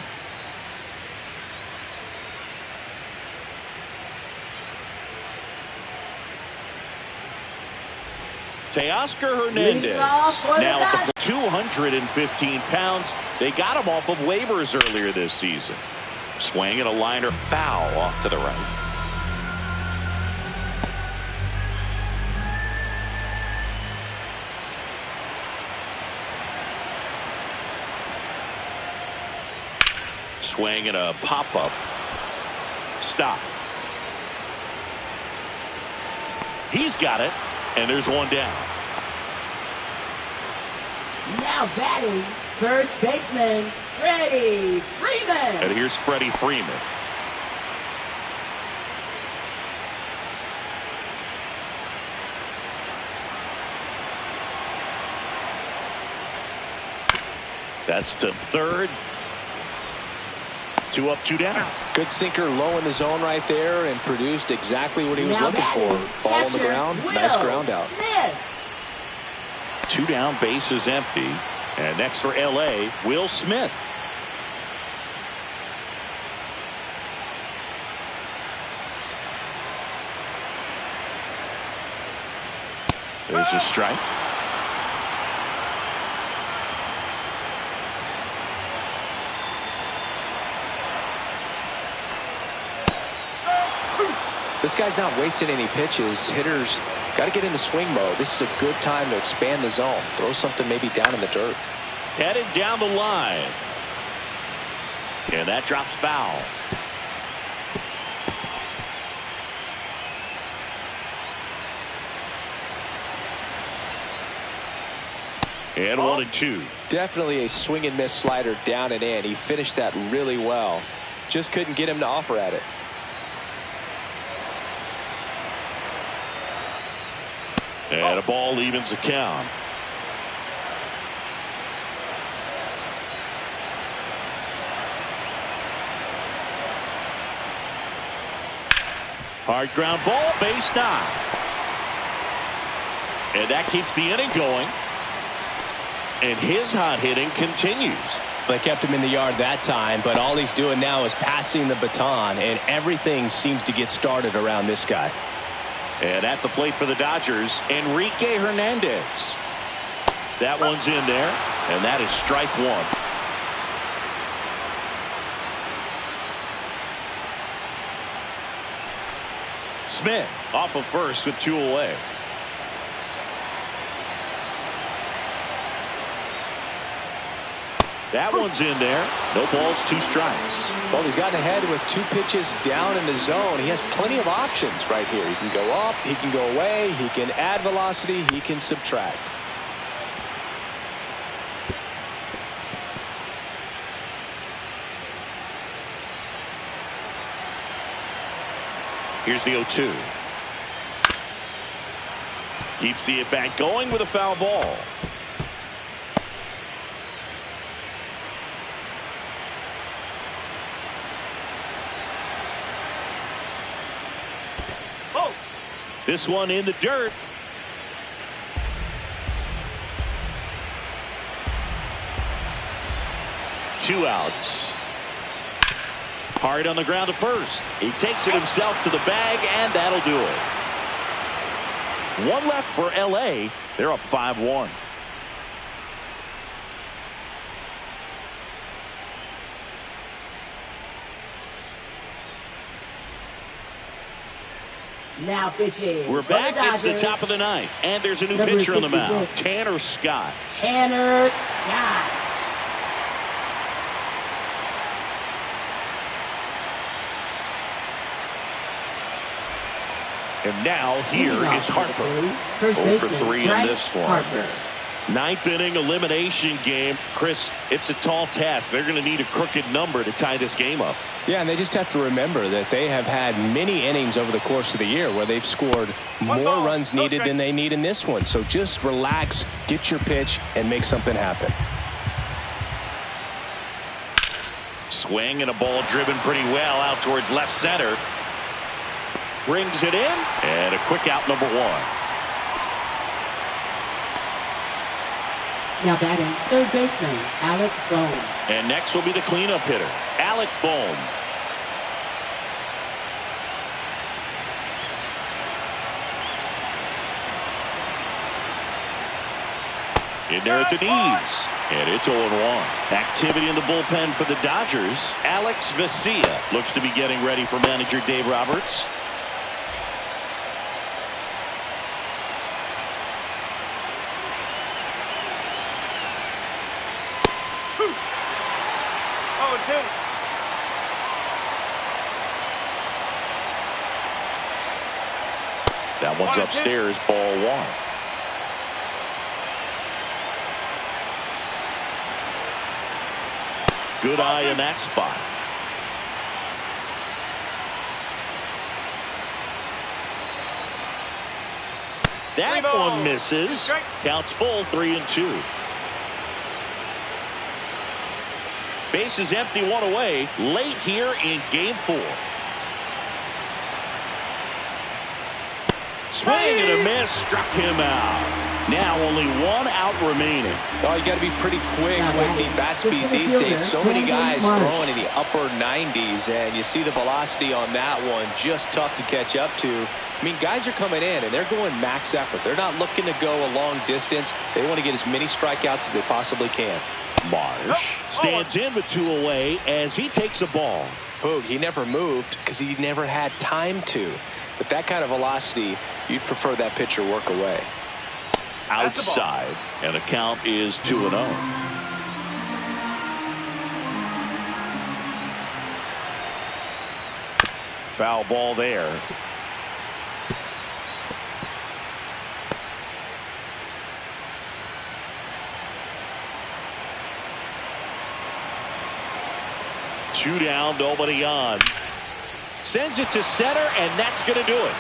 Teoscar Hernandez now at the 215 pounds. They got him off of waivers earlier this season. Swing and a liner foul off to the right. Swing and a pop-up. Stop. He's got it. And there's 1 down. Now batting, first baseman, Freddie Freeman. And here's Freddie Freeman. That's to 3rd. 2 up, 2 down. Good sinker low in the zone right there and produced exactly what he was looking for. Ball on the ground, nice ground out. 2 down, base is empty. And next for LA, Will Smith. There's a strike. This guy's not wasting any pitches. Hitters got to get into swing mode. This is a good time to expand the zone. Throw something maybe down in the dirt. Headed down the line. And that drops foul. And 1-2. Definitely a swing and miss slider down and in. He finished that really well. Just couldn't get him to offer at it. And a ball evens the count. Hard ground ball, base 9. And that keeps the inning going. And his hot hitting continues. They kept him in the yard that time, but all he's doing now is passing the baton, and everything seems to get started around this guy. And at the plate for the Dodgers, Enrique Hernandez. That one's in there, and that is strike one. Smith off of first with 2 away. That one's in there. No balls, 2 strikes. Well, he's gotten ahead with 2 pitches down in the zone. He has plenty of options right here. He can go up, he can go away, he can add velocity, he can subtract. Here's the 0-2. Keeps the at-bat going with a foul ball. This one in the dirt. Two outs. Hard on the ground to first. He takes it himself to the bag, and that'll do it. One left for LA. They're up 5-1. Now pitching. We're back. It's the top of the ninth, and there's a new pitcher on the mound. Tanner Scott. Tanner Scott. And now here is Harper. 0 for 3 in this one. Ninth inning elimination game. Chris, it's a tall task. They're going to need a crooked number to tie this game up. Yeah, and they just have to remember that they have had many innings over the course of the year where they've scored more runs needed than they need in this one. So just relax, get your pitch, and make something happen. Swing and a ball driven pretty well out towards left center. Brings it in, and a quick out, number 1. Now batting, third baseman, Alec Bohm. And next will be the cleanup hitter, Alec Bohm. In there at the knees, and it's 0-1. Activity in the bullpen for the Dodgers. Alex Vesia looks to be getting ready for manager Dave Roberts. That one's upstairs, ball 1. Good eye in that spot. That one misses. Counts full, 3-2. Base is empty, 1 away. Late here in game 4. Swing and a miss, struck him out. Now only 1 out remaining. Oh, you got to be pretty quick with the bat speed these days. So many guys throwing in the upper 90s, and you see the velocity on that one. Just tough to catch up to. I mean, guys are coming in, and they're going max effort. They're not looking to go a long distance. They want to get as many strikeouts as they possibly can. Marsh stands in with 2 away as he takes a ball. Boog, he never moved because he never had time to. With that kind of velocity, you'd prefer that pitcher work away. Outside, and the count is 2-0. Foul ball there. Two down, nobody on. Sends it to center, and that's going to do it.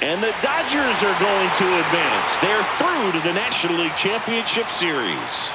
And the Dodgers are going to advance. They're through to the National League Championship Series.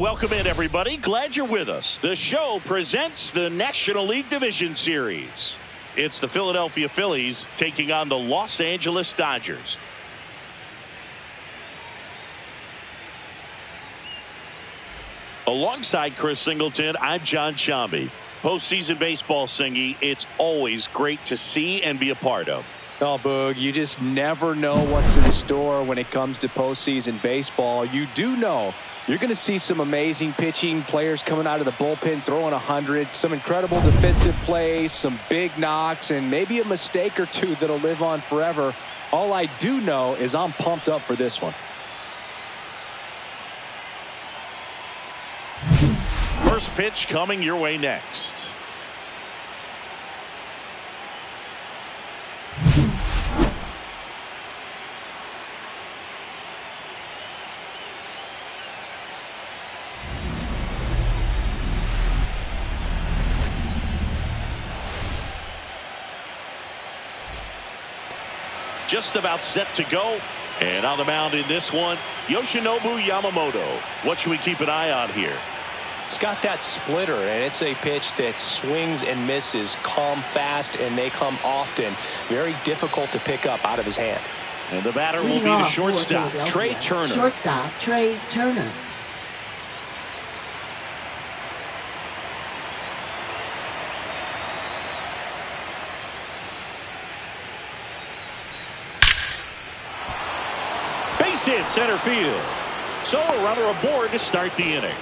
welcome in, everybody. Glad you're with us. The show presents the National League Division Series. It's the Philadelphia Phillies taking on the Los Angeles Dodgers. Alongside Chris Singleton, I'm John Shambi. Postseason baseball, Singy, it's always great to see and be a part of. Oh, Boog, you just never know what's in store when it comes to postseason baseball. You do know you're going to see some amazing pitching, players coming out of the bullpen throwing 100, some incredible defensive plays, some big knocks, and maybe a mistake or two that'll live on forever. All I do know is I'm pumped up for this one. First pitch coming your way next. Just about set to go. And on the mound in this one, Yoshinobu Yamamoto. What should we keep an eye on here? It's got that splitter, and it's a pitch that swings and misses, come fast, and they come often. Very difficult to pick up out of his hand. And the batter will be the shortstop, Trey Turner. Shortstop, Trey Turner. Base hit center field. So a runner aboard to start the inning.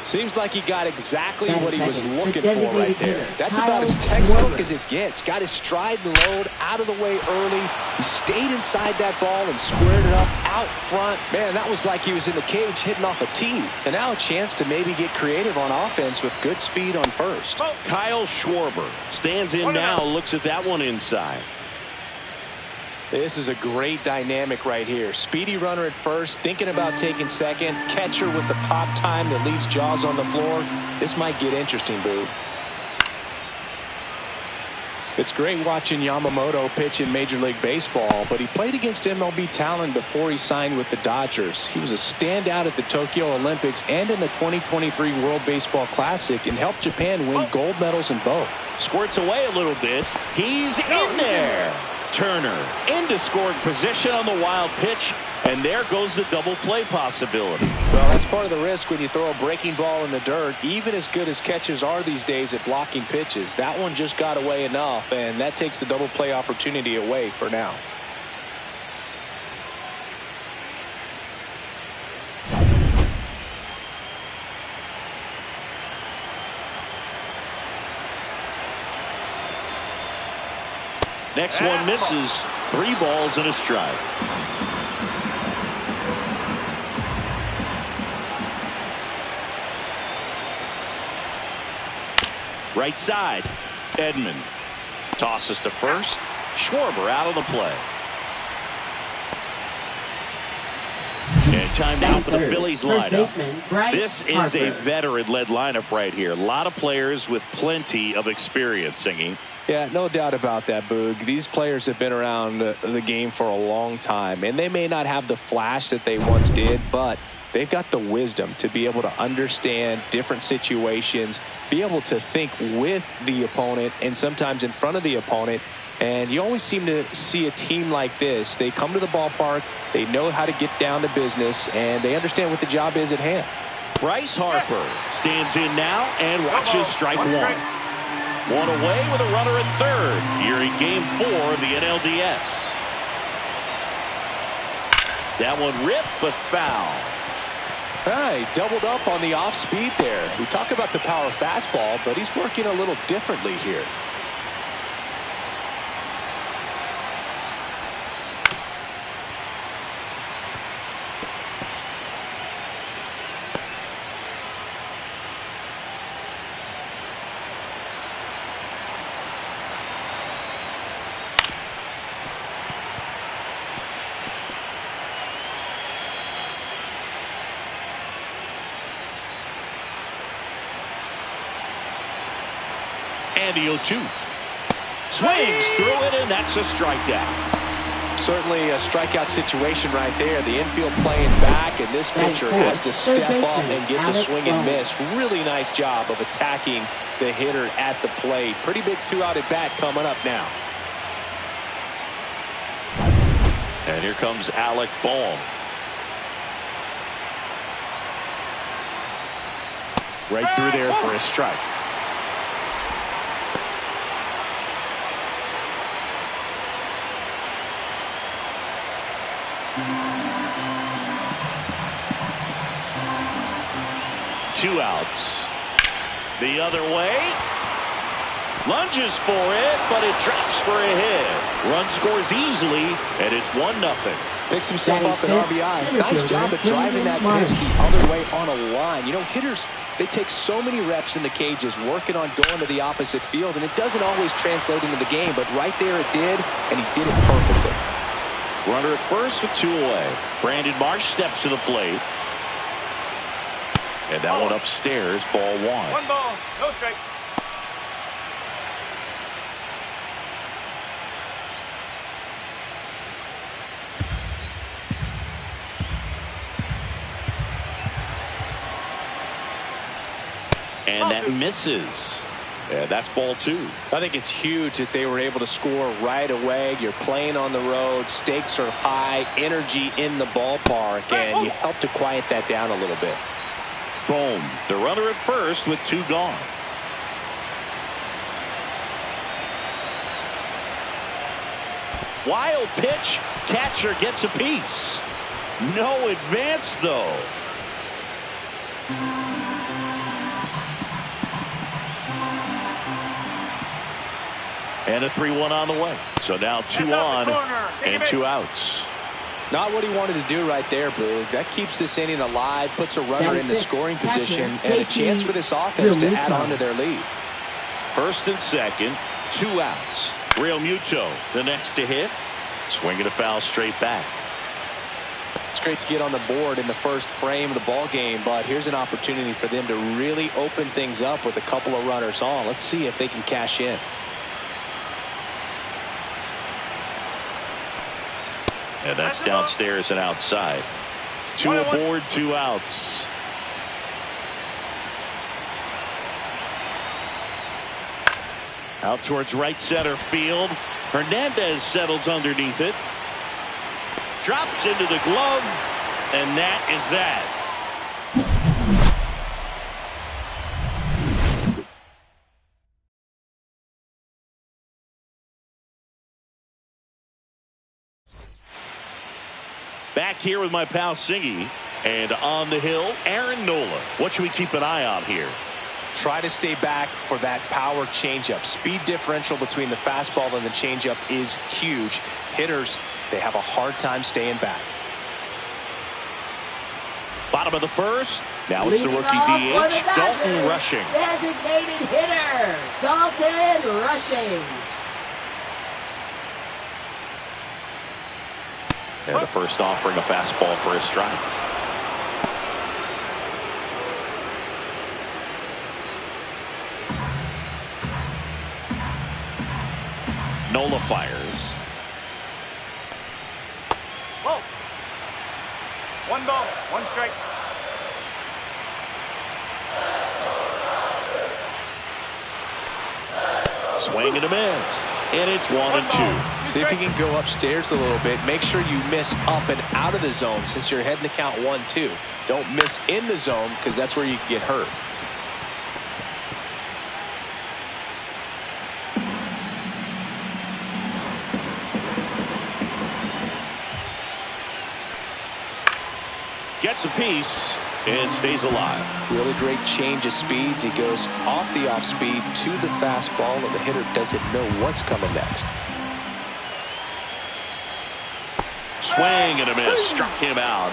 Seems like he got exactly what he was looking for right there. That's about as Kyle textbook Schwarber as it gets. Got his stride and load out of the way early. He stayed inside that ball and squared it up out front. Man, that was like he was in the cage hitting off a tee. And now a chance to maybe get creative on offense with good speed on first. Kyle Schwarber stands in now, looks at that one inside. This is a great dynamic right here. Speedy runner at first, thinking about taking second. Catcher with the pop time that leaves Jaws on the floor. This might get interesting, Boo. It's great watching Yamamoto pitch in Major League Baseball, but he played against MLB talent before he signed with the Dodgers. He was a standout at the Tokyo Olympics and in the 2023 World Baseball Classic and helped Japan win gold medals in both. Squirts away a little bit. He's in there. Turner into scoring position on the wild pitch, and there goes the double play possibility. Well, that's part of the risk when you throw a breaking ball in the dirt. Even as good as catchers are these days at blocking pitches, that one just got away enough, and that takes the double play opportunity away for now. Next one misses. 3 balls and a strike. Right side. Edman tosses to first. Schwarber out of the play. And time now for the Phillies lineup. This is a veteran-led lineup right here. A lot of players with plenty of experience, Singing. Yeah, no doubt about that, Boog. These players have been around the game for a long time, and they may not have the flash that they once did, but they've got the wisdom to be able to understand different situations, be able to think with the opponent and sometimes in front of the opponent. And you always seem to see a team like this. They come to the ballpark, they know how to get down to business, and they understand what the job is at hand. Bryce Harper stands in now and watches strike one. One away with a runner at third here in Game 4 of the NLDS. That one ripped, but foul. He doubled up on the off speed there. We talk about the power fastball, but he's working a little differently here. And the 0-2. Swings through it, and that's a strikeout. Certainly a strikeout situation right there. The infield playing back, and this pitcher has to step up and get the swing and miss. Really nice job of attacking the hitter at the plate. Pretty big two-out at bat coming up now. And here comes Alec Bohm. Right through there for a strike. Two outs. The other way. Lunges for it, but it drops for a hit. Run scores easily, and it's 1-0. Picks himself up an RBI. Nice job of driving that pitch the other way on a line. You know, hitters, they take so many reps in the cages working on going to the opposite field, and it doesn't always translate into the game, but right there it did, and he did it perfectly. Runner at first with 2 away. Brandon Marsh steps to the plate. And that one upstairs, ball 1. 1 ball, no strike. And that misses. Yeah, that's ball 2. I think it's huge that they were able to score right away. You're playing on the road. Stakes are high. Energy in the ballpark. And you help to quiet that down a little bit. Boom. The runner at first with 2 gone. Wild pitch. Catcher gets a piece. No advance, though. And a 3-1 on the way. So now 2 on and 2 outs. Not what he wanted to do right there, Boog. That keeps this inning alive, puts a runner in the scoring position, and a chance for this offense to add on to their lead. First and second, 2 outs. Real Muto, the next to hit. Swinging a foul straight back. It's great to get on the board in the first frame of the ball game, but here's an opportunity for them to really open things up with a couple of runners on. Let's see if they can cash in. And that's downstairs and outside. 2 aboard, 2 outs. Out towards right center field. Hernandez settles underneath it. Drops into the glove. And that is that. Back here with my pal Singy. And on the hill, Aaron Nola. What should we keep an eye on here? Try to stay back for that power changeup. Speed differential between the fastball and the changeup is huge. Hitters, they have a hard time staying back. Bottom of the first. Now it's the rookie DH, Dalton Rushing. Designated hitter, Dalton Rushing. And the first offering a fastball for a strike. Nola fires. Whoa. 1 ball, 1 strike. Swing and a miss. And it's 1-2. See if you can go upstairs a little bit. Make sure you miss up and out of the zone since you're heading to count 1-2. Don't miss in the zone because that's where you can get hurt. Gets a piece and stays alive. Really great change of speeds. He goes off the off speed to the fastball, and the hitter doesn't know what's coming next. Swing and a miss. Struck him out.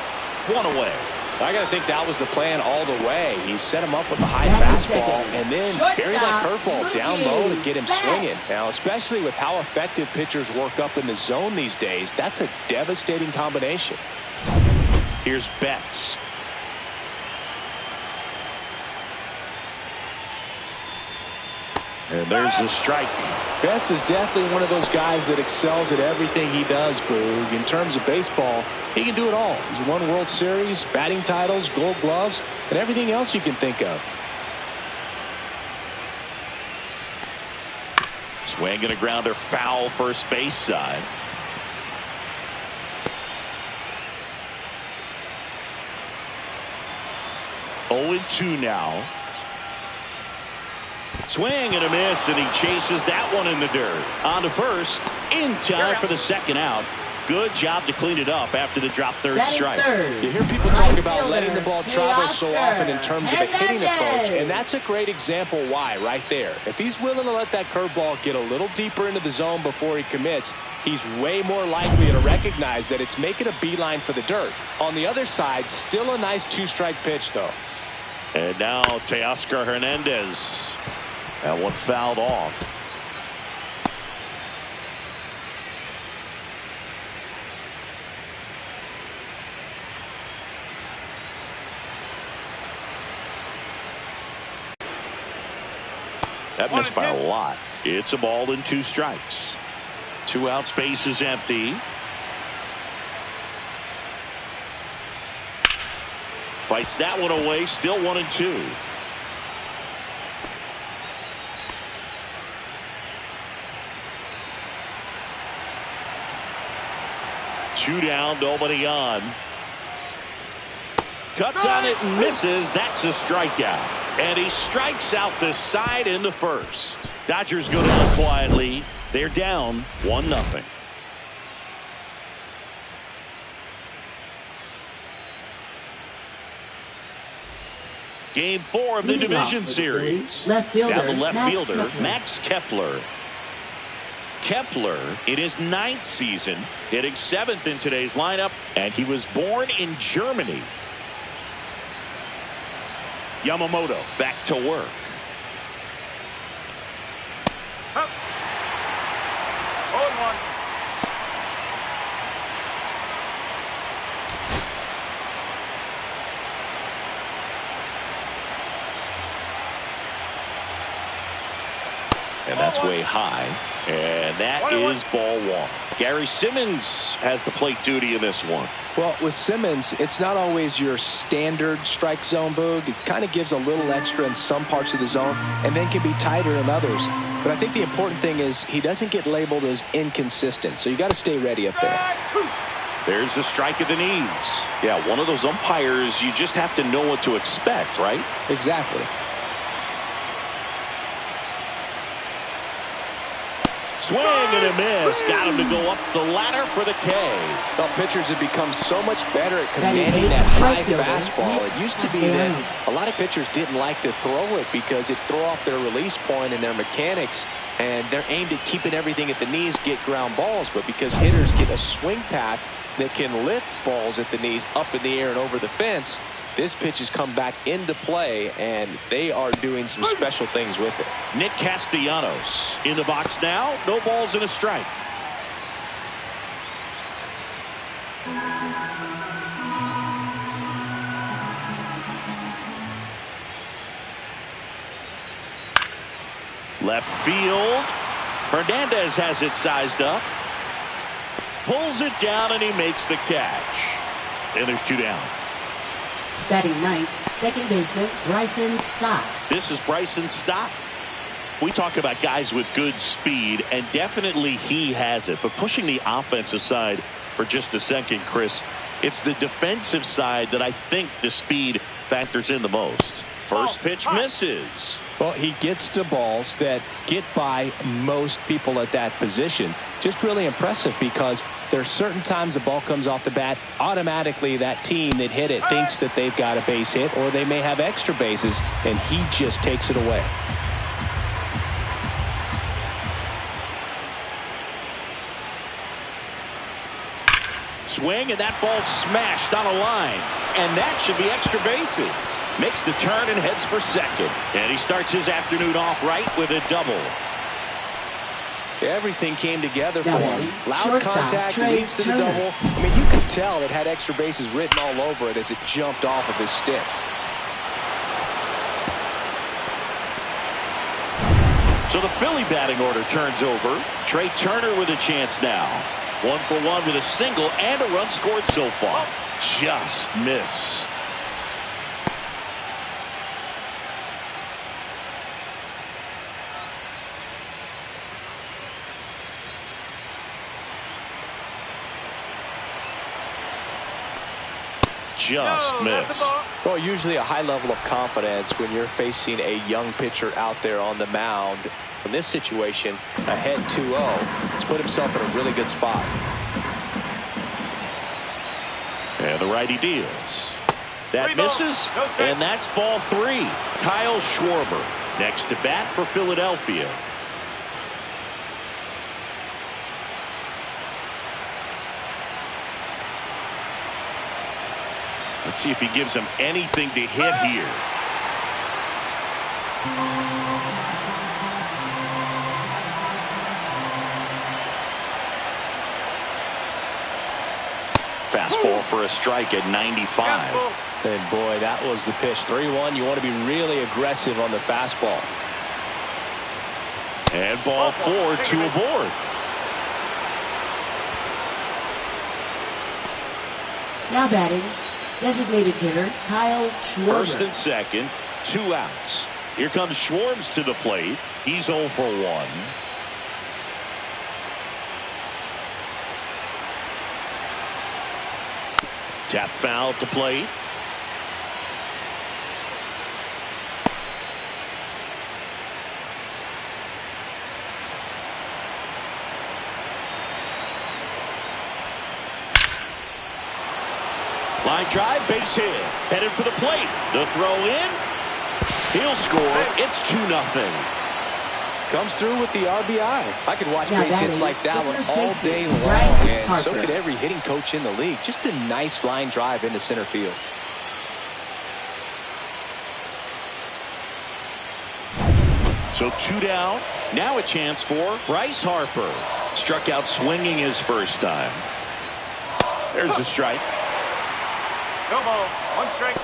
1 away. I got to think that was the plan all the way. He set him up with a high fastball and then buried that curveball down low to get him swinging. Now, especially with how effective pitchers work up in the zone these days, that's a devastating combination. Here's Betts. And there's the strike. Betts is definitely one of those guys that excels at everything he does, Boog. In terms of baseball, he can do it all. He's won World Series, batting titles, Gold Gloves, and everything else you can think of. Swing and a grounder, foul first base side. Oh, 0-2 now. Swing and a miss, and he chases that one in the dirt. On to first, in time for the second out. Good job to clean it up after the drop third strike. You hear people talk about letting the ball travel so often in terms of a hitting approach, and that's a great example why right there. If he's willing to let that curveball get a little deeper into the zone before he commits, he's way more likely to recognize that it's making a beeline for the dirt. On the other side, still a nice two-strike pitch, though. And now Teoscar Hernandez. That one fouled off. That missed by a lot. It's a ball and 2 strikes. 2 outs, base is empty. Fights that one away, still 1-2. Two down, nobody on. Cuts on it and misses. That's a strikeout. And he strikes out the side in the first. Dodgers go down quietly. They're down 1-0. Game 4 of the division series. Left fielder, now the left Max fielder, Kepler. Max Kepler. Kepler in his 9th season, hitting 7th in today's lineup, and he was born in Germany. Yamamoto back to work. Up. 0-1. And that's way high. And that is ball 1. Gary Simmons has the plate duty in this one. Well, with Simmons, it's not always your standard strike zone, Boog. It kind of gives a little extra in some parts of the zone and then can be tighter in others. But I think the important thing is he doesn't get labeled as inconsistent, so you got to stay ready up there. There's the strike at the knees. Yeah, one of those umpires, you just have to know what to expect, right? Exactly. Swing and a miss. Got him to go up the ladder for the K. Well, pitchers have become so much better at commanding that high fastball. It used to be that a lot of pitchers didn't like to throw it because it threw off their release point and their mechanics, and they're aimed at keeping everything at the knees, get ground balls. But because hitters get a swing path that can lift balls at the knees up in the air and over the fence, this pitch has come back into play, and they are doing some special things with it. Nick Castellanos in the box now. No balls and a strike. Left field. Hernandez has it sized up. Pulls it down, and he makes the catch. And there's 2 down. Batting ninth, second baseman Bryson Stott. This is Bryson Stott. We talk about guys with good speed, and definitely he has it. But pushing the offense aside for just a second, Chris, it's the defensive side that I think the speed factors in the most. First pitch misses. Well, he gets to balls that get by most people at that position. Just really impressive because there's certain times the ball comes off the bat, automatically that team that hit it thinks that they've got a base hit, or they may have extra bases, and he just takes it away. Swing, and that ball smashed on a line. And that should be extra bases. Makes the turn and heads for second. And he starts his afternoon off right with a double. Everything came together for him. Loud Shortstop, contact Trey leads to the Turner. double. I mean, you could tell it had extra bases written all over it as it jumped off of his stick. So the Philly batting order turns over. Trey Turner with a chance now. 1 for 1 with a single and a run scored so far. Just missed. Just missed. Well, usually a high level of confidence when you're facing a young pitcher out there on the mound. In this situation, ahead 2-0, he's put himself in a really good spot. And the righty deals. That misses, and that's ball 3. Kyle Schwarber next to bat for Philadelphia. Let's see if he gives him anything to hit here. Fastball for a strike at 95. And boy, that was the pitch. 3-1. You want to be really aggressive on the fastball. And ball 4, 2 aboard. Now batting, designated hitter Kyle Schwarber. First and second, 2 outs. Here comes Schwarber to the plate. He's 0 for 1. Tap foul at the plate. Line drive, base hit. Headed for the plate. The throw in. He'll score. It's 2-0. Comes through with the RBI. I could watch Now base hits batting, like that one all day long, and so could every hitting coach in the league. Just a nice line drive into center field. So 2 down. Now a chance for Bryce Harper. Struck out swinging his first time. There's a strike. No ball. 1 strike.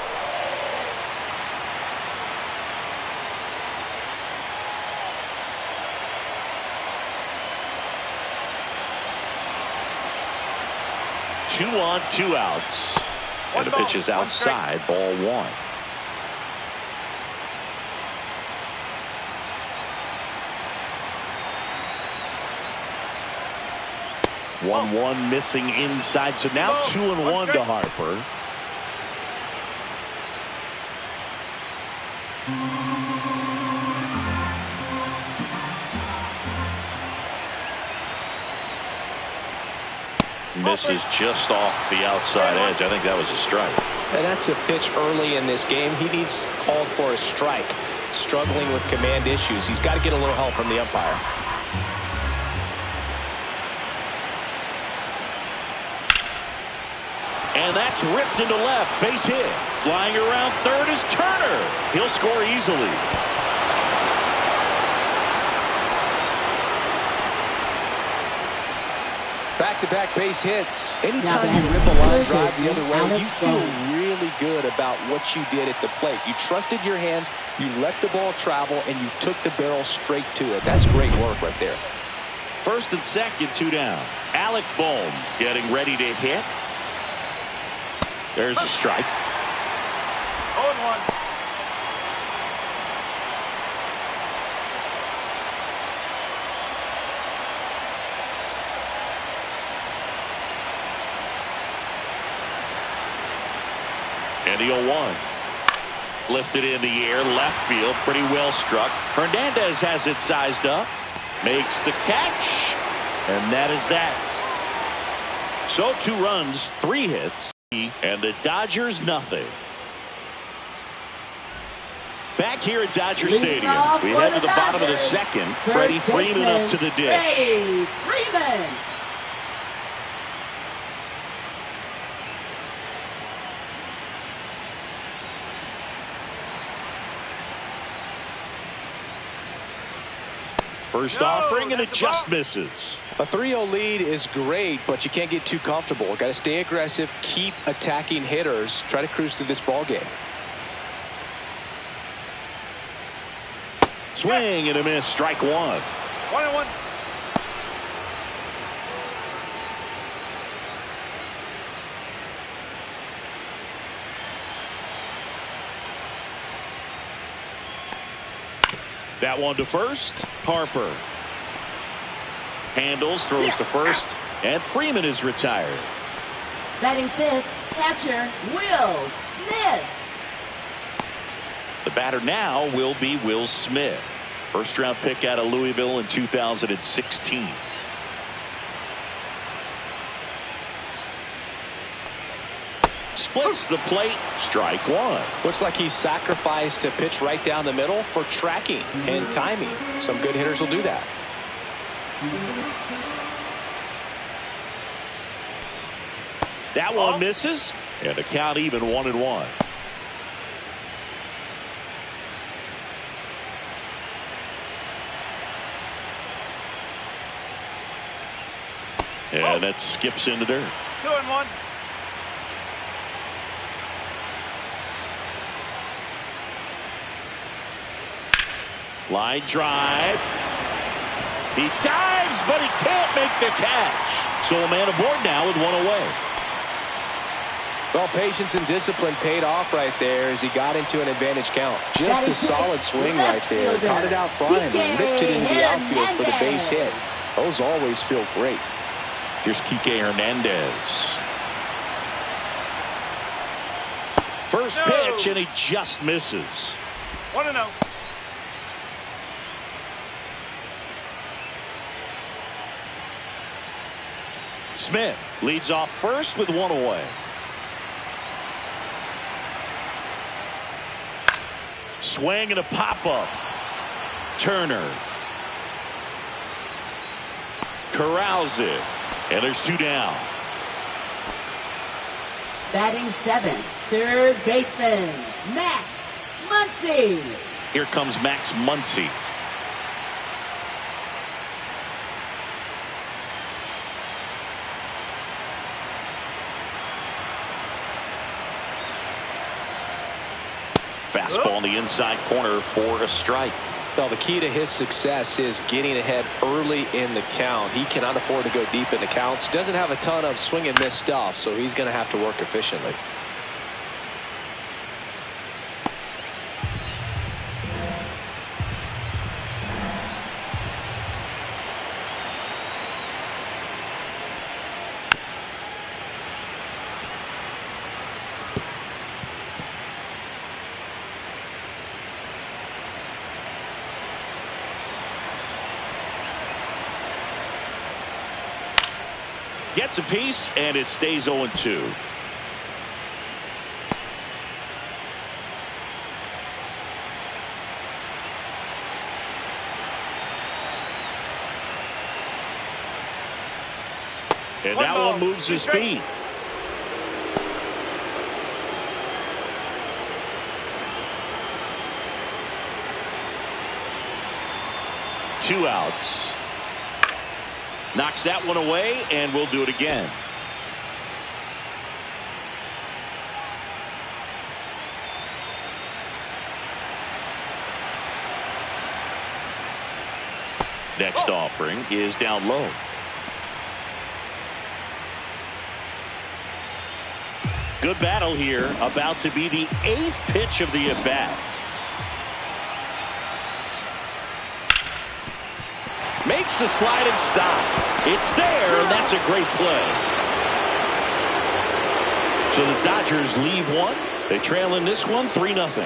Two on, 2 outs. And the pitch is outside, ball 1. 1-1 missing inside. So now 2-1 to Harper. Misses just off the outside edge. I think that was a strike. And that's a pitch early in this game. He needs called for a strike. Struggling with command issues. He's got to get a little help from the umpire. And that's ripped into left. Base hit. Flying around third is Turner. He'll score easily. Back-to-back base hits. Anytime you rip a line drive the other way, you feel really good about what you did at the plate. You trusted your hands, you let the ball travel, and you took the barrel straight to it. That's great work right there. First and second, 2 down. Alec Bohm getting ready to hit. There's a strike. 0-1. And the 0-1. Lifted in the air, left field, pretty well struck. Hernandez has it sized up. Makes the catch. And that is that. So 2 runs, 3 hits. And the Dodgers nothing. Back here at Dodger Stadium, we head to the bottom of the second. Freddie Freeman up to the dish. Freddie Freeman. First offering, and it just misses. A 3-0 lead is great, but you can't get too comfortable. Got to stay aggressive, keep attacking hitters, try to cruise through this ball game. Swing and a miss. Strike one. 1-1. That one to first. Harper handles, throws to first, and Freeman is retired. Batting fifth, catcher Will Smith. The batter now will be Will Smith. First round pick out of Louisville in 2016. Splits the plate. Strike one. Looks like he sacrificed a pitch right down the middle for tracking and timing. Some good hitters will do that. That one misses, and the count even 1-1. And that skips into dirt. 2-1. Line drive. He dives, but he can't make the catch. So a man aboard now with one away. Well, patience and discipline paid off right there as he got into an advantage count. Just a solid swing right there. Caught it out front and ripped it into the outfield for the base hit. Those always feel great. Here's Kike Hernandez. First pitch, and he just misses. 1-0. Smith leads off first with one away. Swing and a pop-up. Turner corrals it, and there's two down. Batting seventh, third baseman Max Muncy. Here comes Max Muncy. Fastball in the inside corner for a strike. Well, the key to his success is getting ahead early in the count. He cannot afford to go deep in the counts. Doesn't have a ton of swing and miss stuff, so he's going to have to work efficiently. Gets a piece, and it stays 0-2. And that one moves his feet. Two outs. Knocks that one away, and we'll do it again. Next offering is down low. Good battle here. About to be the 8th pitch of the at-bat. Makes the sliding stop. It's there, and that's a great play. So the Dodgers leave one. They trail in this one 3-0.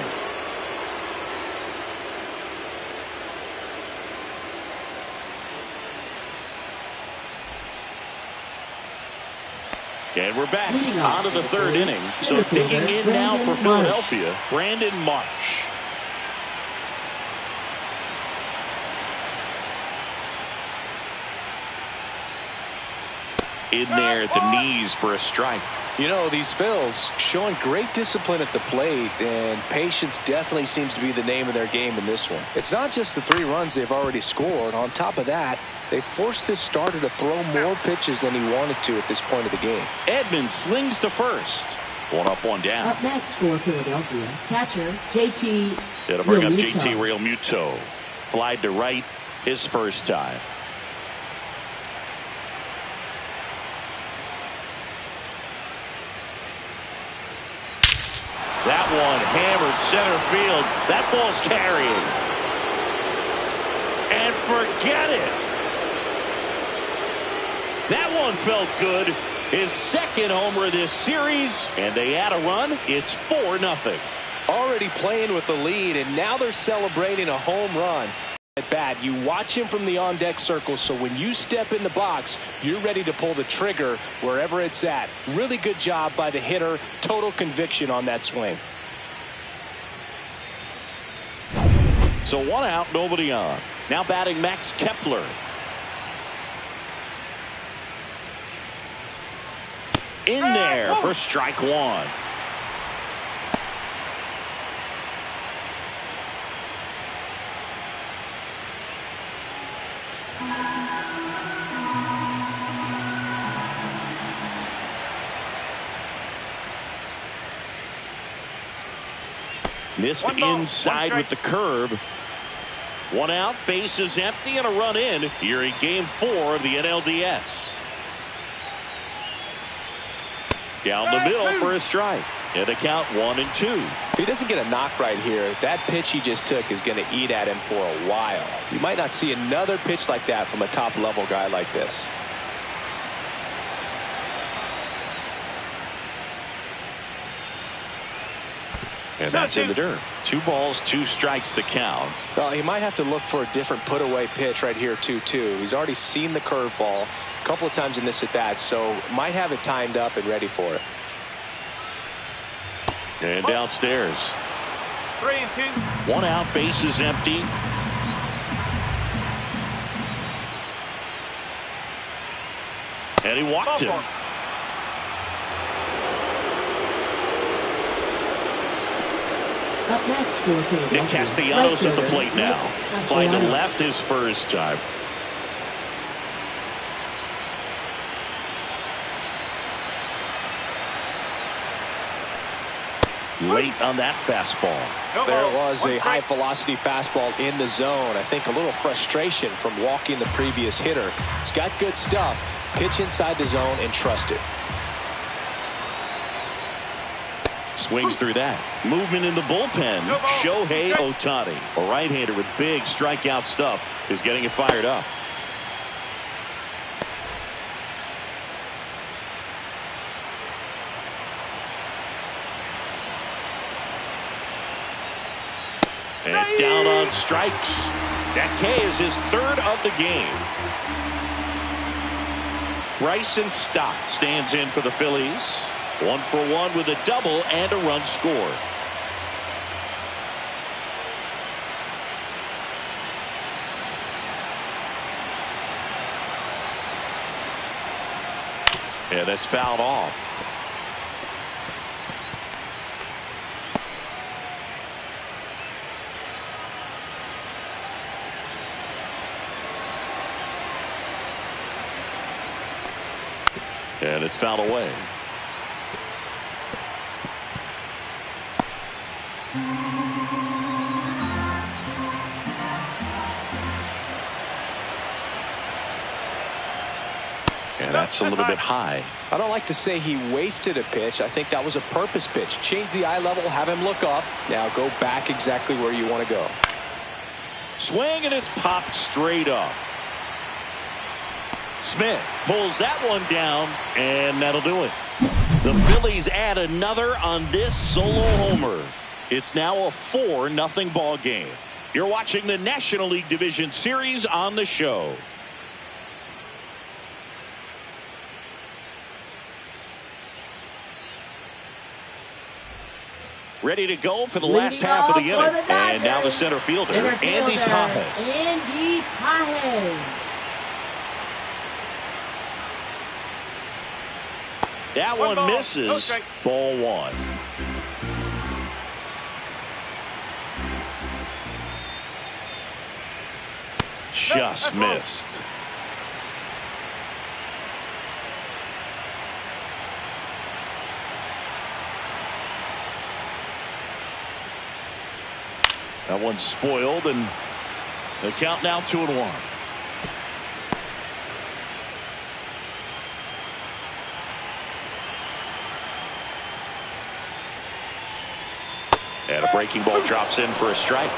And we're back on to the 3rd inning. So digging in now for Philadelphia, Brandon Marsh. In there at the knees for a strike. You know, these Phils showing great discipline at the plate, and patience definitely seems to be the name of their game in this one. It's not just the 3 runs they've already scored. On top of that, they forced this starter to throw more pitches than he wanted to at this point of the game. Edmonds slings to first. One up, one down. Up next for Philadelphia, catcher JT It'll bring up Realmuto. JT Realmuto. Flied to right his first time. That one hammered center field. That ball's carrying. And forget it. That one felt good. His second homer this series, and they add a run. It's 4-0. Already playing with the lead, and now they're celebrating a home run. At bat, you watch him from the on-deck circle, so when you step in the box, you're ready to pull the trigger wherever it's at. Really good job by the hitter. Total conviction on that swing. So 1 out, nobody on. Now batting Max Kepler. In there for strike 1. Missed inside with the curve. 1 out, base is empty, and a run in. You're in game 4 of the NLDS. Down the middle for a strike. And a count 1-2. If he doesn't get a knock right here, that pitch he just took is going to eat at him for a while. You might not see another pitch like that from a top-level guy like this. And that's in the dirt. 2 balls, 2 strikes the count. Well, he might have to look for a different put-away pitch right here, 2-2. He's already seen the curveball a couple of times in this at-bat, so might have it timed up and ready for it. And downstairs. 3-2. 1 out, base is empty. And he walked him. Up next for Philadelphia. Nick Castellanos right at the plate now. Flying to left his first time. Late on that fastball. There was a high velocity fastball in the zone. I think a little frustration from walking the previous hitter. It's got good stuff. Pitch inside the zone and trust it. Swings through that. Movement in the bullpen. Shohei Ohtani, a right-hander with big strikeout stuff, is getting it fired up. And down on strikes. That K is his 3rd of the game. Bryson Stott stands in for the Phillies. 1 for 1 with a double and a run scored. Yeah, that's fouled off. And it's fouled away. And that's a little bit high. I don't like to say he wasted a pitch. I think that was a purpose pitch. Change the eye level, have him look up. Now go back exactly where you want to go. Swing, and it's popped straight up. Smith pulls that one down, and that'll do it. The Phillies add another on this solo homer. It's now a 4-0 ball game. You're watching the National League Division Series on the show. Ready to go for the last half of the inning. And now the center fielder, Andy Pajes. Andy Pajes. That one misses. Ball 1. Just missed. That one's spoiled, and The count now 2-1. And a breaking ball drops in for a strike.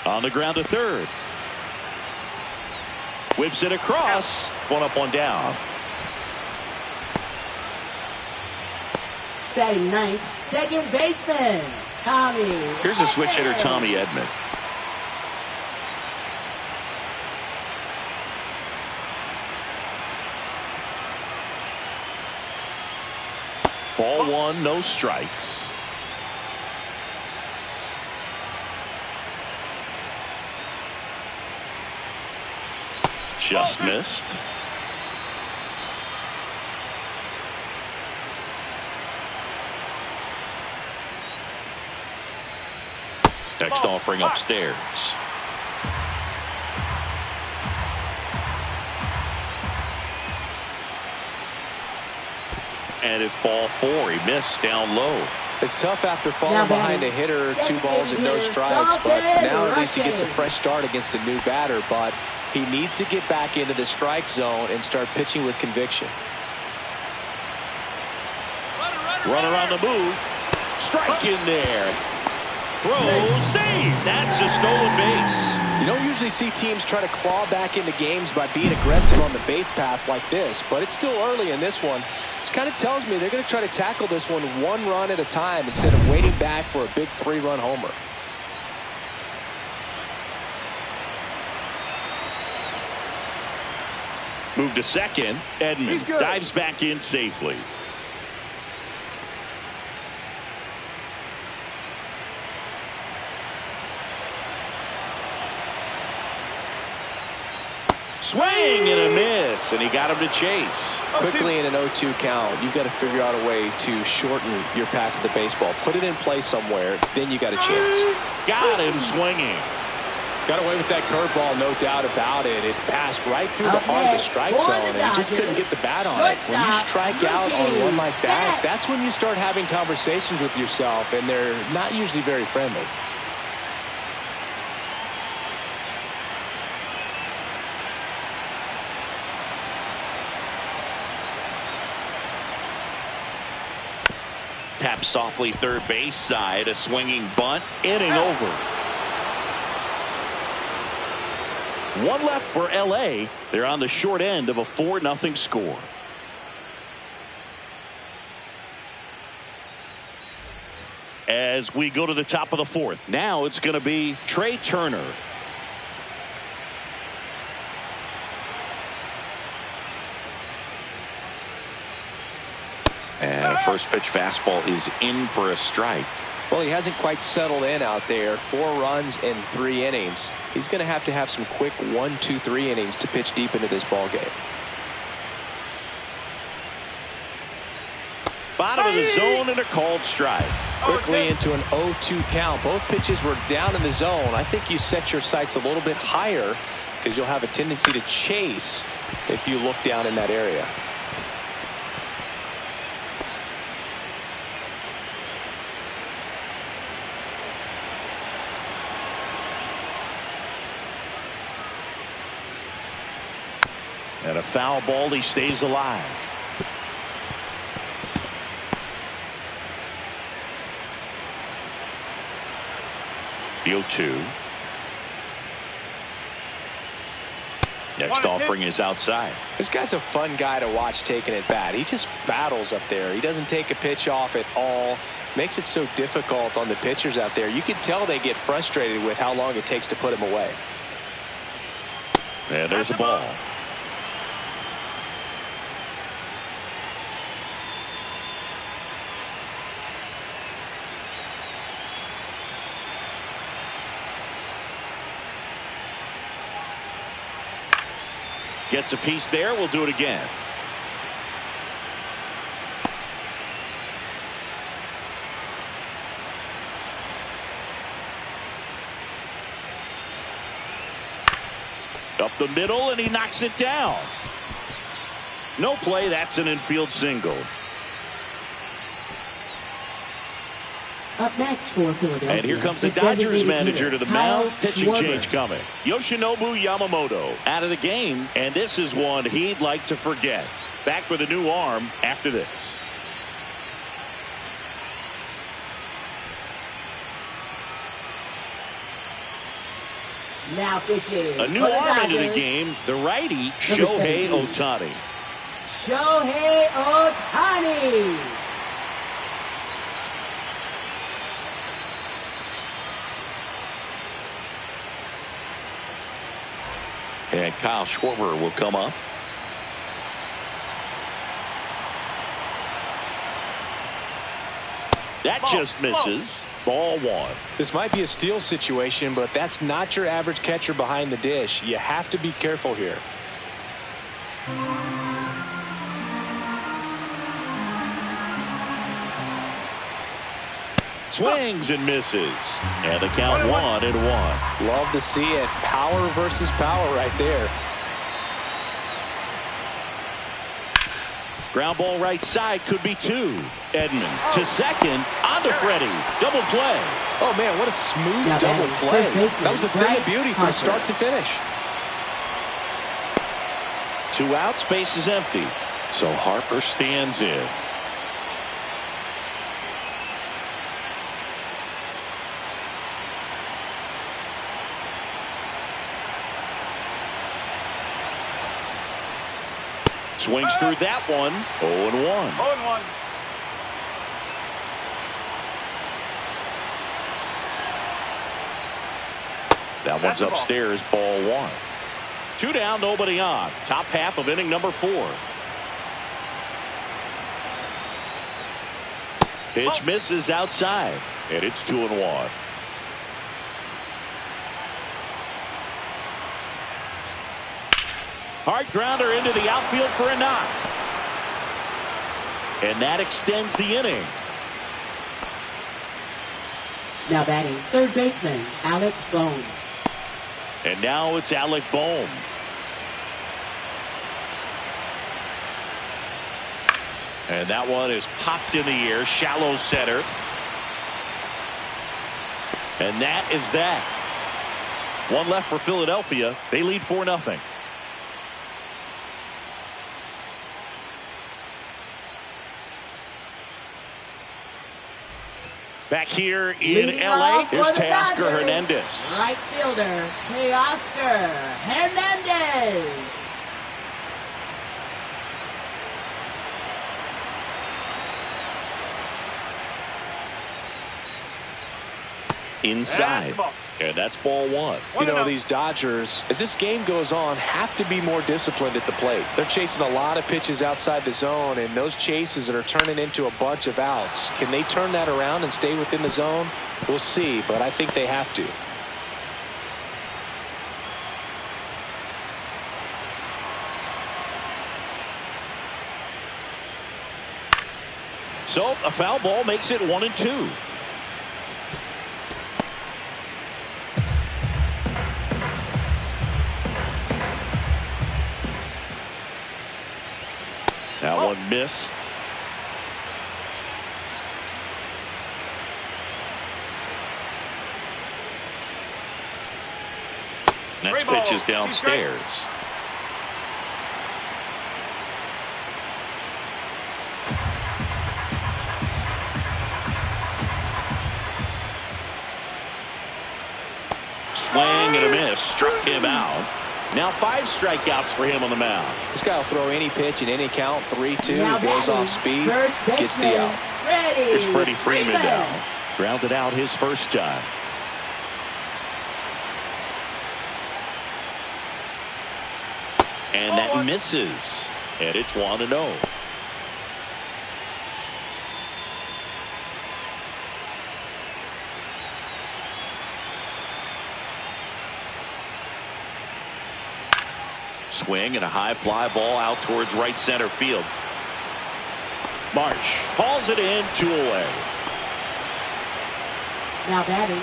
On the ground to third. Whips it across. One up, one down. Batting ninth, second baseman, Tommy. Here's a switch hitter, Tommy Edman. Ball one, no strikes. Just missed. Next offering upstairs. And it's ball four. He missed down low. It's tough after falling behind a hitter, 2 balls and no strikes, but now at least he gets a fresh start against a new batter. But he needs to get back into the strike zone and start pitching with conviction. Runner on the move. Strike in there. Throw, save. That's a stolen base. You don't usually see teams try to claw back into games by being aggressive on the base pass like this, but it's still early in this one. This kind of tells me they're going to try to tackle this one run at a time instead of waiting back for a big 3-run homer. Move to second. Edman dives back in safely. Swing and a miss, and he got him to chase. Quickly in an 0-2 count, you've got to figure out a way to shorten your path to the baseball. Put it in play somewhere, then you got a chance. Got him swinging. Got away with that curveball, no doubt about it. It passed right through the heart of the strike zone, and he just couldn't get the bat on it. When you strike out on one like that, that's when you start having conversations with yourself, and they're not usually very friendly. Tap softly third base side. A swinging bunt. Inning over. One left for LA. They're on the short end of a 4-0 score. As we go to the top of the fourth. Now it's going to be Trey Turner. And a first pitch fastball is in for a strike. Well, he hasn't quite settled in out there. 4 runs in 3 innings. He's going to have some quick 1, 2, 3 innings to pitch deep into this ball game. Bottom of the zone and a called strike. Quickly into an 0-2 count. Both pitches were down in the zone. I think you set your sights a little bit higher because you'll have a tendency to chase if you look down in that area. And a foul ball. He stays alive. The 0-2. Next offering is outside. This guy's a fun guy to watch taking at bat. He just battles up there. He doesn't take a pitch off at all. Makes it so difficult on the pitchers out there. You can tell they get frustrated with how long it takes to put him away. And there's a ball. Gets a piece there. We'll do it again. Up the middle, and he knocks it down. No play. That's an infield single. Up next for Philadelphia. And here comes the Dodgers manager to the mound. Pitching change coming. Yoshinobu Yamamoto out of the game, and this is one he'd like to forget. Back with a new arm after this. Now pitching. A new arm into the game. The righty, Shohei Ohtani. Shohei Ohtani. And Kyle Schwarber will come up. That just misses. Ball one. This might be a steal situation, but that's not your average catcher behind the dish. You have to be careful here. Swings and misses. And the count 1-1. Love to see it. Power versus power right there. Ground ball right side, could be two. Edman to second, on to Freddie. Double play. Oh, man, what a smooth double play. That was a thing of beauty from start to finish. 2 outs, base is empty. So Harper stands in. Swings through that one. 0-1. 0-1. That one's upstairs. Ball one. 2 down, nobody on. Top half of inning number 4. Pitch misses outside, and it's 2-1. Hard grounder into the outfield for a knock. And that extends the inning. Now batting, third baseman, Alec Bohm. And now it's Alec Bohm. And that one is popped in the air, shallow center. And that is that. One left for Philadelphia. They lead 4-0. Back here in LA, here's Teoscar Hernandez. Right fielder, Teoscar Hernandez. Inside. And that's ball one. You know, these Dodgers, as this game goes on, have to be more disciplined at the plate. They're chasing a lot of pitches outside the zone, and those chases that are turning into a bunch of outs. Can they turn that around and stay within the zone? We'll see, but I think they have to. So a foul ball makes it 1-2. That one missed. Next pitch is downstairs. Swing and a miss. Struck him out. Now 5 strikeouts for him on the mound. This guy will throw any pitch in any count. 3-2. Goes off speed. Gets the out. Here's Freddie Freeman down. Grounded out his first time. And that misses. And it's 1-0. Swing and a high fly ball out towards right center field. Marsh hauls it in, 2 away. Now batting,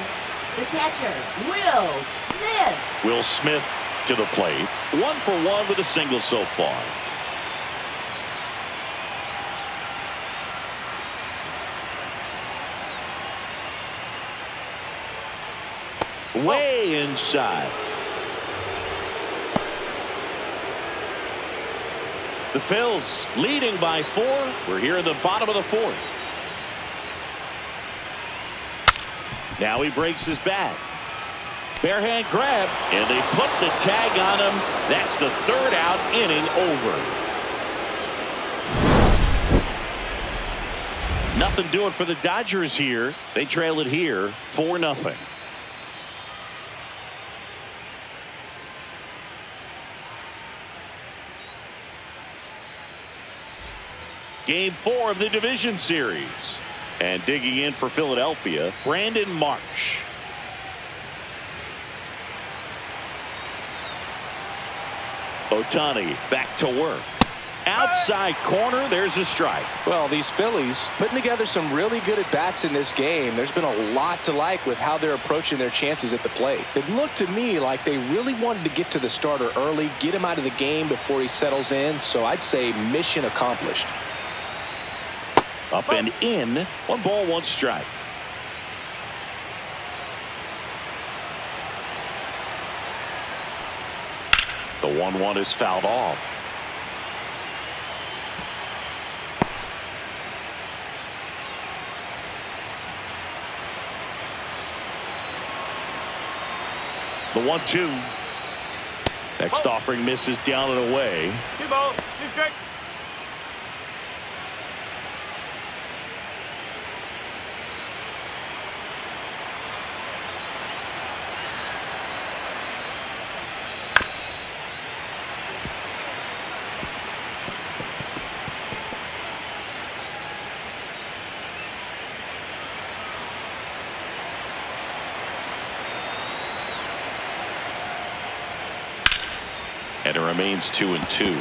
the catcher, Will Smith. Will Smith to the plate. 1 for 1 with a single so far. Way inside. The Phils leading by 4. We're here in the bottom of the 4th. Now he breaks his bat. Barehand grab, and they put the tag on him. That's the 3rd out, inning over. Nothing doing for the Dodgers here. They trail it here 4-0. Game 4 of the division series. And digging in for Philadelphia, Brandon Marsh. Ohtani back to work. Outside corner, there's a strike. Well, these Phillies putting together some really good at-bats in this game. There's been a lot to like with how they're approaching their chances at the plate. It looked to me like they really wanted to get to the starter early, get him out of the game before he settles in. So I'd say mission accomplished. Up and in. 1 ball, 1 strike. The 1-1 is fouled off. The 1-2. Next offering misses down and away. 2 balls, 2 strikes. And it remains 2-2.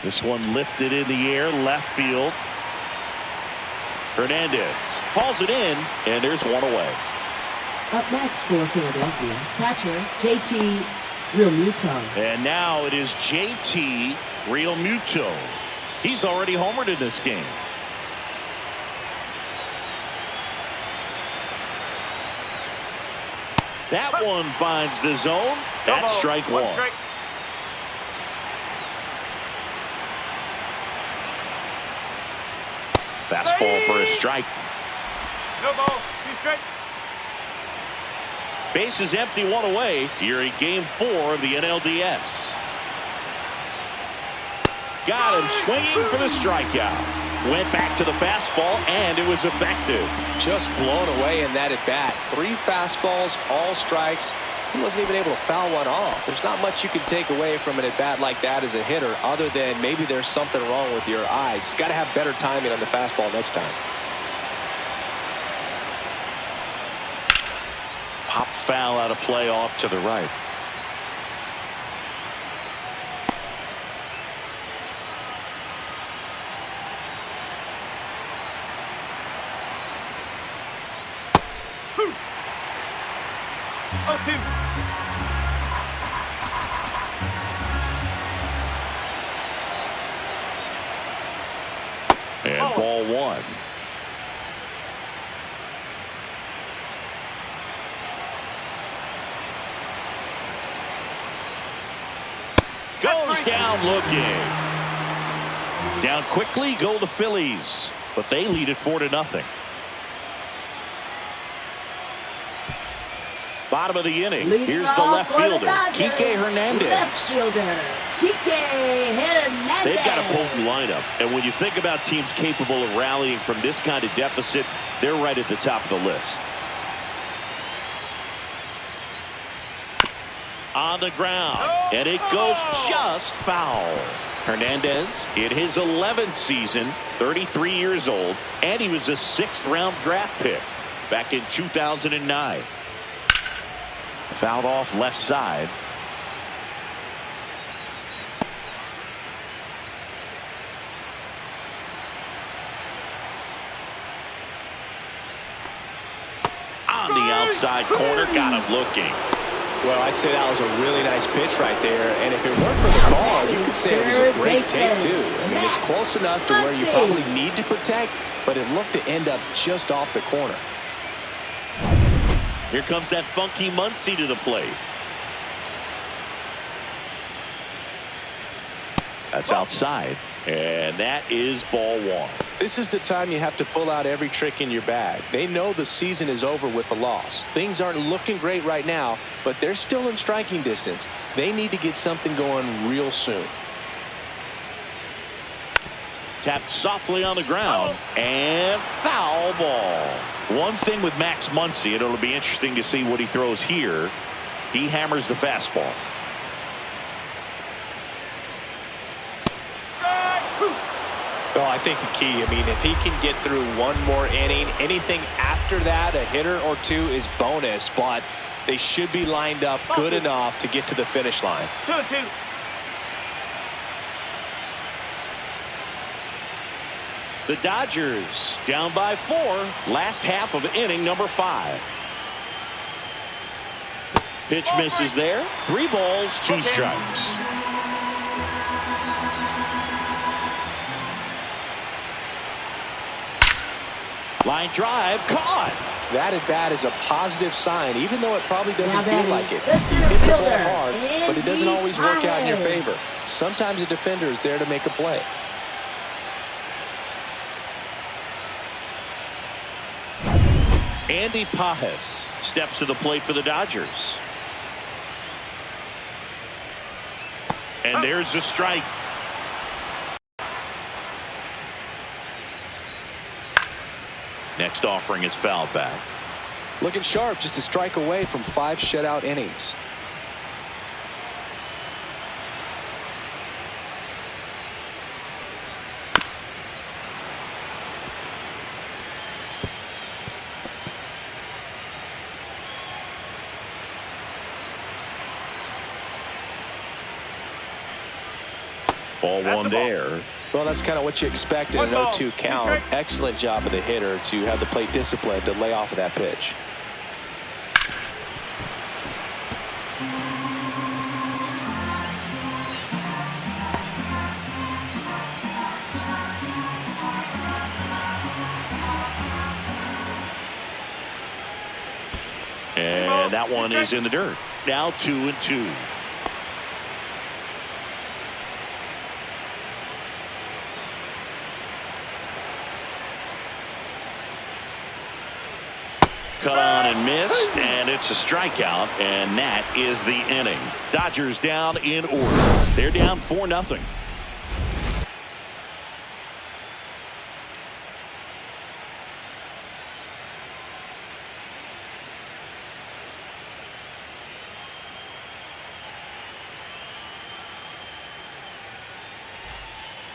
This one lifted in the air, left field. Hernandez hauls it in, and there's 1 away. Up next for Philadelphia, catcher JT Realmuto. And now it is JT Realmuto. He's already homered in this game. That one finds the zone. That's strike 1. Strike. Fastball for a strike. No ball, 2 strikes. Base is empty, 1 away. Here in game 4 of the NLDS. Got him swinging for the strikeout. Went back to the fastball, and it was effective. Just blown away in that at-bat. 3 fastballs, all strikes. He wasn't even able to foul one off. There's not much you can take away from an at-bat like that as a hitter other than maybe there's something wrong with your eyes. Got to have better timing on the fastball next time. Pop foul out of play off to the right. And ball 1. Goes down looking. Down quickly go the Phillies, but they lead it 4-0. Bottom of the inning. Leading Here's the left off for the fielder, Dodgers, Kike Hernandez. Left fielder, Kike Hernandez. They've got a potent lineup, and when you think about teams capable of rallying from this kind of deficit, they're right at the top of the list. On the ground, and it goes just foul. Hernandez in his 11th season, 33 years old, and he was a 6th-round draft pick back in 2009. Fouled off left side. On the outside corner, got him looking. Well, I'd say that was a really nice pitch right there, and if it weren't for the call, you could say it was a great take too. I mean, it's close enough to where you probably need to protect, but it looked to end up just off the corner. Here comes that funky Muncy to the plate. That's outside, and that is ball one. This is the time you have to pull out every trick in your bag. They know the season is over with a loss. Things aren't looking great right now, but they're still in striking distance. They need to get something going real soon. Tapped softly on the ground, and foul ball. One thing with Max Muncy, and it'll be interesting to see what he throws here. He hammers the fastball. Well, I think the key, I mean, if he can get through one more inning, anything after that, a hitter or two is bonus, but they should be lined up good enough to get to the finish line. 2-2. The Dodgers down by 4, last half of inning number 5. Pitch misses there. 3 balls, 2 strikes. Line drive, caught. That at bat is a positive sign, even though it probably doesn't feel like it. The You center hit the ball fielder, hard, but it doesn't always work out in your favor. Sometimes a defender is there to make a play. Andy Pajes steps to the plate for the Dodgers. And there's a strike. Next offering is fouled back. Looking sharp, just a strike away from 5 shutout innings. Ball one there. Well, that's kind of what you expect in an 0-2 count. Excellent job of the hitter to have the plate discipline to lay off of that pitch. And that one is in the dirt. Now 2-2. Cut on and missed, and it's a strikeout, and that is the inning. Dodgers down in order. They're down 4-0.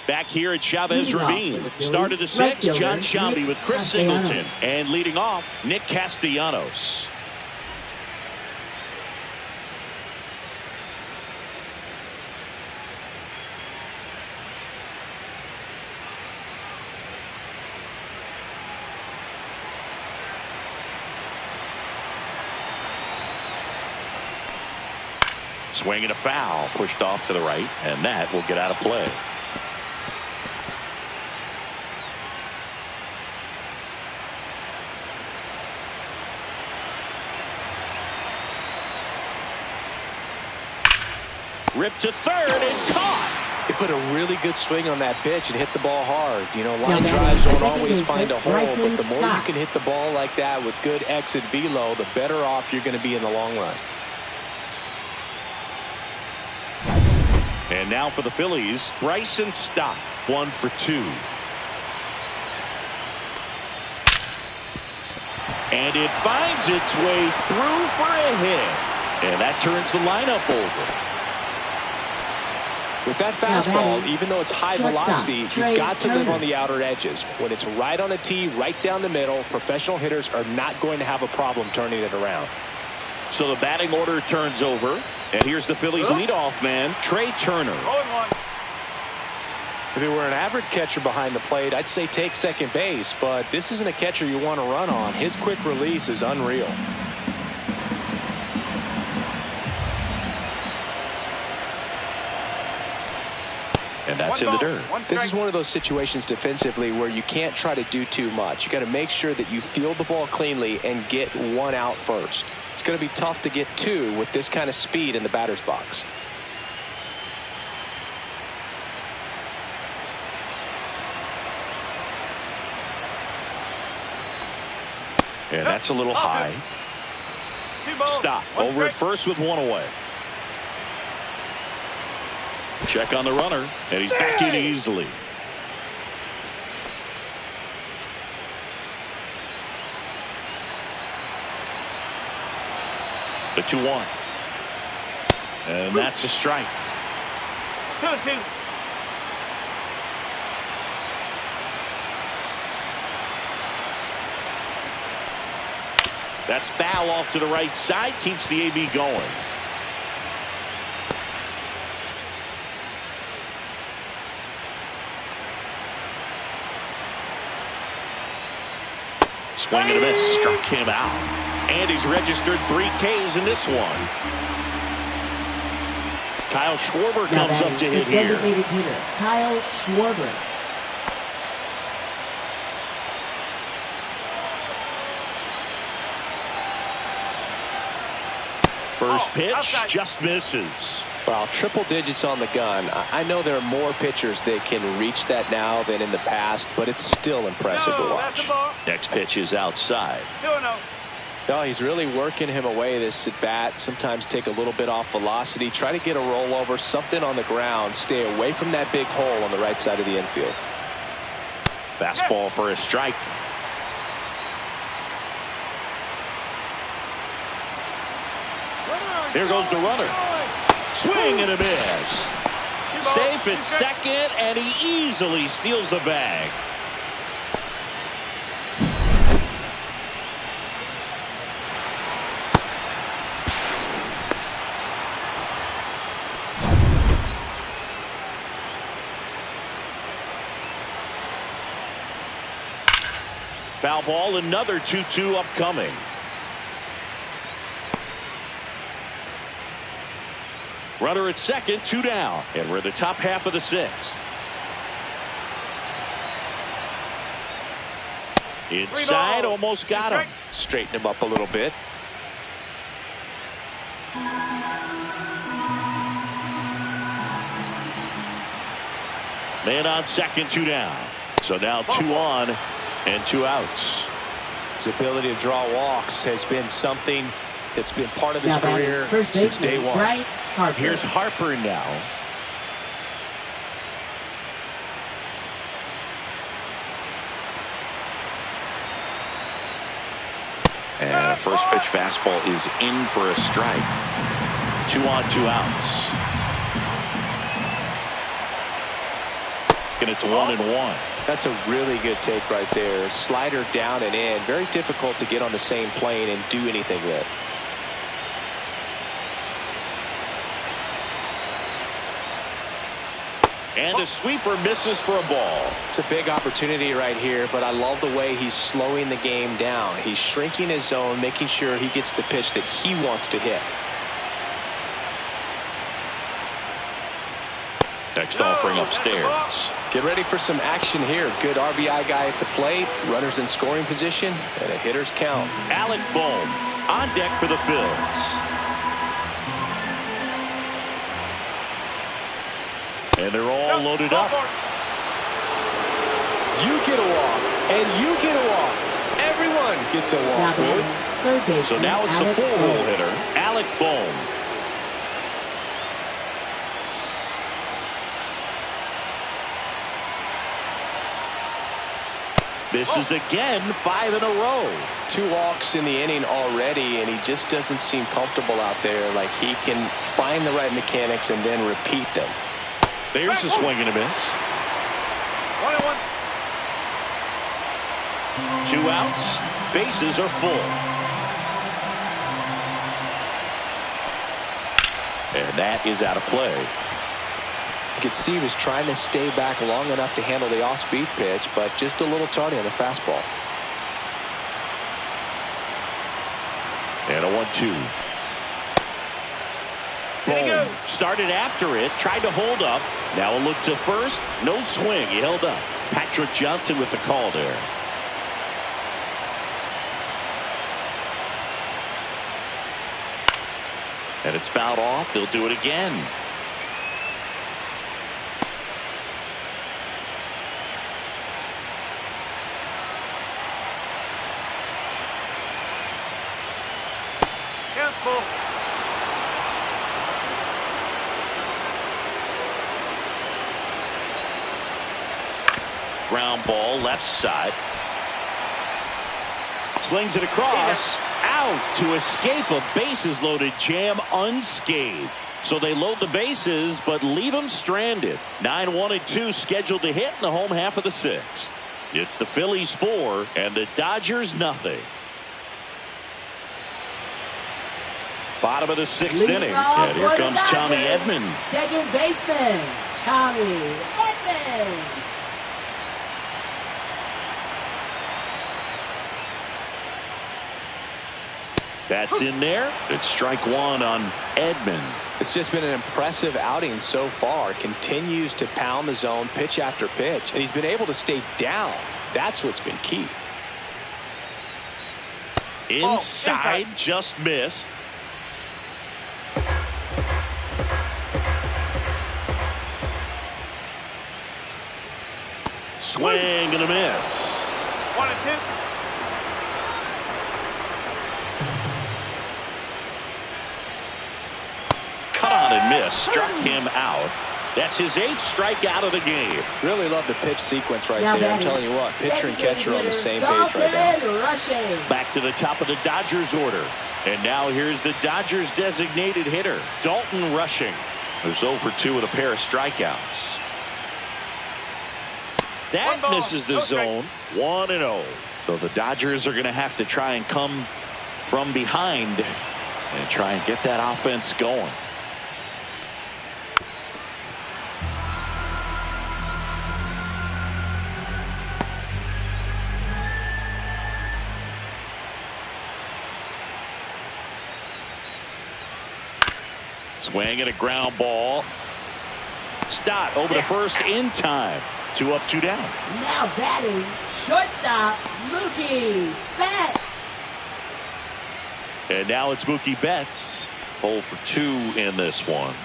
Back here at Chavez Ravine. Started the 6th, John Shelby with Chris Singleton. And leading off, Nick Castellanos. Swinging a foul, pushed off to the right, and that will get out of play. Ripped to third and caught. He put a really good swing on that pitch and hit the ball hard. You know, line drives don't always find a hole, but the more you can hit the ball like that with good exit velo, the better off you're going to be in the long run. And now for the Phillies, Bryson Stott, 1 for 2. And it finds its way through for a hit. And that turns the lineup over. With that fastball, even though it's high velocity, you've got to live on the outer edges. When it's right on a tee, right down the middle, professional hitters are not going to have a problem turning it around. So the batting order turns over, and here's the Phillies leadoff man, Trey Turner. If he were an average catcher behind the plate, I'd say take second base, but this isn't a catcher you want to run on. His quick release is unreal. And that's in the dirt. This is one of those situations defensively where you can't try to do too much. You got to make sure that you field the ball cleanly and get one out first. It's going to be tough to get two with this kind of speed in the batter's box. And that's a little high. Stop. Over at first with one away. Check on the runner, and he's back in easily. The 2-1. And that's a strike. 2-2. That's foul off to the right side. Keeps the AB going. Swing and a miss. Struck him out. And he's registered 3 Ks in this one. Kyle Schwarber comes up to hit here. Designated hitter, Kyle Schwarber. First pitch just misses. Well, triple digits on the gun. I know there are more pitchers that can reach that now than in the past, but it's still impressive to watch. Next pitch is outside. 2-0. No, he's really working him away this at bat. Sometimes take a little bit off velocity, try to get a rollover, something on the ground, stay away from that big hole on the right side of the infield. Fastball for a strike. Here goes the runner. Swing and a miss. Safe at second, and he easily steals the bag. Foul ball, another 2-2 upcoming. Runner at second, 2 down, and we're in the top half of the 6th. Inside, almost got him. Straighten him up a little bit. Man on second, 2 down. So now 2 on and 2 outs. His ability to draw walks has been something that's been part of his career since day one. Here's Harper now. And a first pitch fastball is in for a strike. 2 on, 2 outs. And it's 1-1. That's a really good take right there. Slider down and in. Very difficult to get on the same plane and do anything with. And a sweeper misses for a ball. It's a big opportunity right here, but I love the way he's slowing the game down. He's shrinking his zone, making sure he gets the pitch that he wants to hit. Next offering upstairs. Get ready for some action here. Good RBI guy at the plate, runners in scoring position, and a hitter's count. Alec Bohm on deck for the Phillies. And they're all loaded up. You get a walk, and you get a walk. Everyone gets a walk. So now it's the 4-hole hitter, Alec Bohm. This is again 5 in a row. 2 walks in the inning already, and he just doesn't seem comfortable out there. Like he can find the right mechanics and then repeat them. There's a swing and a miss. 1-1. 2 outs. Bases are full. And that is out of play. You could see he was trying to stay back long enough to handle the off-speed pitch, but just a little tardy on the fastball. And a 1-2. Boom. Started after it, tried to hold up. Now a look to first. No swing. He held up. Patrick Johnson with the call there. And it's fouled off. They'll do it again. Careful. Ground ball left side. Slings it across. Out to escape a bases loaded jam unscathed. So they load the bases but leave them stranded. 9-1-2 scheduled to hit in the home half of the 6th. It's the Phillies 4 and the Dodgers nothing. Bottom of the 6th inning. And here comes Tommy Edman. Second baseman, Tommy Edman. That's in there. It's strike 1 on Edman. It's just been an impressive outing so far. Continues to pound the zone pitch after pitch, and he's been able to stay down. That's what's been key. Inside, just missed. Swing and a miss. 1-2. Cut on and miss. Struck him out. That's his 8th strikeout of the game. Really love the pitch sequence right Now there. I'm batting, telling you what, pitcher and catcher on the same page Dalton right now. Rushing. Back to the top of the Dodgers order. And now here's the Dodgers designated hitter, Dalton Rushing, who's 0 for 2 with a pair of strikeouts. That misses the zone. 1-0. So the Dodgers are going to have to try and come from behind and try and get that offense going. Swing and a ground ball. Stott over to first in time. 2 up, 2 down. Now batting, shortstop, Mookie Betts. And now it's Mookie Betts. 0 for 2 in this one.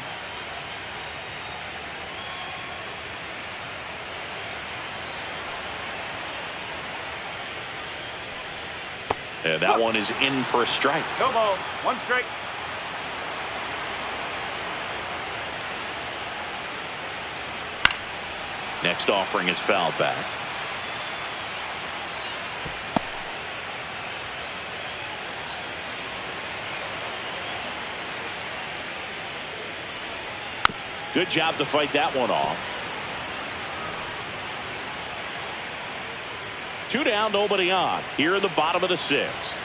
And that one is in for a strike. No ball. 1 strike. Next offering is fouled back. Good job to fight that one off. 2 down, nobody on. Here in the bottom of the 6th.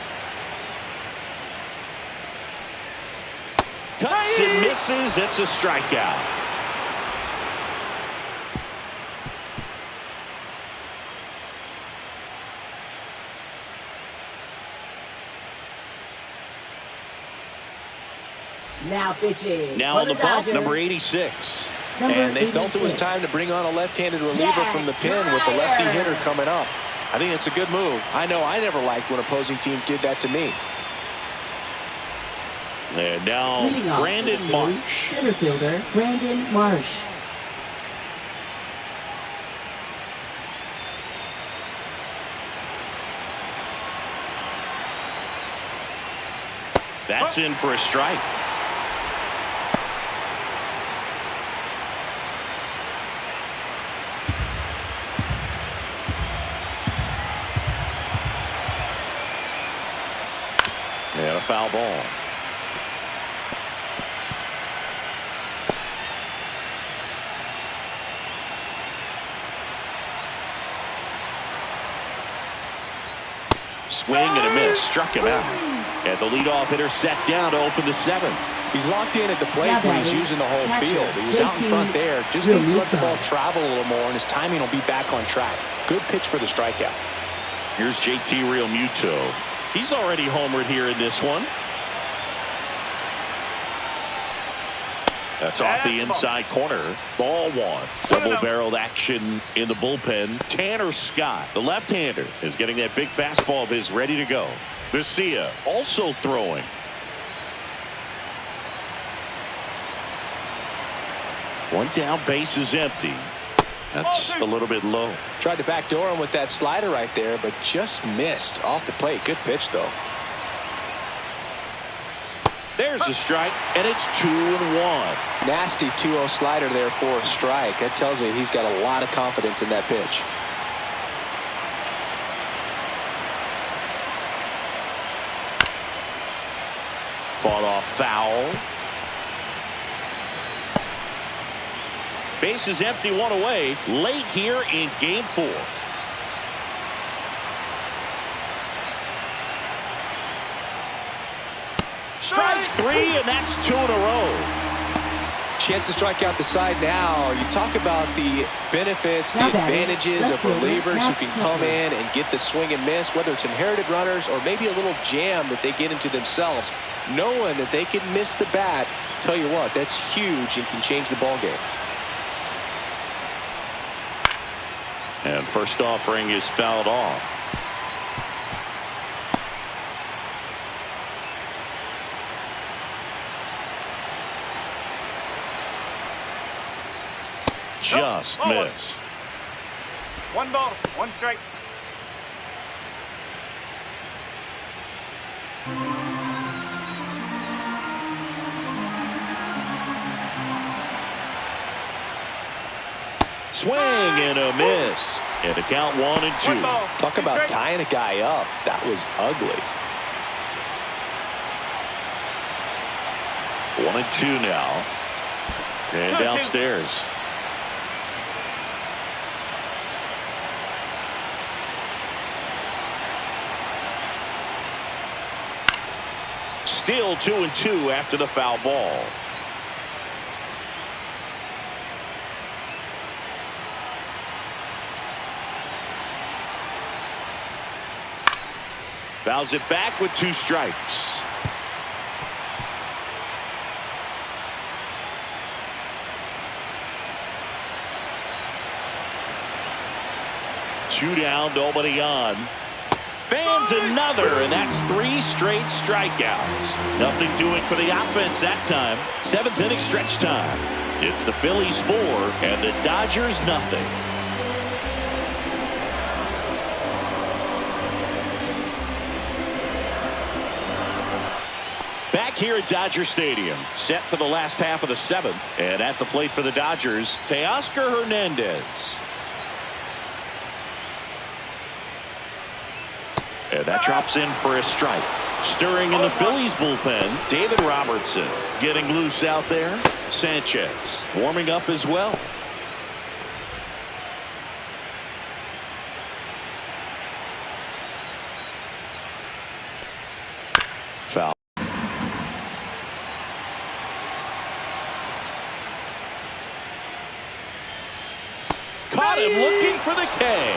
Cuts and misses. It's a strikeout. Now pitching. Now for on the bump, Dodgers. number 86. And they felt it was time to bring on a left-handed reliever from the pen with the lefty hitter coming up. I think it's a good move. I know I never liked when opposing teams did that to me. And now Leading off Brandon for the Phillies, Marsh. center fielder Brandon Marsh. That's in for a strike. And a foul ball. Swing and a miss. Struck him out. And the leadoff hitter set down to open the 7th. He's locked in at the plate when he's using the whole field. He was out in front there. Just needs to let the ball travel a little more, and his timing will be back on track. Good pitch for the strikeout. Here's JT Realmuto. He's already homered here in this one. That's off the inside corner. Ball 1. Double-barreled action in the bullpen. Tanner Scott, the left-hander, is getting that big fastball of his ready to go. Garcia also throwing. One down, base is empty. That's a little bit low. Tried to backdoor him with that slider right there, but just missed off the plate. Good pitch, though. There's a strike, and it's 2-1. Nasty 2-0 slider there for a strike. That tells you he's got a lot of confidence in that pitch. Fought off foul. Base is empty, 1 away. Late here in game 4. Strike 3, and that's 2 in a row. Chance to strike out the side now. You talk about the benefits, the advantages of relievers who can come in and get the swing and miss, whether it's inherited runners or maybe a little jam that they get into themselves. Knowing that they can miss the bat, tell you what, that's huge and can change the ball game. And first offering is fouled off. Just missed. 1 ball, 1 strike. Swing and a miss. And a count 1 and 2. Talk about tying a guy up. That was ugly. 1 and 2 now. And downstairs. Still 2 and 2 after the foul ball. Fouls it back with 2 strikes. Two down, nobody on. Fans another, and that's 3 straight strikeouts. Nothing doing for the offense that time. 7th inning stretch time. It's the Phillies 4 and the Dodgers nothing. Back here at Dodger Stadium, set for the last half of the 7th, and at the plate for the Dodgers, Teoscar Hernandez. And that drops in for a strike. Stirring in the Phillies bullpen, David Robertson getting loose out there. Sanchez warming up as well. Foul. Caught him looking for the K.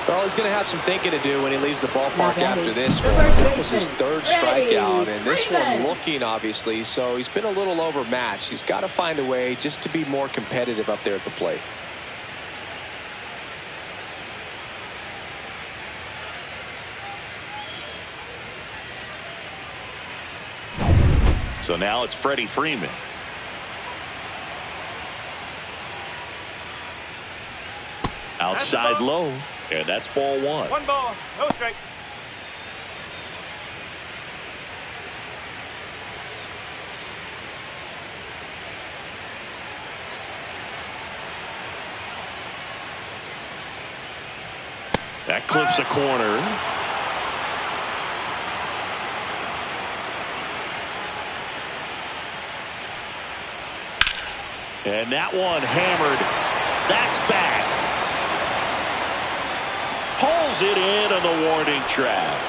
Well, he's going to have some thinking to do when he leaves the ballpark after this one. That was his 3rd strikeout, and this one looking, obviously, so he's been a little overmatched. He's got to find a way just to be more competitive up there at the plate. So now it's Freddie Freeman. Outside low. And that's ball 1. 1 ball, no strike. That clips a corner. And that one hammered. That's back. Hold drills it in on the warning track.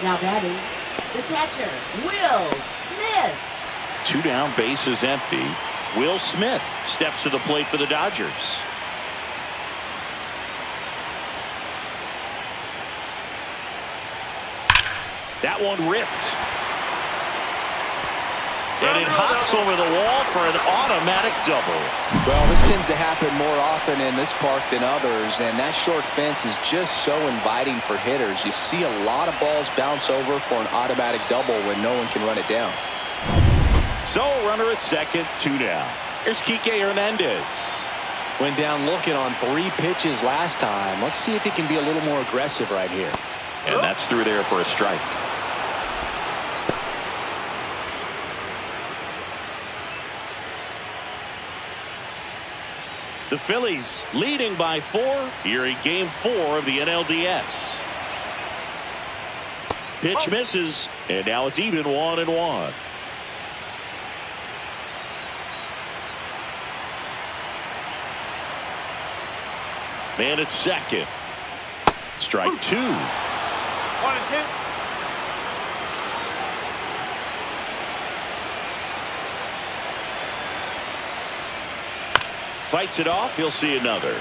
Now batting, the catcher, Will Smith. 2 down, bases empty. Will Smith steps to the plate for the Dodgers. That one ripped. And it hops over the wall for an automatic double. Well, this tends to happen more often in this park than others, and that short fence is just so inviting for hitters. You see a lot of balls bounce over for an automatic double when no one can run it down. So, runner at second, 2 down. Here's Kike Hernandez. Went down looking on 3 pitches last time. Let's see if he can be a little more aggressive right here. And that's through there for a strike. The Phillies leading by 4 here in Game 4 of the NLDS. Pitch misses, and now it's even 1-1. Man at second. Strike 2. 1-2. Fights it off. He'll see another.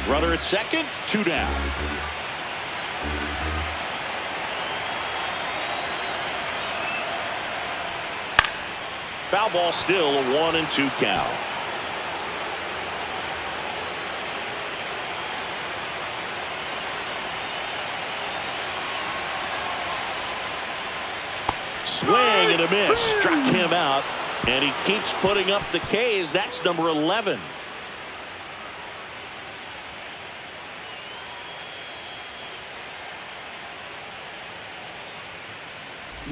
Runner at second, 2 down. Foul ball, still a 1-2 count. Swing and a miss. Struck him out. And he keeps putting up the K's. That's number 11.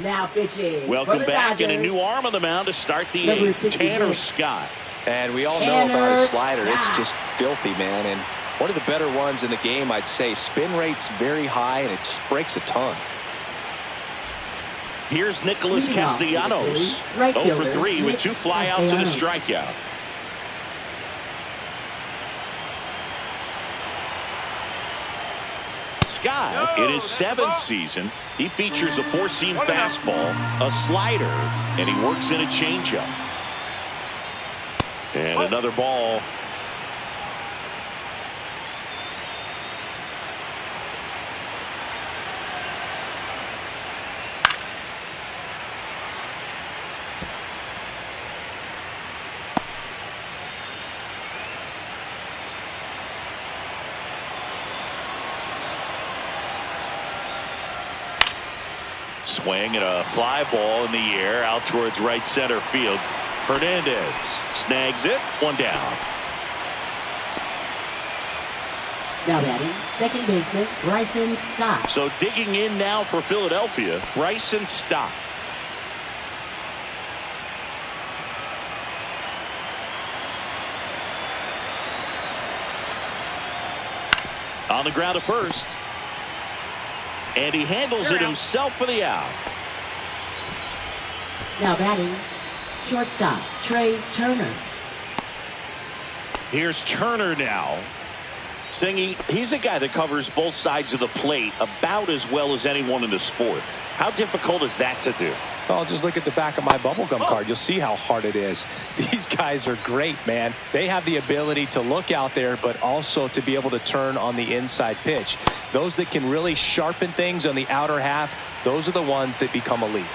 Now pitching. Welcome back, and a new arm on the mound to start the 8th. Tanner Scott. And we all know about his slider. It's just filthy, man. And one of the better ones in the game, I'd say. Spin rate's very high, and it just breaks a ton. Here's Nicholas Castellanos. 0 for 3 with 2 flyouts and a strikeout. Scott, in his 7th season, he features a 4-seam fastball, a slider, and he works in a changeup. And another ball. Swing and a fly ball in the air out towards right center field. Hernandez snags it. 1 down. Now batting, second baseman, Bryson Stott. So digging in now for Philadelphia, Bryson Stott. On the ground to first. And he handles it himself for the out. Now batting, shortstop, Trey Turner. Here's Turner now. Singy, he's a guy that covers both sides of the plate about as well as anyone in the sport. How difficult is that to do? Well, just look at the back of my bubblegum card. You'll see how hard it is. These guys are great, man. They have the ability to look out there, but also to be able to turn on the inside pitch. Those that can really sharpen things on the outer half, those are the ones that become elite.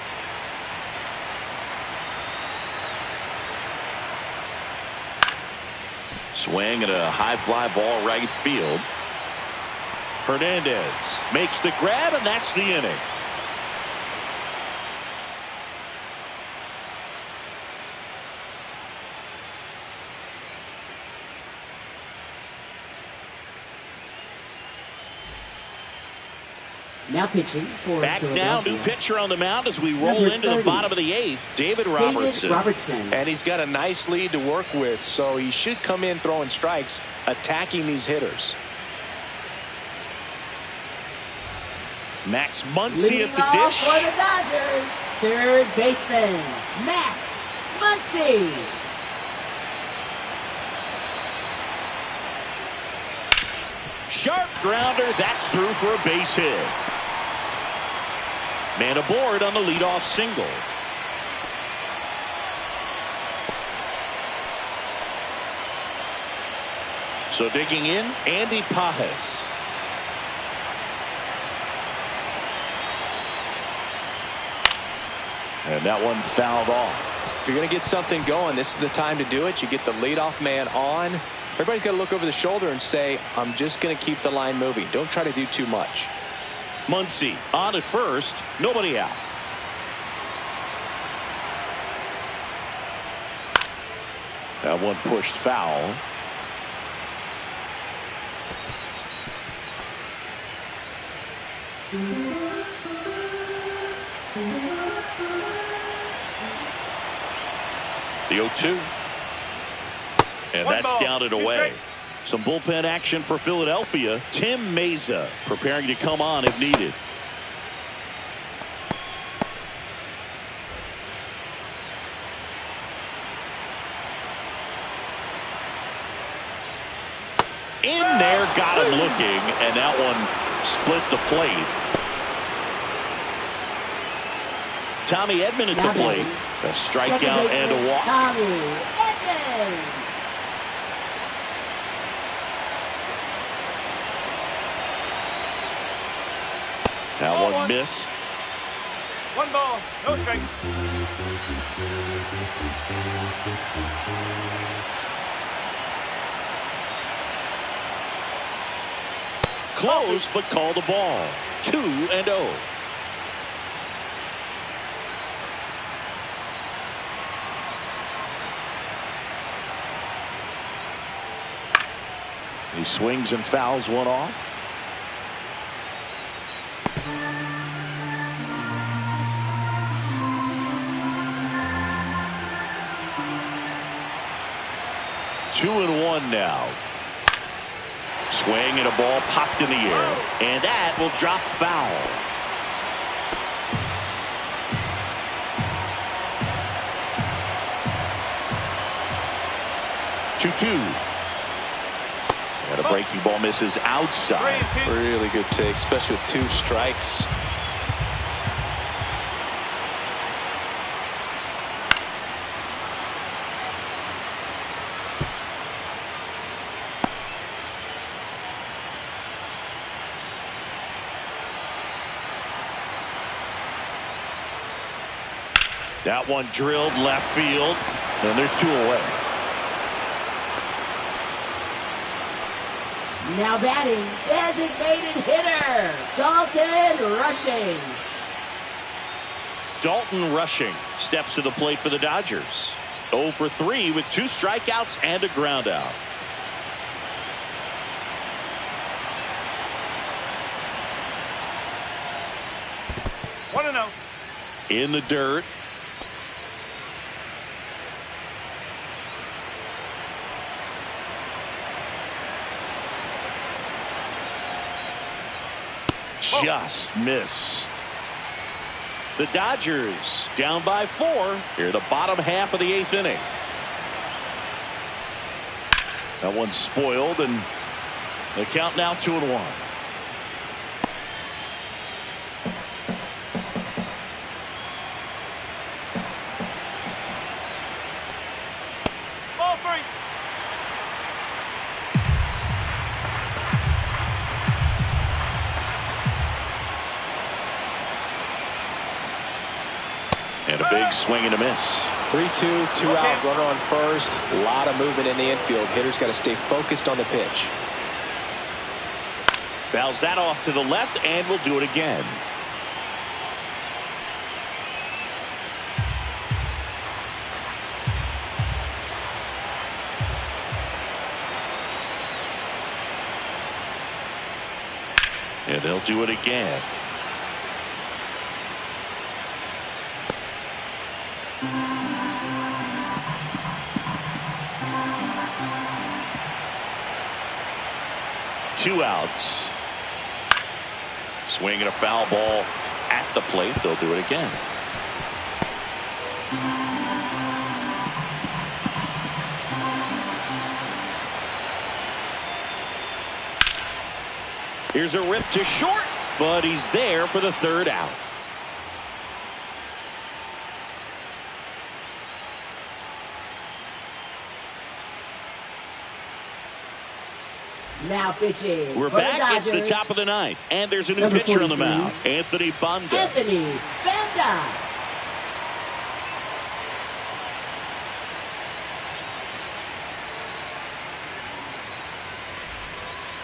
Swing and a high fly ball right field. Hernandez makes the grab, and that's the inning. Now pitching for back now, new pitcher on the mound as we roll into the bottom of the 8th. David Robertson. And he's got a nice lead to work with, so he should come in throwing strikes, attacking these hitters. Max Muncy at the dish. For the Dodgers, third baseman, Max Muncy. Sharp grounder. That's through for a base hit. Man aboard on the leadoff single. So digging in, Andy Pajes. And that one fouled off. If you're going to get something going, this is the time to do it. You get the leadoff man on. Everybody's got to look over the shoulder and say, I'm just going to keep the line moving. Don't try to do too much. Muncy on at first, nobody out. That one pushed foul. The 0-2. And that's down and away. Some bullpen action for Philadelphia. Tim Meza preparing to come on if needed. In there, got him looking, and that one split the plate. Tommy Edman at the plate. A strikeout and a walk. Tommy Edman. That one missed. 1 ball, no strike. Close, but called the ball. 2-0. He swings and fouls one off. Two and one now. Swing and a ball popped in the air, and that will drop foul. And a breaking ball misses outside. Really good take, especially with 2 strikes. That one drilled left field, and there's 2 away. Now batting, designated hitter, Dalton Rushing. Dalton Rushing steps to the plate for the Dodgers. 0 for 3 with 2 strikeouts and a ground out. One and 0. In the dirt. Just missed. The Dodgers down by 4 here, the bottom half of the 8th inning. That one's spoiled, and the count now 2-1. Ball 3. And a big swing and a miss. 3-2, 2 out, runner on first. A lot of movement in the infield. Hitters got to stay focused on the pitch. Fouls that off to the left, and will do it again. And they'll do it again. Two outs. Swing and a foul ball at the plate. They'll do it again. Here's a rip to short, but he's there for the third out. Now pitching. We're back. It's the top of the ninth, and there's a new pitcher on the mound, Anthony Banda. Anthony Banda.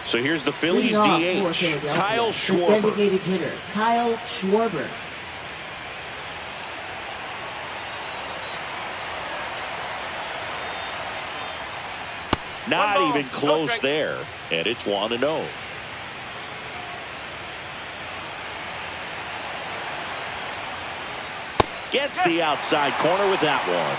So here's the Phillies DH, Kyle Schwarber. Designated hitter, Kyle Schwarber. Not even close there, and it's 1-0. Gets the outside corner with that one.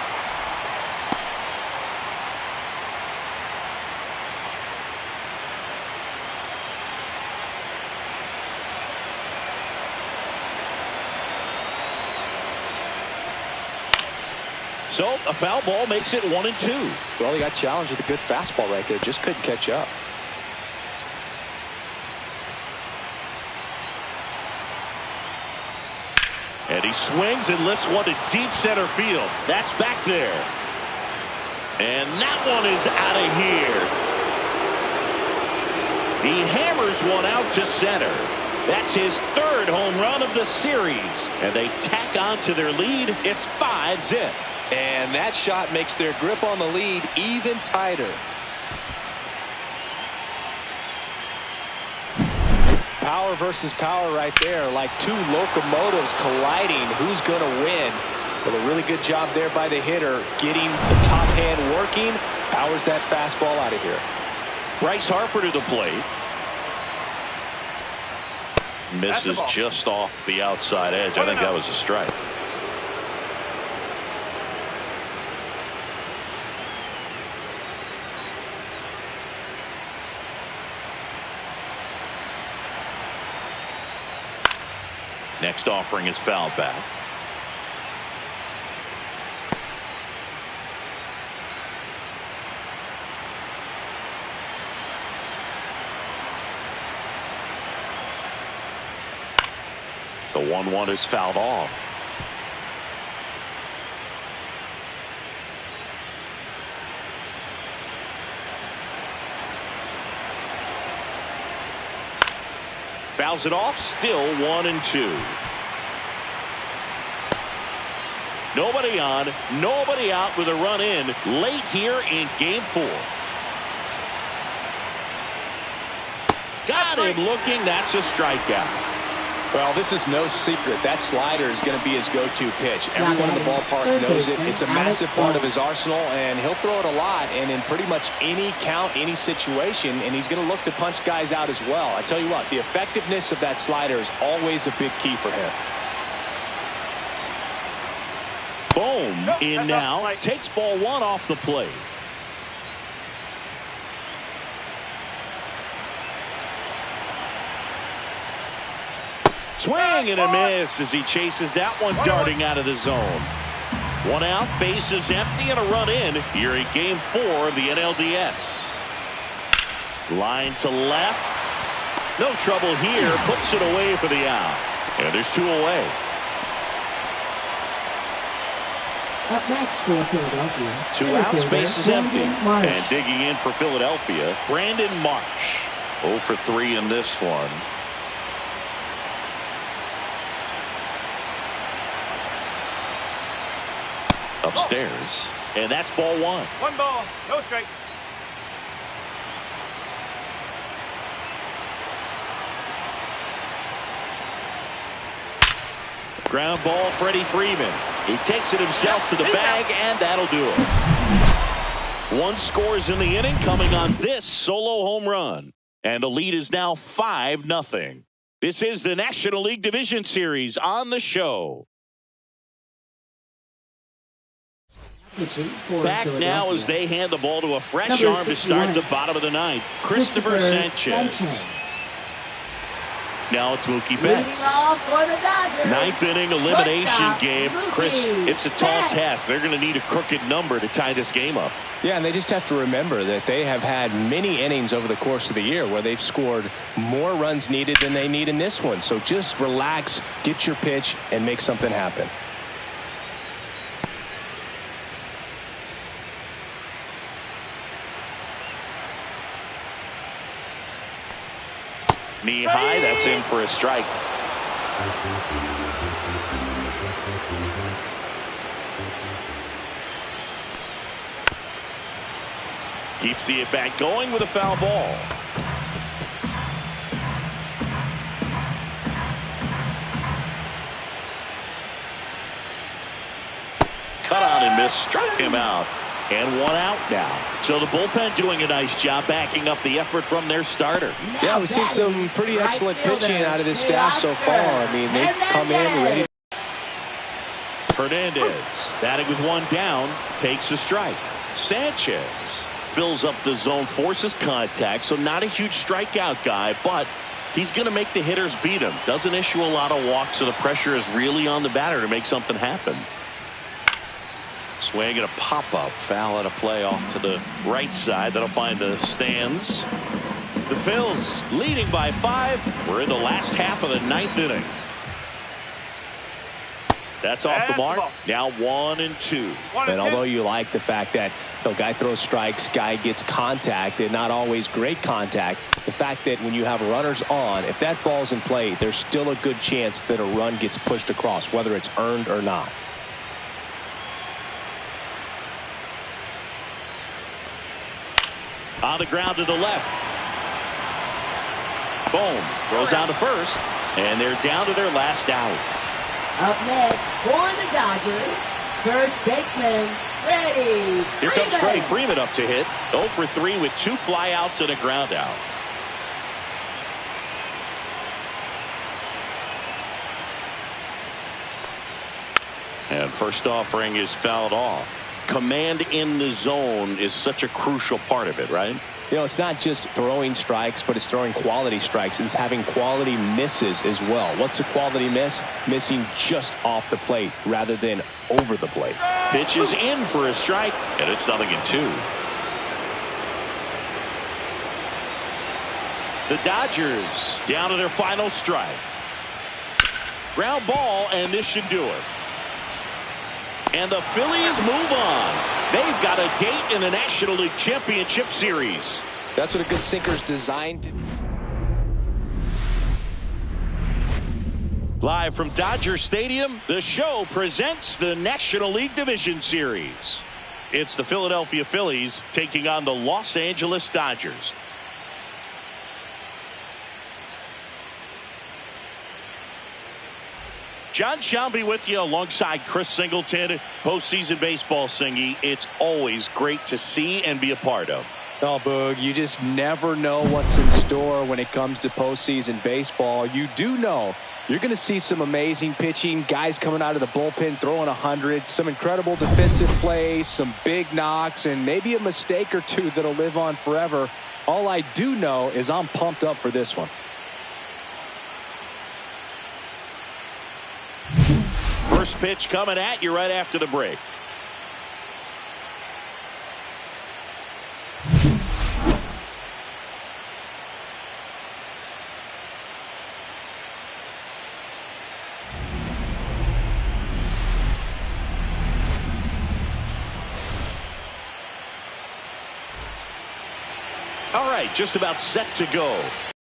So a foul ball makes it 1-2. Well, he got challenged with a good fastball right there. Just couldn't catch up. And he swings and lifts one to deep center field. That's back there. And that one is out of here. He hammers one out to center. That's his third home run of the series. And they tack on to their lead. It's 5-0. And that shot makes their grip on the lead even tighter. Power versus power right there, like two locomotives colliding. Who's going to win? Well, a really good job there by the hitter, getting the top hand working. Powers that fastball out of here. Bryce Harper to the plate. Misses just off the outside edge. I think that was a strike. Next offering is fouled back. The 1-1 is fouled off. Fouls it off, still 1-2. Nobody on, nobody out with a run in late here in game 4. Got him looking, that's a strikeout. Well, this is no secret. That slider is going to be his go-to pitch. Everyone in the ballpark knows it. It's a massive part of his arsenal, and he'll throw it a lot and in pretty much any count, any situation, and he's going to look to punch guys out as well. I tell you what, the effectiveness of that slider is always a big key for him. Boom, in now, takes ball 1 off the plate. Swing and a miss as he chases that one darting out of the zone. 1 out, bases empty, and a run in here in game 4 of the NLDS. Line to left. No trouble here. Puts it away for the out. And there's 2 away. Up next for Philadelphia. 2 outs, bases empty. And digging in for Philadelphia, Brandon Marsh. 0 for 3 in this one. Upstairs, and that's ball 1. 1 ball, no strike. Ground ball, Freddie Freeman. He takes it himself to the bag, and that'll do it. 1 scores in the inning, coming on this solo home run. And the lead is now 5-0. This is the National League Division Series on the show. Back now as they hand the ball to a fresh arm to start the bottom of the ninth. Christopher Sanchez. Now it's Mookie Leading Betts. off for the Dodgers. Ninth inning elimination Shortstop, game. Chris, Mookie it's a tall Betts. task. They're going to need a crooked number to tie this game up. Yeah, and they just have to remember that they have had many innings over the course of the year where they've scored more runs needed than they need in this one. So just relax, get your pitch, and make something happen. Knee high, that's in for a strike. Keeps the at-bat going with a foul ball. Cut on and missed, struck him out. And one out now. So the bullpen doing a nice job backing up the effort from their starter. Yeah, we've seen some pretty excellent pitching out of this staff so far. I mean, they've come in ready. Hernandez batting with one down, takes a strike. Sanchez fills up the zone, forces contact, so not a huge strikeout guy, but he's going to make the hitters beat him. Doesn't issue a lot of walks, so the pressure is really on the batter to make something happen. Swing and a pop-up, foul at a play off to the right side. That'll find the stands. The Phils leading by 5. We're in the last half of the 9th inning. That's off the mark. Now 1-2. And although you like the fact that the guy throws strikes, guy gets contact, and not always great contact, the fact that when you have runners on, if that ball's in play, there's still a good chance that a run gets pushed across, whether it's earned or not. On the ground to the left. Boom. Goes on to first. And they're down to their last out. Up next for the Dodgers, first baseman, Freddie Here comes Freeman. Freddie Freeman up to hit. 0 for 3 with 2 flyouts and a ground out. And first offering is fouled off. Command in the zone is such a crucial part of it, right? You know, it's not just throwing strikes, but it's throwing quality strikes. It's having quality misses as well. What's a quality miss? Missing just off the plate rather than over the plate. Pitch is in for a strike, and it's 0-2. The Dodgers down to their final strike. Ground ball, and this should do it. And the Phillies move on. They've got a date in the National League Championship Series. That's what a good sinker's designed to do. Live from Dodger Stadium, the show presents the National League Division Series. It's the Philadelphia Phillies taking on the Los Angeles Dodgers. John Shelby with you alongside Chris Singleton. Postseason baseball, Singy. It's always great to see and be a part of. Oh, Boog, you just never know what's in store when it comes to postseason baseball. You do know you're going to see some amazing pitching, guys coming out of the bullpen throwing 100, some incredible defensive plays, some big knocks, and maybe a mistake or two that'll live on forever. All I do know is I'm pumped up for this one. First pitch coming at you right after the break. All right, just about set to go.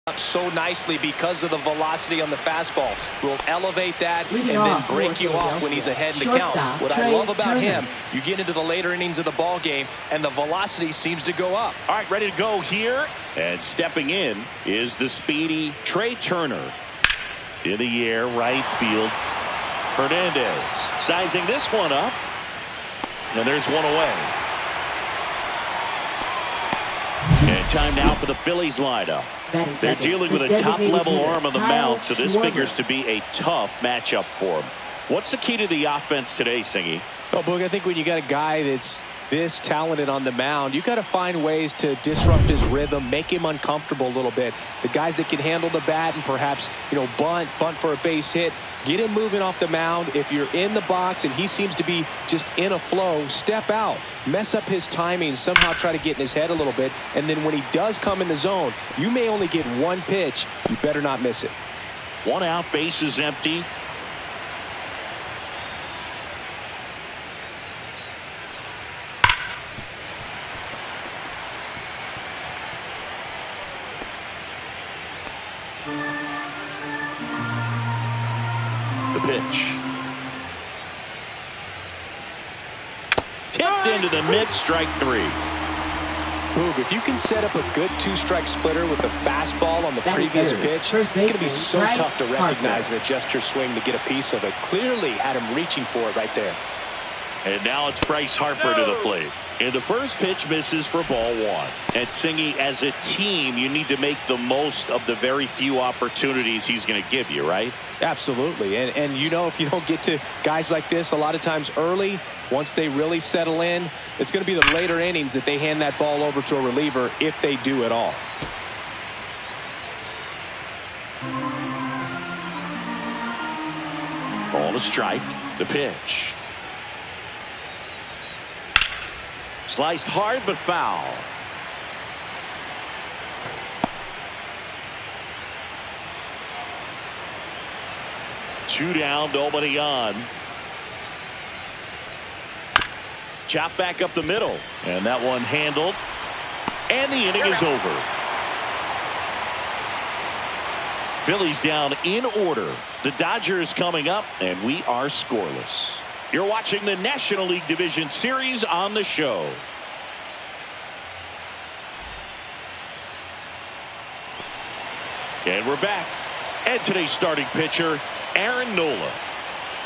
Up so nicely because of the velocity on the fastball. Will elevate that and then break you off when he's ahead in the count. What I love about him, you get into the later innings of the ball game and the velocity seems to go up. All right, ready to go here. And stepping in is the speedy Trey Turner. In the air, right field. Hernandez sizing this one up. And there's one away. And time now for the Phillies lineup. They're dealing with a top-level arm on the mound, so this figures to be a tough matchup for them. What's the key to the offense today, Singy? Oh, Boog, I think when you got a guy that's this talented on the mound, you got to find ways to disrupt his rhythm, make him uncomfortable a little bit. The guys that can handle the bat and perhaps, bunt for a base hit, get him moving off the mound. If you're in the box and he seems to be just in a flow, step out, mess up his timing, somehow try to get in his head a little bit. And then when he does come in the zone, you may only get one pitch. You better not miss it. 1 out, base is empty. The pitch. Tipped into the mid, strike 3. Boog, if you can set up a good 2-strike splitter with the fastball on the previous pitch, it's going to be so tough to recognize and adjust your swing to get a piece of it. Clearly had him reaching for it right there. And now it's Bryce Harper to the plate. And the first pitch misses for ball 1. And Singy, as a team, you need to make the most of the very few opportunities he's going to give you, right? Absolutely. And if you don't get to guys like this a lot of times early, once they really settle in, it's going to be the later innings that they hand that ball over to a reliever, if they do at all. Ball to strike. The pitch. Sliced hard but foul. Two down, nobody on. Chop back up the middle. And that one handled. And the inning is over. Phillies down in order. The Dodgers coming up, and we are scoreless. You're watching the National League Division Series on the show. And we're back. And today's starting pitcher, Aaron Nola.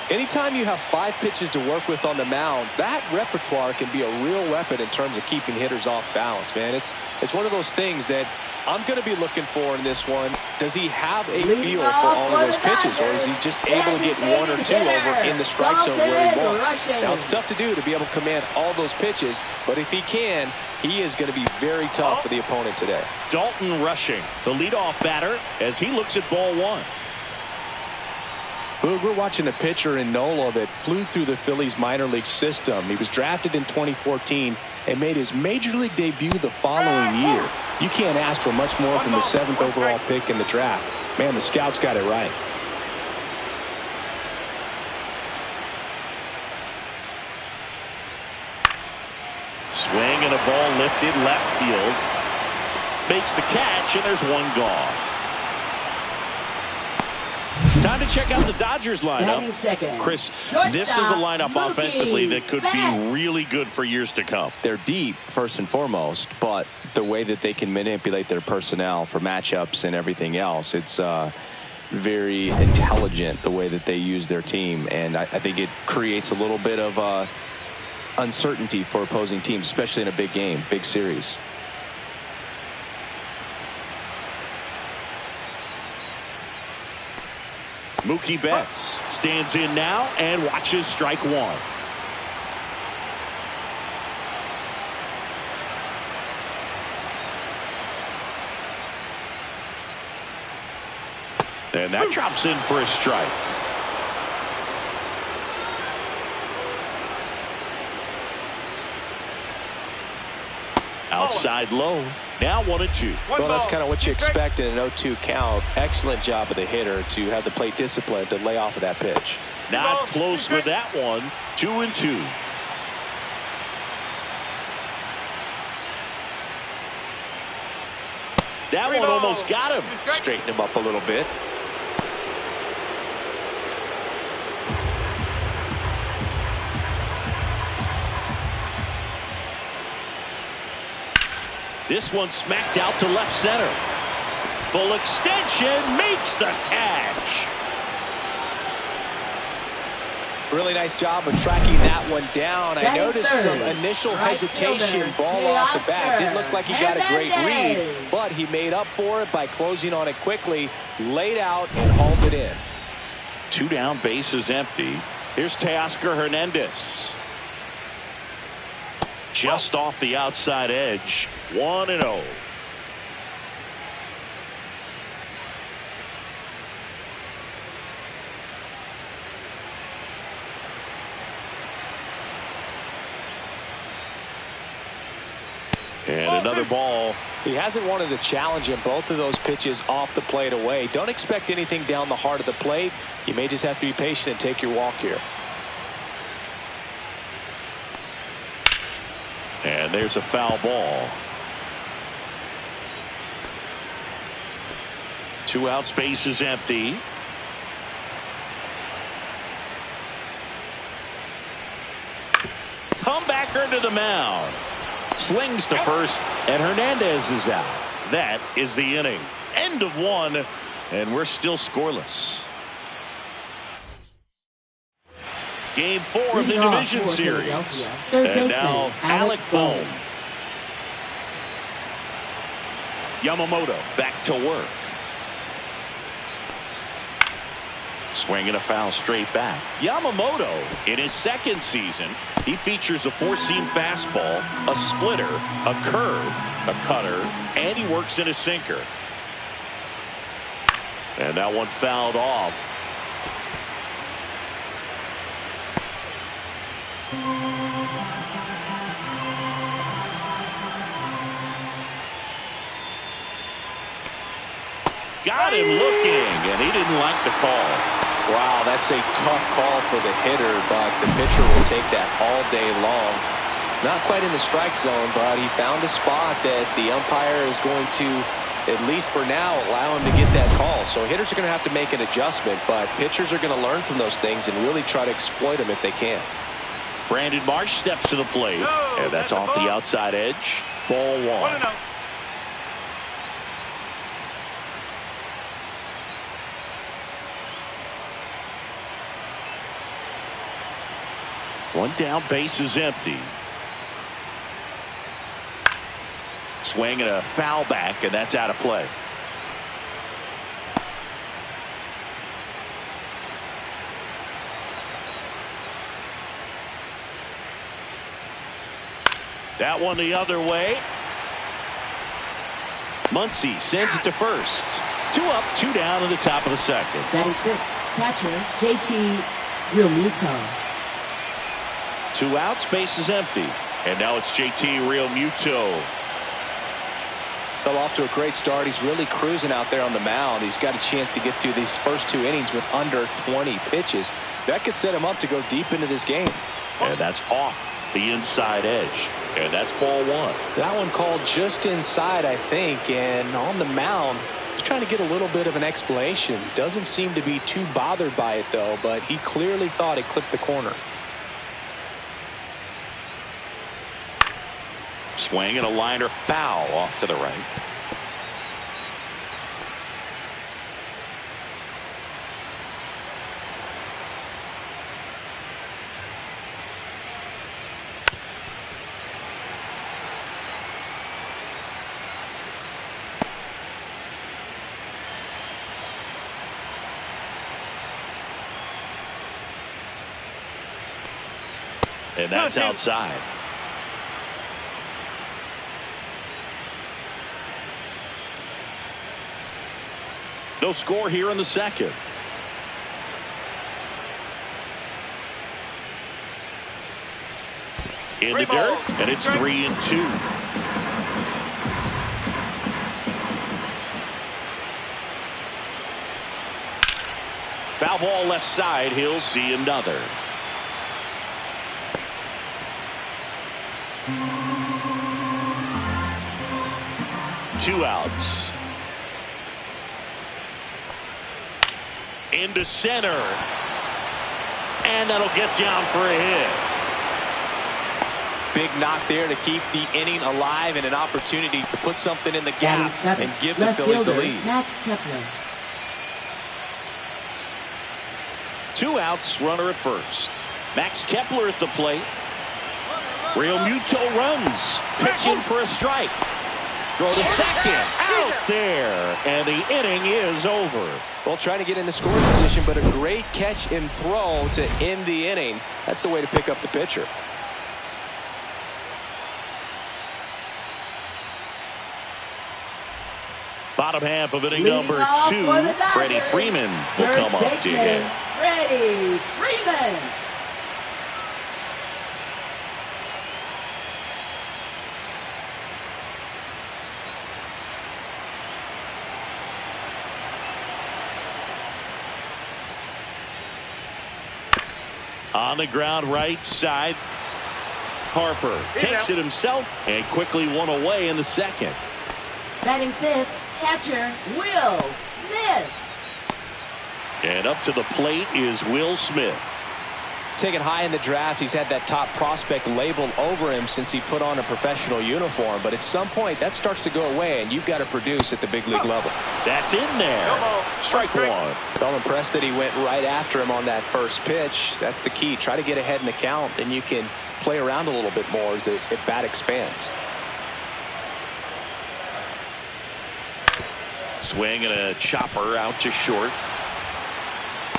Anytime you have 5 pitches to work with on the mound, that repertoire can be a real weapon in terms of keeping hitters off balance, man. It's one of those things that I'm going to be looking for in this one. Does he have a feel for all of those pitches, or is he just able to get 1 or 2 over in the strike zone where he wants? Now, it's tough to do to be able to command all those pitches, but if he can, he is going to be very tough for the opponent today. Dalton Rushing, the leadoff batter, as he looks at ball 1. We're watching a pitcher in Nola that flew through the Phillies minor league system. He was drafted in 2014 and made his major league debut the following year. You can't ask for much more from the 7th overall pick in the draft. Man, the scouts got it right. Swing and a ball lifted left field. Makes the catch, and there's one gone. Time to check out the Dodgers lineup. Chris, this is a lineup offensively that could be really good for years to come. They're deep, first and foremost, but the way that they can manipulate their personnel for matchups and everything else, it's very intelligent the way that they use their team. And I think it creates a little bit of uncertainty for opposing teams, especially in a big game, big series. Mookie Betts stands in now and watches strike 1. And that drops in for a strike. Outside low. Now 1-2. Well, that's kind of what you expect in an 0-2 count. Excellent job of the hitter to have the plate discipline to lay off of that pitch. Not close with that one. 2-2. That one almost got him. Straighten him up a little bit. This one smacked out to left center. Full extension, makes the catch. Really nice job of tracking that one down. I noticed some initial hesitation, ball off the bat. Didn't look like he got a great read, but he made up for it by closing on it quickly, laid out, and hauled it in. 2 down, base is empty. Here's Teoscar Hernandez. just off the outside edge. 1-0. And another ball. He hasn't wanted to challenge him. Both of those pitches off the plate away. Don't expect anything down the heart of the plate. You may just have to be patient and take your walk here. And there's a foul ball. 2 outs, base is empty. Comebacker to the mound. Slings to first, and Hernandez is out. That is the inning. End of 1, and we're still scoreless. Game 4 of the division series. And now Alec Bohm. Yamamoto back to work. Swinging a foul straight back. Yamamoto, in his second season, he features a 4-seam fastball, a splitter, a curve, a cutter, and he works in a sinker. And that one fouled off. Got him looking, and he didn't like the call. Wow, that's a tough call for the hitter, but the pitcher will take that all day long. Not quite in the strike zone, but he found a spot that the umpire is going to, at least for now, allow him to get that call. So hitters are going to have to make an adjustment, but pitchers are going to learn from those things and really try to exploit them if they can. Brandon Marsh steps to the plate, and that's off the outside edge. Ball 1. 1-0. One down, base is empty. Swing and a foul back, and that's out of play. That one the other way. Muncy sends it to first. 2 up, 2 down in the top of the second. Batting 6th, catcher JT Realmuto. 2 outs, base is empty. And now it's JT Realmuto. Fell off to a great start. He's really cruising out there on the mound. He's got a chance to get through these first 2 innings with under 20 pitches. That could set him up to go deep into this game. And that's off the inside edge. And that's ball 1. That one called just inside, I think, and on the mound, he's trying to get a little bit of an explanation. Doesn't seem to be too bothered by it, though, but he clearly thought it clipped the corner. Swing and a liner foul off to the right. And that's outside. No score here in the second. In the dirt, and it's 3-2. Foul ball left side. He'll see another. Two outs. Into center. And that'll get down for a hit. Big knock there to keep the inning alive and an opportunity to put something in the gap and give the Phillies the lead. Max Kepler. 2 outs, runner at first. Max Kepler at the plate. Realmuto runs. Pitch in for a strike. Throw to second. Out there. And the inning is over. Well, trying to get in the scoring position, but a great catch and throw to end the inning. That's the way to pick up the pitcher. Bottom half of inning Leading number off 2, for the Dodgers, Freddie Freeman will first come up to baseman, hit. Freddie Freeman. On the ground right side, Harper takes it himself and quickly one away in the second. Batting fifth, catcher Will Smith. And up to the plate is Will Smith. Taken high in the draft, he's had that top prospect labeled over him since he put on a professional uniform. But at some point, that starts to go away, and you've got to produce at the big league level. That's in there. Strike one. Well, impressed that he went right after him on that first pitch. That's the key. Try to get ahead in the count, then you can play around a little bit more as the bat expands. Swing and a chopper out to short.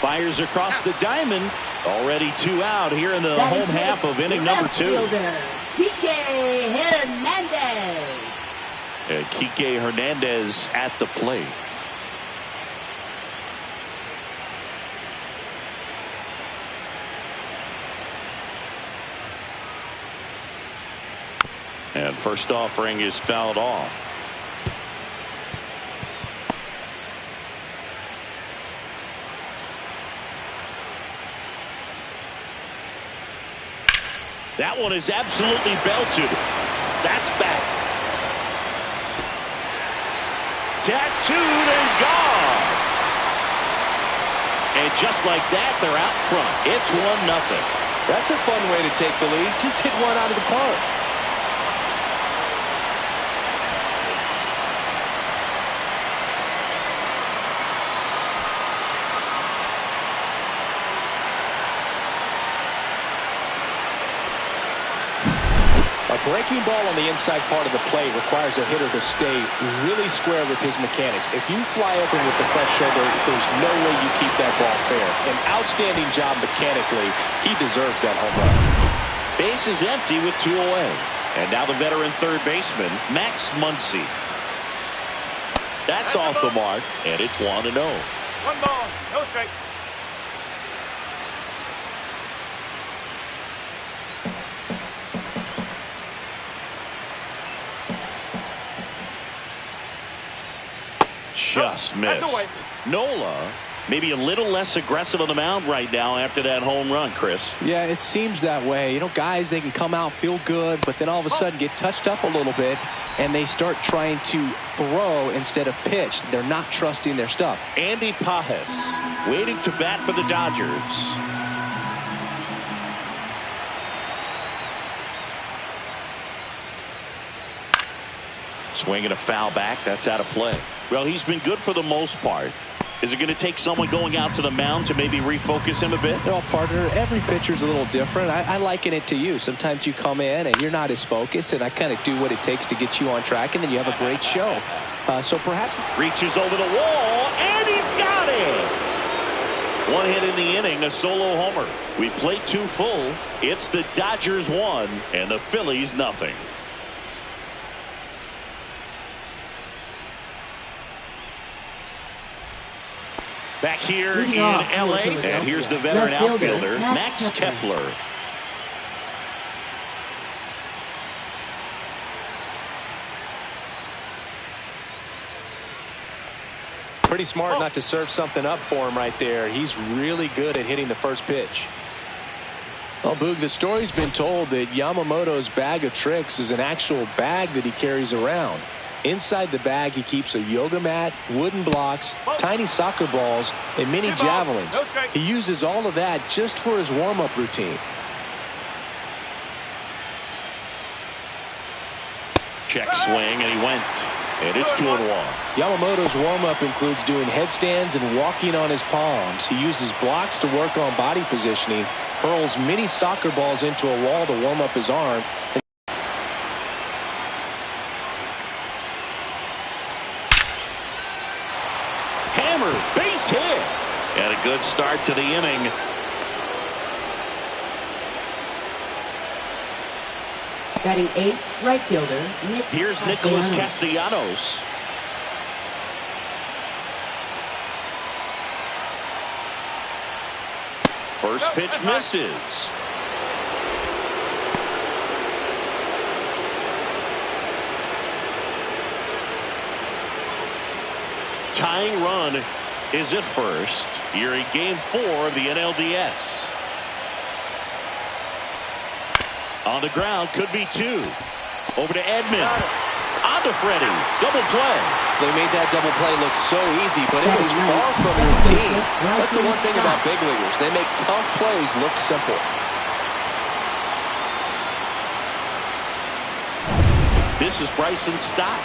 Fires across the diamond. Already 2 out here in the Batting home half sixth, of inning number left 2. fielder, Kike Hernandez. And Kike Hernandez at the plate. And first offering is fouled off. That one is absolutely belted. That's back. Tattooed and gone. And just like that, they're out front. It's 1-0. That's a fun way to take the lead. Just hit one out of the park. A breaking ball on the inside part of the plate requires a hitter to stay really square with his mechanics. If you fly open with the front shoulder, there's no way you keep that ball fair. An outstanding job mechanically. He deserves that home run. Base is empty with 2 away. And now the veteran third baseman, Max Muncy. That's off the mark, and it's 1-0. 1 ball, no strike. Just missed. Nola maybe a little less aggressive on the mound right now after that home run, Chris. Yeah, it seems that way. You know, guys, they can come out, feel good, but then all of a sudden get touched up a little bit, and they start trying to throw instead of pitch. They're not trusting their stuff. Andy Pajes waiting to bat for the Dodgers. Swinging a foul back. That's out of play. Well, he's been good for the most part. Is it going to take someone going out to the mound to maybe refocus him a bit? Well, partner, every pitcher's a little different. I liken it to you. Sometimes you come in and you're not as focused, and I kind of do what it takes to get you on track, and then you have a great show. So perhaps... Reaches over the wall, and he's got it! 1 hit in the inning, a solo homer. We played 2 full. It's the Dodgers 1 and the Phillies nothing. Back here in L.A., and here's the veteran outfielder, Max Kepler. Pretty smart not to serve something up for him right there. He's really good at hitting the first pitch. Well, Boog, the story's been told that Yamamoto's bag of tricks is an actual bag that he carries around. Inside the bag, he keeps a yoga mat, wooden blocks, tiny soccer balls, and mini javelins. He uses all of that just for his warm-up routine. Check swing, and he went. And it's 2-1. Yamamoto's warm-up includes doing headstands and walking on his palms. He uses blocks to work on body positioning, hurls mini soccer balls into a wall to warm up his arm. Base hit. And a good start to the inning. Batting 8th, right fielder, Here's Nicholas Castellanos. First pitch misses. Tying run is at first. You're in game 4 of the NLDS. On the ground, could be 2. Over to Edman. On to Freddie. Double play. They made that double play look so easy, but it was far from routine. That's the one thing about big leaguers. They make tough plays look simple. This is Bryson's stop.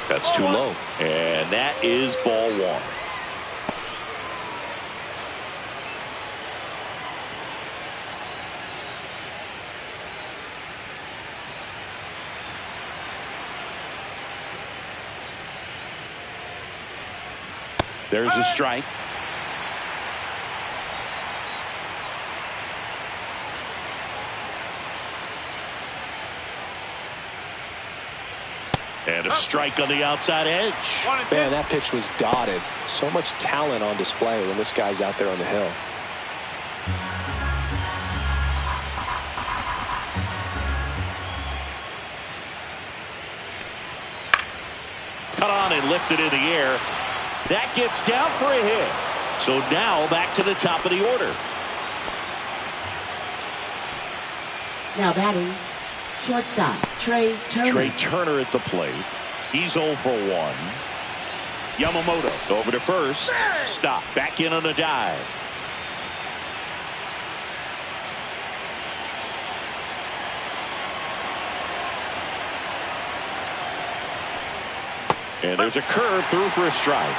That's too low. And that is ball 1. There's a strike. And a strike on the outside edge. Man, that pitch was dotted. So much talent on display when this guy's out there on the hill. Cut on and lifted in the air. That gets down for a hit. So now back to the top of the order. Now batting, shortstop, Trey Turner. Trey Turner at the plate. He's 0 for 1. Yamamoto over to first. Stop. Back in on a dive. And there's a curve through for a strike.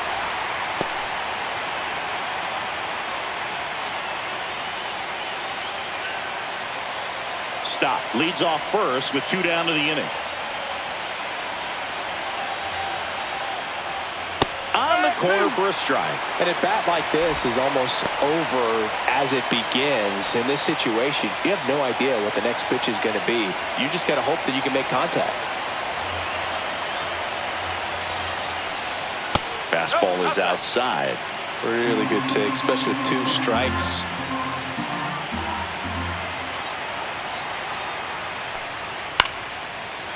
Stop. Leads off first with 2 down to the inning. On the corner for a strike. And a bat like this is almost over as it begins. In this situation, you have no idea what the next pitch is going to be. You just got to hope that you can make contact. Fastball is outside. Really good take, especially with 2 strikes.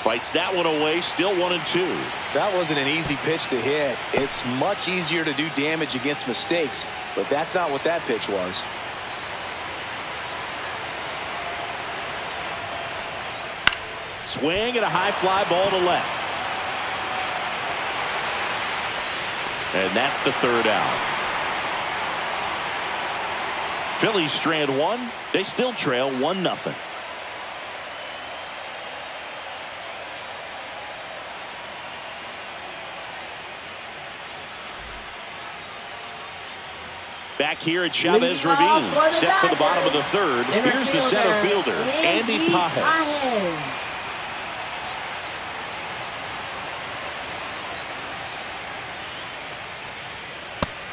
Fights that one away, still 1-2. That wasn't an easy pitch to hit. It's much easier to do damage against mistakes, but that's not what that pitch was. Swing and a high fly ball to left. And that's the 3rd out. Phillies strand 1. They still trail 1-0. Back here at Chavez Ravine, set for the bottom of the 3rd. Here's the center fielder, Andy Pajes.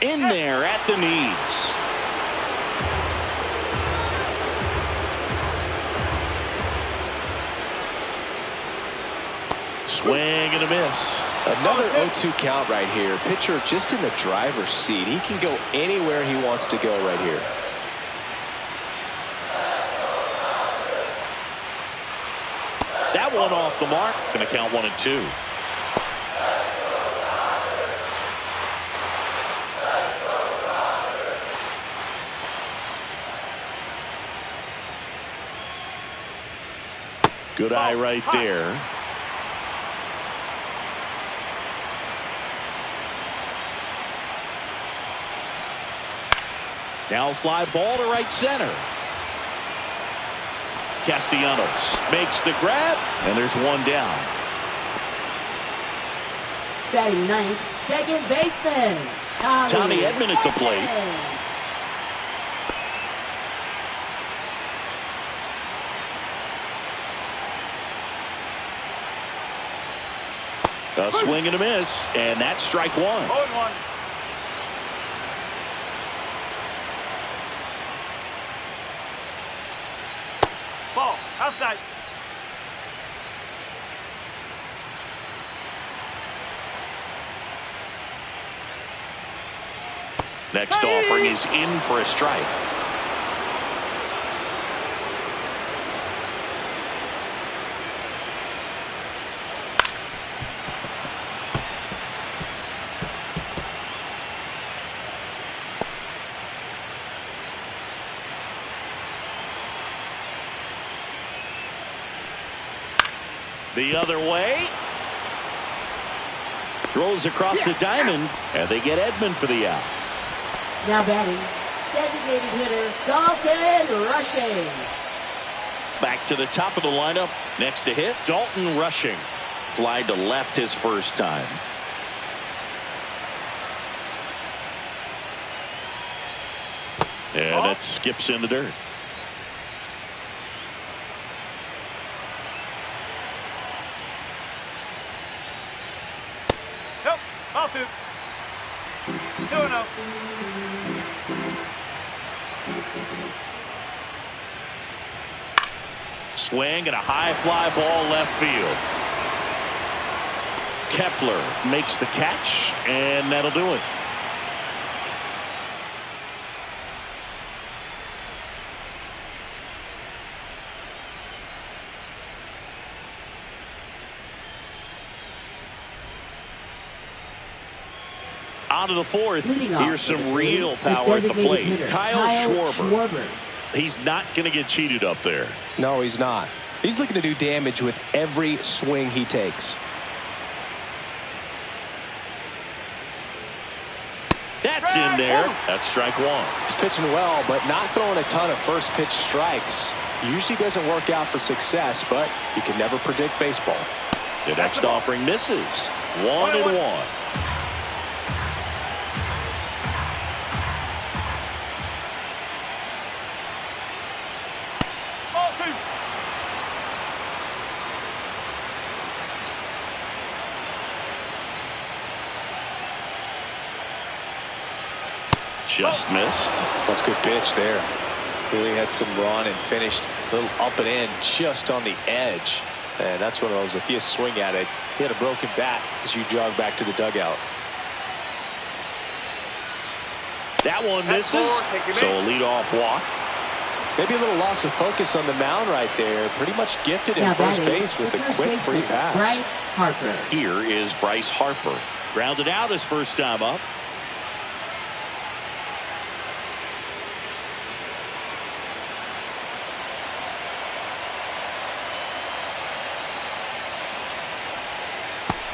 In there at the knees. Swing and a miss. Another 0-2 count right here. Pitcher just in the driver's seat. He can go anywhere he wants to go right here. That one off the mark. Going to count 1-2. Good eye right there. Now fly ball to right center. Castellanos makes the grab, and there's 1 down. Batting 9th, second baseman, Tommy Edman at the plate. A swing and a miss, and that's strike 1. 0-1. Ball outside. Next offering is in for a strike. The other way. Throws across the diamond, and they get Edman for the out. Now batting, designated hitter Dalton Rushing. Back to the top of the lineup. Next to hit, Dalton Rushing. Fly to left his first time. And that skips in the dirt. Nope. Ball 2. 2-0. Swing and a high fly ball left field. Kepler makes the catch, and that'll do it. On to the fourth. Here's some real power at the plate. Kyle Schwarber. He's not going to get cheated up there. No, he's not. He's looking to do damage with every swing he takes. That's in there. That's strike one. He's pitching well, but not throwing a ton of first pitch strikes. Usually doesn't work out for success, but you can never predict baseball. The next offering misses. 1-1. Just missed. That's a good pitch there. Really had some run and finished a little up and in just on the edge. And that's one of those, if you swing at it, you had a broken bat as you jog back to the dugout. That one misses. So a leadoff walk. Maybe a little loss of focus on the mound right there. Pretty much gifted in first base with a quick free pass. Bryce Harper. Here is Bryce Harper. Grounded out his first time up.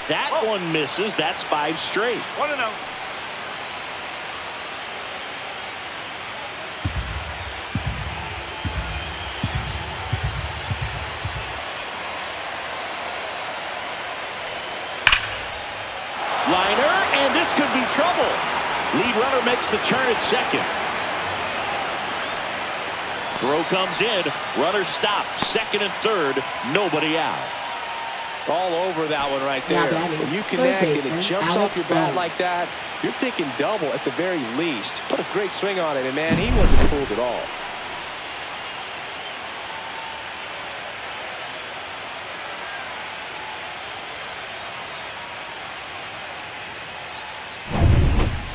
That one misses. That's 5 straight. 1-0. Liner, and this could be trouble. Lead runner makes the turn at second. Throw comes in. Runner stopped. Second and third. Nobody out. All over that one right there. When you connect and it jumps off your bat like that, you're thinking double at the very least. Put a great swing on it, and man, he wasn't fooled at all.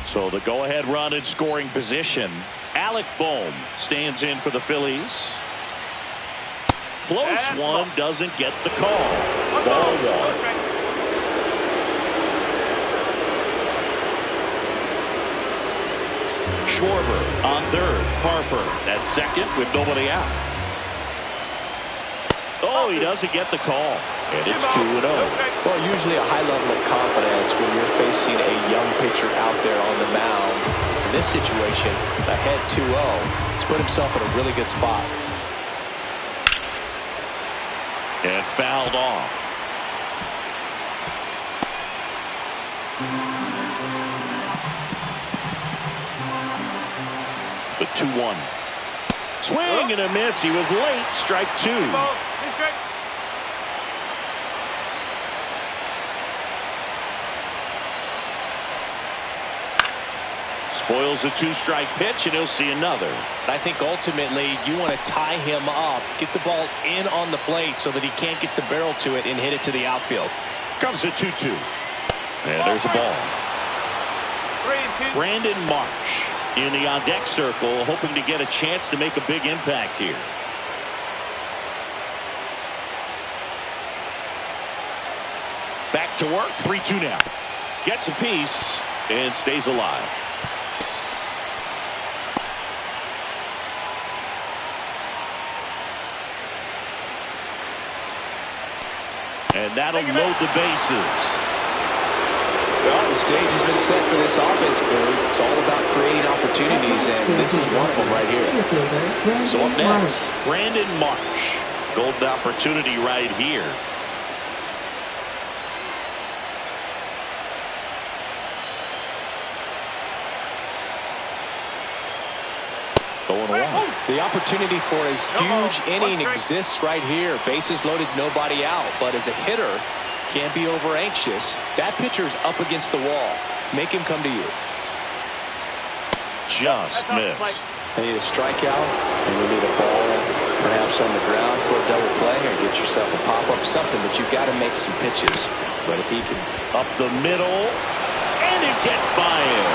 So the go-ahead run in scoring position. Alec Bohm stands in for the Phillies. Close one, doesn't get the call. Ball 1. Schwarber on third. Harper at second with nobody out. Oh, he doesn't get the call. And it's 2-0. Well, usually a high level of confidence when you're facing a young pitcher out there on the mound. In this situation, ahead 2-0, he's put himself in a really good spot. And fouled off. The 2-1. Swing and a miss. He was late. Strike 2. Spoils a 2-strike pitch, and he'll see another. I think ultimately you want to tie him up, get the ball in on the plate so that he can't get the barrel to it and hit it to the outfield. Comes a 2-2. And there's a ball. 3-2. Brandon Marsh in the on-deck circle, hoping to get a chance to make a big impact here. Back to work, 3-2 now. Gets a piece and stays alive. And that'll load the bases. Well, the stage has been set for this offense, Bird. It's all about creating opportunities, and this is one of them right here. So up next, Brandon Marsh. Golden opportunity right here. Going one. The opportunity for a huge inning exists right here. Bases loaded, nobody out. But as a hitter, can't be over anxious. That pitcher's up against the wall. Make him come to you. Just missed. You need a strikeout, and you need a ball perhaps on the ground for a double play, or get yourself a pop-up, something, but you've got to make some pitches. But if he can... Up the middle, and it gets by him.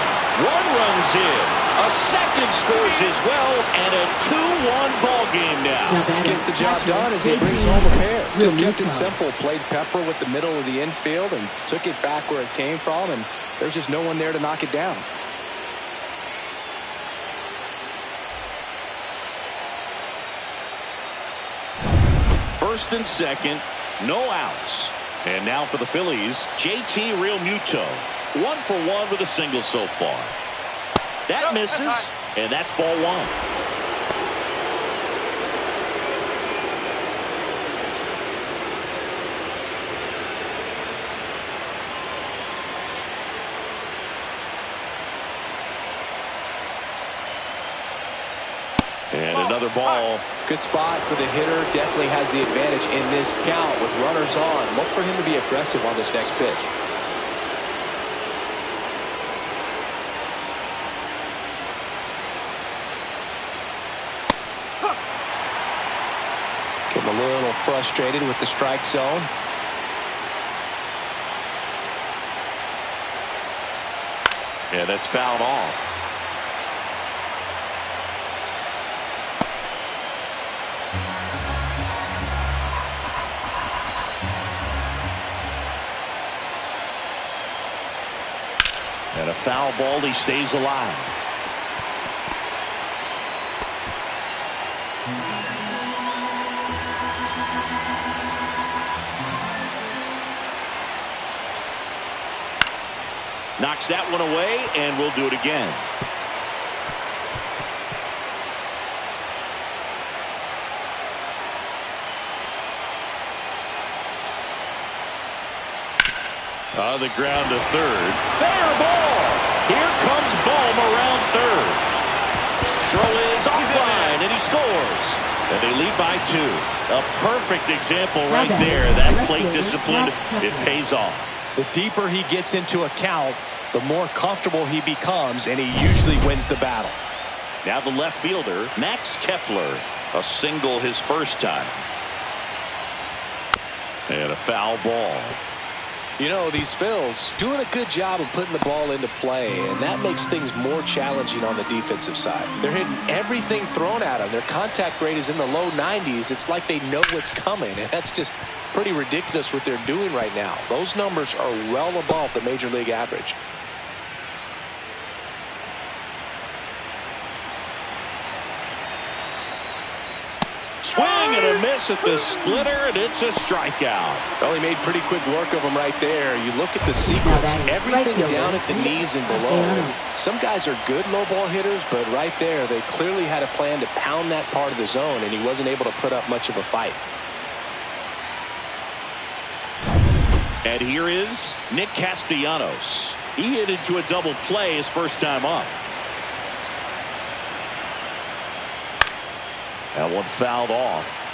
One runs in. A second scores as well, and a 2-1 ball game now. Gets the job done as he brings home a pair. Just kept it simple. Played pepper with the middle of the infield and took it back where it came from, and there's just no one there to knock it down. First and second, no outs. And now for the Phillies, JT Realmuto. 1 for 1 with a single so far. That misses, and that's ball one. And another ball. Good spot for the hitter. Definitely has the advantage in this count with runners on. Look for him to be aggressive on this next pitch. Getting a little frustrated with the strike zone. And that's fouled off. And a foul ball, he stays alive. Knocks that one away, and we'll do it again. On the ground to third. Fair ball. Here comes Bohm around third. Throw is offline, and he scores. And they lead by 2. A perfect example right there. That plate discipline, it pays off. The deeper he gets into a count, the more comfortable he becomes, and he usually wins the battle. Now the left fielder, Max Kepler. A single his first time. And a foul ball. You know, these Phils doing a good job of putting the ball into play, and that makes things more challenging on the defensive side. They're hitting everything thrown at them. Their contact rate is in the low 90s. It's like they know what's coming, and that's just pretty ridiculous what they're doing right now. Those numbers are well above the major league average. Swing and a miss at the splitter, and it's a strikeout. Well, he made pretty quick work of him right there. You look at the sequence, everything down at the knees and below. Some guys are good low ball hitters, but right there, they clearly had a plan to pound that part of the zone, and he wasn't able to put up much of a fight. And here is Nick Castellanos. He hit into a double play his first time up. That one fouled off.